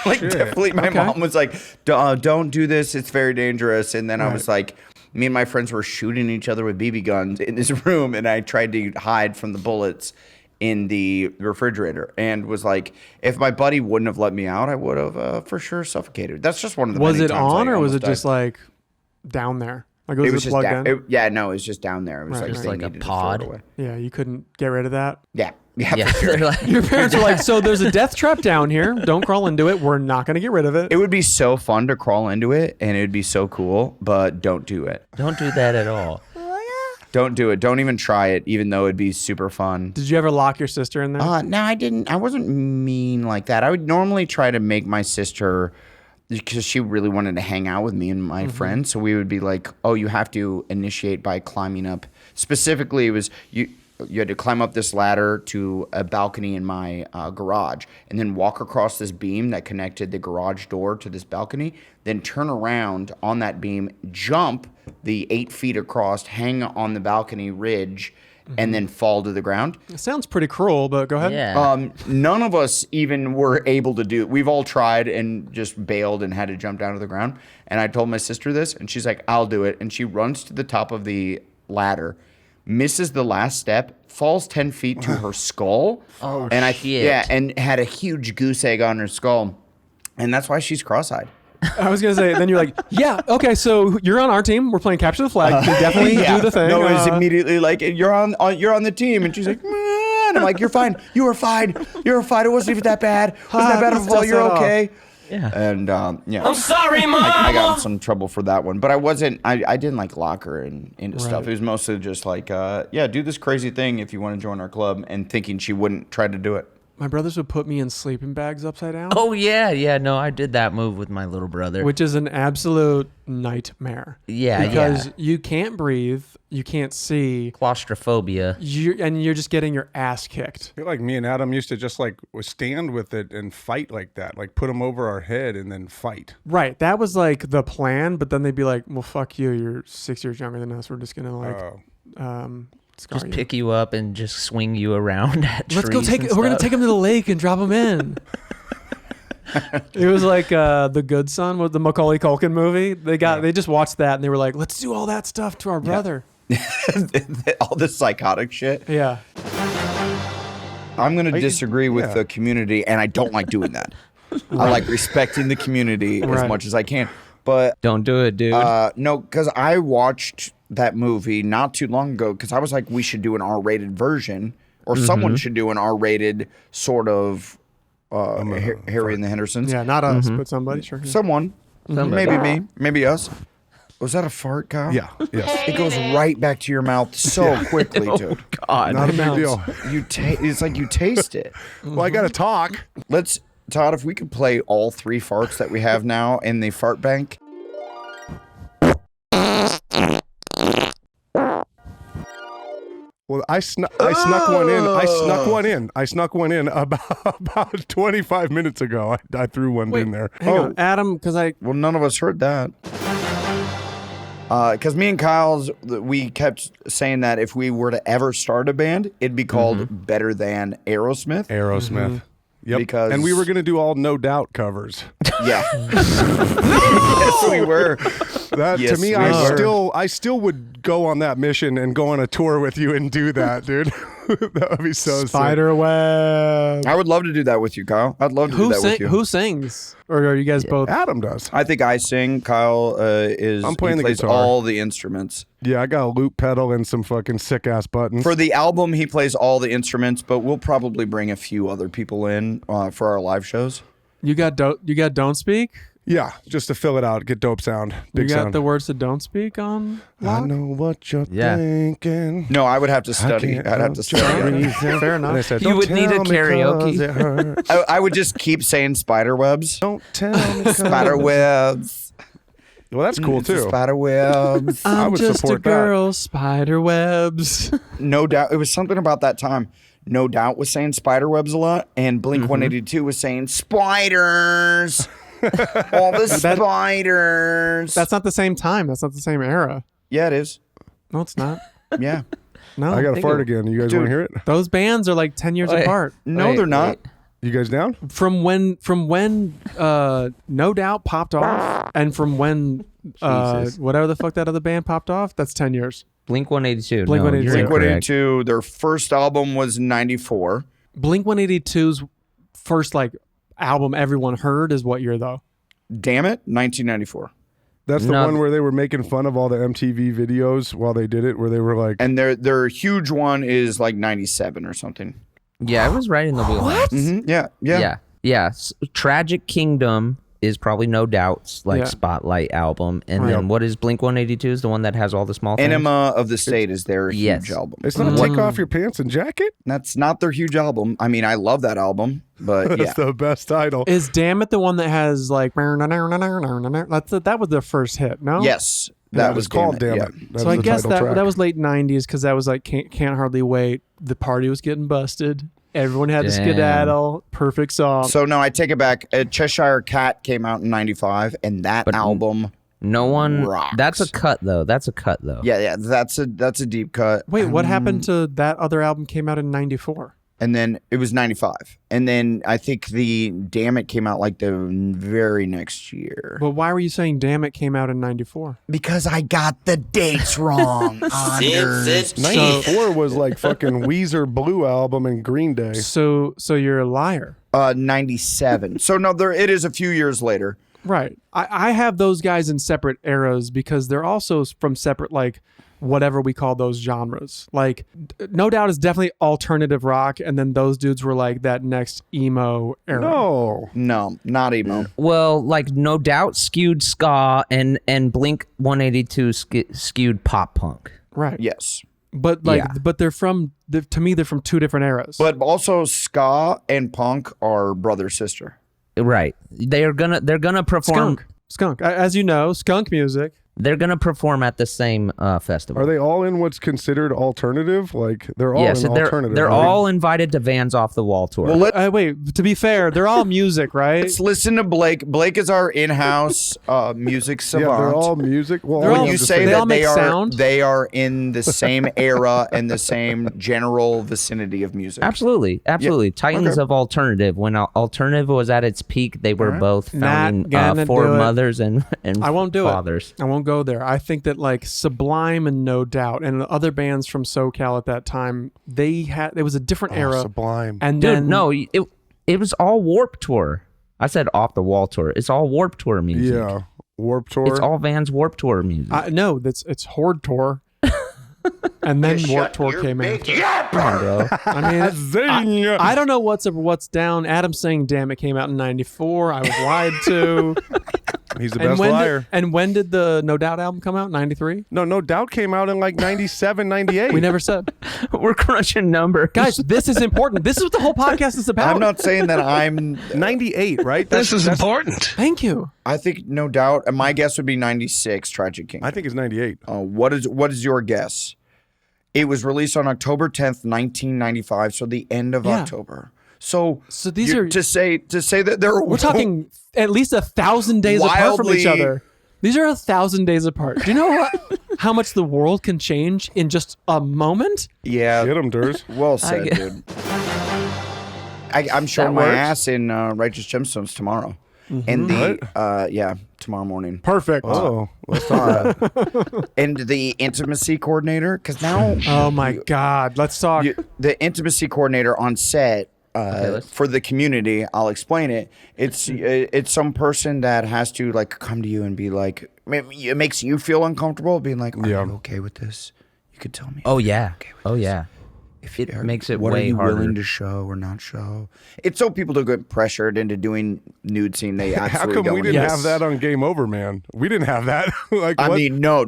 Definitely, my mom was like, "Don't do this; it's very dangerous." And then I was like, me and my friends were shooting each other with BB guns in his room, and I tried to hide from the bullets. in the refrigerator and was like, if my buddy wouldn't have let me out, I would have for sure suffocated. That's just one of the Was many it times on I or was almost it just died. like down there? Like It was it just plugged down. in? No, it was just down there. It was Right, like, right. they Like a needed to throw it pod? away. Yeah, you couldn't get rid of that. Yeah. Yeah, For sure. they're like, Your parents are like, so there's a death trap down here. Don't crawl into it. We're not going to get rid of it. It would be so fun to crawl into it, and it would be so cool, but don't do it. don't do that at all. Don't do it. Don't even try it, even though it'd be super fun. Did you ever lock your sister in there? No, I didn't. I wasn't mean like that. I would normally try to make my sister, because she really wanted to hang out with me and my friends. So we would be like, oh, you have to initiate by climbing up. Specifically, it was you had to climb up this ladder to a balcony in my garage and then walk across this beam that connected the garage door to this balcony, then turn around on that beam, jump the 8 feet across, hang on the balcony ridge, and then fall to the ground. It sounds pretty cruel, but go ahead. Yeah. None of us even were able to do it. We've all tried and just bailed and had to jump down to the ground. And I told my sister this, and she's like, I'll do it. And she runs to the top of the ladder, misses the last step, falls 10 feet to her skull. Oh, and shit. Yeah, and had a huge goose egg on her skull. And that's why she's cross-eyed. I was going to say, then you're like, yeah, okay, so you're on our team. We're playing Capture the Flag. You definitely do the thing. No, it was immediately like, you're on the team. And she's like, "Meh." And I'm like, you're fine. You were fine. You were fine. It wasn't even that bad. It wasn't that bad of a fall. You're okay. Yeah. And yeah. I'm sorry, Mom. I got in some trouble for that one, but I didn't like lock her into stuff. It was mostly just like, yeah, do this crazy thing if you want to join our club, and thinking she wouldn't try to do it. My brothers would put me in sleeping bags upside down. Oh yeah. No, I did that move with my little brother. Which is an absolute nightmare. Yeah, because yeah. you can't breathe, you can't see, Claustrophobia. and you're just getting your ass kicked. I feel like me and Adam used to just like stand with it and fight like that, like put them over our head and then fight. Right, that was like the plan, but then they'd be like, "Well, fuck you. You're 6 years younger than us. We're just gonna like, scar Just you. pick you up and just swing you around at Let's go trees take. and We're gonna stuff. take him to the lake and drop him in." It was like The Good Son with the Macaulay Culkin movie. They just watched that and they were like, "Let's do all that stuff to our brother." All this psychotic shit. Yeah. I'm going to disagree with the community, and I don't like doing that. I like respecting the community as much as I can. But Don't do it, dude. no, because I watched that movie not too long ago, because I was like, we should do an R-rated version, or someone should do an R-rated sort of Harry and the Hendersons. Yeah, not us, but somebody. Sure. Someone. Maybe me. Maybe us. Was that a fart, Kyle? Yeah. Yes. It goes right back to your mouth so quickly, dude. God. Not a big deal. It's like you taste it. Well, I got to talk. Todd, if we could play all 3 farts that we have now in the fart bank. Well, I snuck one in. I snuck one in about 25 minutes ago. I threw one in there. Hang on, Adam, because Well, none of us heard that. Because me and we kept saying that if we were to ever start a band, it'd be called Better Than Aerosmith. Aerosmith. Yep. Because- and we were going to do all No Doubt covers. Yeah. Yes, we were. That Yes, to me, we I still would go on that mission and go on a tour with you and do that, dude. That would be so sick. Spiderweb. I would love to do that with you, Kyle. I'd love to do that with you. Who sings? Or are you guys both? Adam does. I think I sing. Kyle I'm playing he the plays guitar. all the instruments. Yeah, I got a loop pedal and some fucking sick ass buttons. For the album, he plays all the instruments, but we'll probably bring a few other people in for our live shows. You got Don't Speak? Yeah, just to fill it out, get dope sound, big You got sound. the words to Don't Speak on I lock? know what you're Yeah. thinking. No, I would have to study. can't I'd have to study. Fair enough. And I said, You "Don't would need a tell me 'cause karaoke. it hurts. I would just keep saying spider webs. Don't tell me 'cause Spider webs. Well, that's cool too. Spider webs. I I'm would just a support that. girl, spider webs. No doubt. It was something about that time. No Doubt was saying spider webs a lot, and Blink 182 was saying spiders. All the spiders. That's not the same time. That's not the same era. Yeah, it is. No, it's not. Yeah. No. I got to think fart it- again. You guys Dude. want to hear it? Those bands are like 10 years Wait. apart. No, Wait, they're not. wait. You guys down? From when No Doubt popped off and from when Jesus. whatever the fuck that other band popped off, that's 10 years. Blink-182. Blink-182. Blink-182, their first album was 94. Blink-182's first like album everyone heard is what year though? Damn it, 1994. That's the one where they were making fun of all the MTV videos while they did it, where they were like... And their huge one is like 97 or something. Yeah, it was right in the wheelhouse. Mm-hmm. Yeah. Tragic Kingdom is probably No Doubt's spotlight album. And then what is Blink-182 is the one that has all the small things? Enema of the State is their huge album. It's not Take Off Your Pants and Jacket? That's not their huge album. I mean, I love that album, but That's the best title. Is Damn It the one that has like... That was their first hit, no? Yes. That was called Damn It. So I guess that was late 90s because that was like Can't Hardly Wait. The party was getting busted. Everyone had to skedaddle. Perfect song. So no, I take it back. Cheshire Cat came out in 95, and that album rocks. That's a cut though. Yeah, that's a deep cut. Wait, what happened to that other album came out in 94? And then it was 95. And then I think the Damn It came out like the very next year. But why were you saying Damn It came out in 94? Because I got the dates wrong. 94 was like fucking Weezer Blue Album and Green Day. So you're a liar. 97. So no, it is a few years later. Right. I have those guys in separate eras because they're also from separate like whatever we call those genres. Like No Doubt is definitely alternative rock, and then those dudes were like that next emo era. No, not emo. Well, like No Doubt skewed ska and Blink-182 skewed pop punk. Right. Yes. But but they're from two different eras. But also ska and punk are brother sister. Right. They're gonna perform Skunk. As you know, skunk music. They're going to perform at the same festival. Are they all in what's considered alternative? Like, they're all in alternative. They're all invited to Vans Off the Wall tour. Well, wait, to be fair, they're all music, right? Let's listen to Blake. Blake is our in-house music savant. Yeah, they're all music. Well, when you say that they are in the same era and the same general vicinity of music. Absolutely. Yeah. Titans of Alternative. When Alternative was at its peak, they were both founding four mothers and I won't do fathers. I won't go there. I think that like Sublime and No Doubt and other bands from SoCal at that time, it was a different era. Sublime. And Dude, no, it was all Warped Tour. I said Off the Wall tour. It's all Warped Tour music. Yeah, Warped Tour. It's all Vans Warped Tour music. No, it's Horde Tour. And then Warped Tour came in. Come on, bro. I mean, I don't know what's down. Adam's saying, "Damn, it came out in '94." I was lied to. He's the best liar. And when did the No Doubt album come out? 93? No Doubt came out in like 97, 98. We never said. We're crunching numbers. Guys, this is important. This is what the whole podcast is about. I'm not saying that I'm 98, right? This is important. Thank you. I think No Doubt. My guess would be 96. Tragic Kingdom. I think it's 98. What is your guess? It was released on October 10th, 1995. So the end of October. So these are to say that we're talking at least 1,000 days apart from each other. These are 1,000 days apart. Do you know how much the world can change in just a moment? Yeah, get them, Durs. Well said, dude. I'm showing my ass in Righteous Gemstones tomorrow, and tomorrow morning. Perfect. Let's talk about And the intimacy coordinator, because now. Oh my God, let's talk. The intimacy coordinator on set. For the community, I'll explain it. It's some person that has to like come to you and be like, it makes you feel uncomfortable, being like, "Are you okay with this? You could tell me." Oh yeah. Okay with oh this. yeah. If it makes it what way are you harder. willing to show or not show? It's so people don't get pressured into doing nude scene. They How absolutely come we don't. didn't have that on Game Over, man? We didn't have that. I mean, no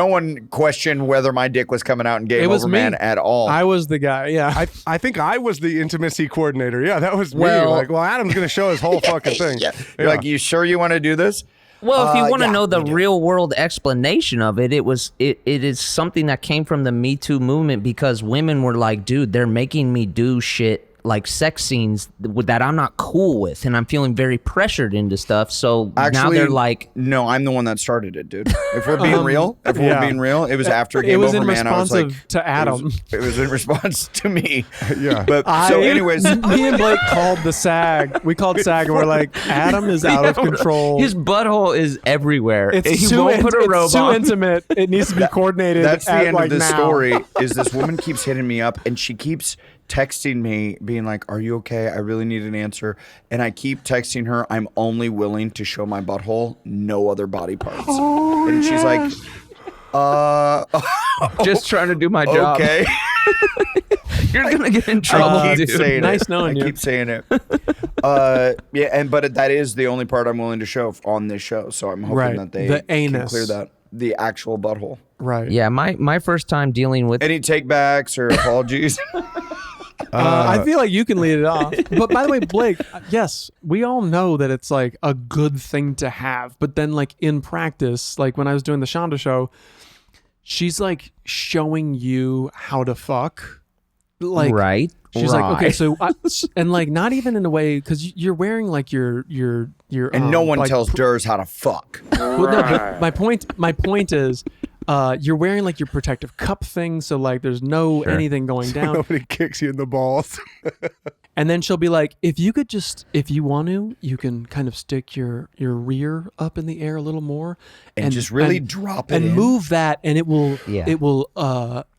one questioned whether my dick was coming out in Game Over, man, at all. I was the guy. Yeah, I think I was the intimacy coordinator. Yeah, that was me. Like, Adam's gonna show his whole fucking thing. You're like, you sure you want to do this? Well, if you want to know the real world explanation of it, it is something that came from the Me Too movement because women were like, dude, they're making me do shit like sex scenes that I'm not cool with, and I'm feeling very pressured into stuff. So now they're like, no, I'm the one that started it, dude. If we're being real, it was after Game Over, man. I was like, to Adam. It was in response to me. Yeah. But so, anyways, me and Blake called the SAG. We called SAG, and we're like, Adam is out of control. His butthole is everywhere. It's too intimate. It needs to be coordinated. That's the end of this now. story. Is this woman keeps hitting me up, and she keeps texting me being like, are you okay? I really need an answer. And I keep texting her, I'm only willing to show my butthole, no other body parts. And she's like, just trying to do my job. Okay. You're gonna get in trouble, dude. Nice knowing you. I keep saying it. But that is the only part I'm willing to show on this show. So I'm hoping that they can clear that. The actual butthole. Right. Yeah, my first time dealing with any takebacks or apologies. I feel like you can lead it off. But by the way, Blake, yes, we all know that it's like a good thing to have. But then like in practice, like when I was doing the Shonda show, she's like showing you how to fuck. Like, right. She's like, okay, so, and like not even in a way, because you're wearing like your and no one tells Durs how to fuck. Well, no, but my point is, you're wearing like your protective cup thing, so like there's no anything going down. Nobody kicks you in the balls. And then she'll be like, if you want to, you can kind of stick your rear up in the air a little more and just really drop it and in. move that, and it will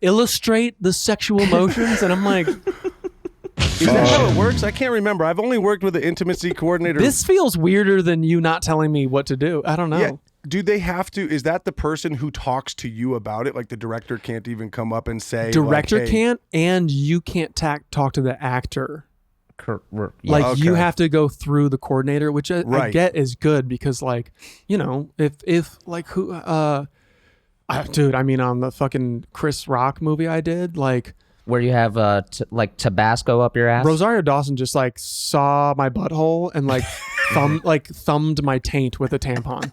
illustrate the sexual motions. And I'm like, is that how it works? I can't remember. I've only worked with an intimacy coordinator. This feels weirder than you not telling me what to do. I don't know. Yeah. Do they have to? Is that the person who talks to you about it? Like the director can't even come up and say. Director like, hey, can't, and you can't talk to the actor. Yeah. Like you have to go through the coordinator, which I get is good because, like, you know, if like who, dude, I mean, on the fucking Chris Rock movie I did, like. Where you have like Tabasco up your ass. Rosario Dawson just like saw my butthole and like thumbed my taint with a tampon.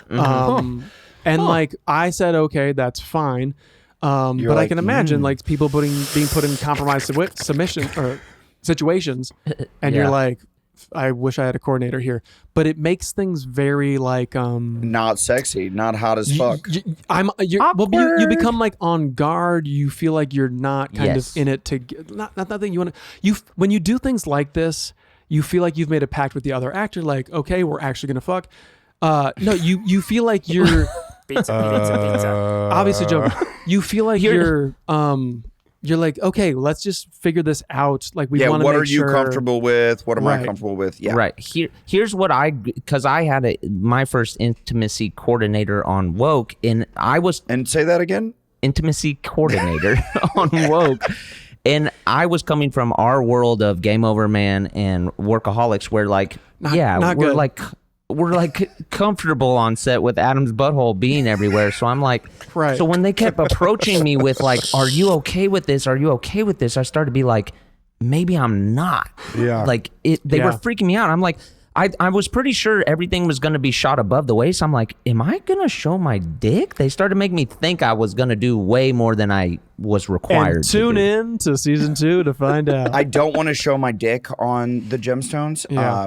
And like I said, okay, that's fine. But like, I can imagine like people being put in compromised submission or situations, and you're like, I wish I had a coordinator here, but it makes things very like not sexy, not hot as fuck. You become like on guard. You feel like you're not kind of in it to not that you want to. When you do things like this, you feel like you've made a pact with the other actor. Like, okay, we're actually gonna fuck. No, you feel like you're pizza. Obviously, Joe, you feel like you're like, okay, let's just figure this out. Like, we want to make sure. What are you comfortable with? What am I comfortable with? Yeah. Right. Here's what because I had my first intimacy coordinator on Woke, and I was. And say that again? Intimacy coordinator on Woke. And I was coming from our world of Game Over Man and Workaholics, where like, we're like comfortable on set with Adam's butthole being everywhere. So I'm like, so when they kept approaching me with like, are you okay with this? Are you okay with this? I started to be like, maybe I'm not. Yeah. Like they were freaking me out. I'm like, I was pretty sure everything was going to be shot above the waist. I'm like, am I going to show my dick? They started making me think I was going to do way more than I was required to do. Tune in to season 2 to find out. I don't want to show my dick on the Gemstones,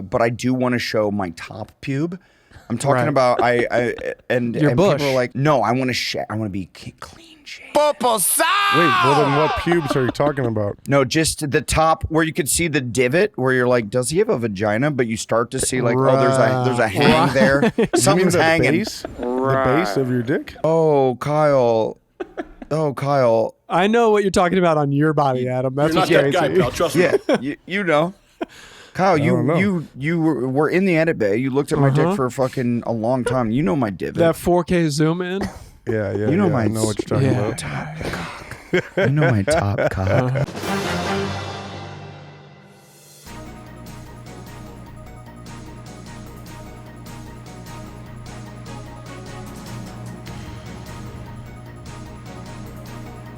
but I do want to show my top pube. I'm talking about and people are like, no, I want to be clean shaved. Wait, well then what pubes are you talking about? No, just the top where you could see the divot where you're like, does he have a vagina? But you start to see like, there's a hang there. Something's hanging. The base of your dick? Oh, Kyle. I know what you're talking about on your body, Adam. That's You're not that guy, pal. Trust me. Yeah, you know. Kyle, you were in the edit bay. You looked at my dick for fucking a long time. You know my divot. That 4K zoom in. Yeah. You know I know what you're talking about. Top cock. You know my top cock.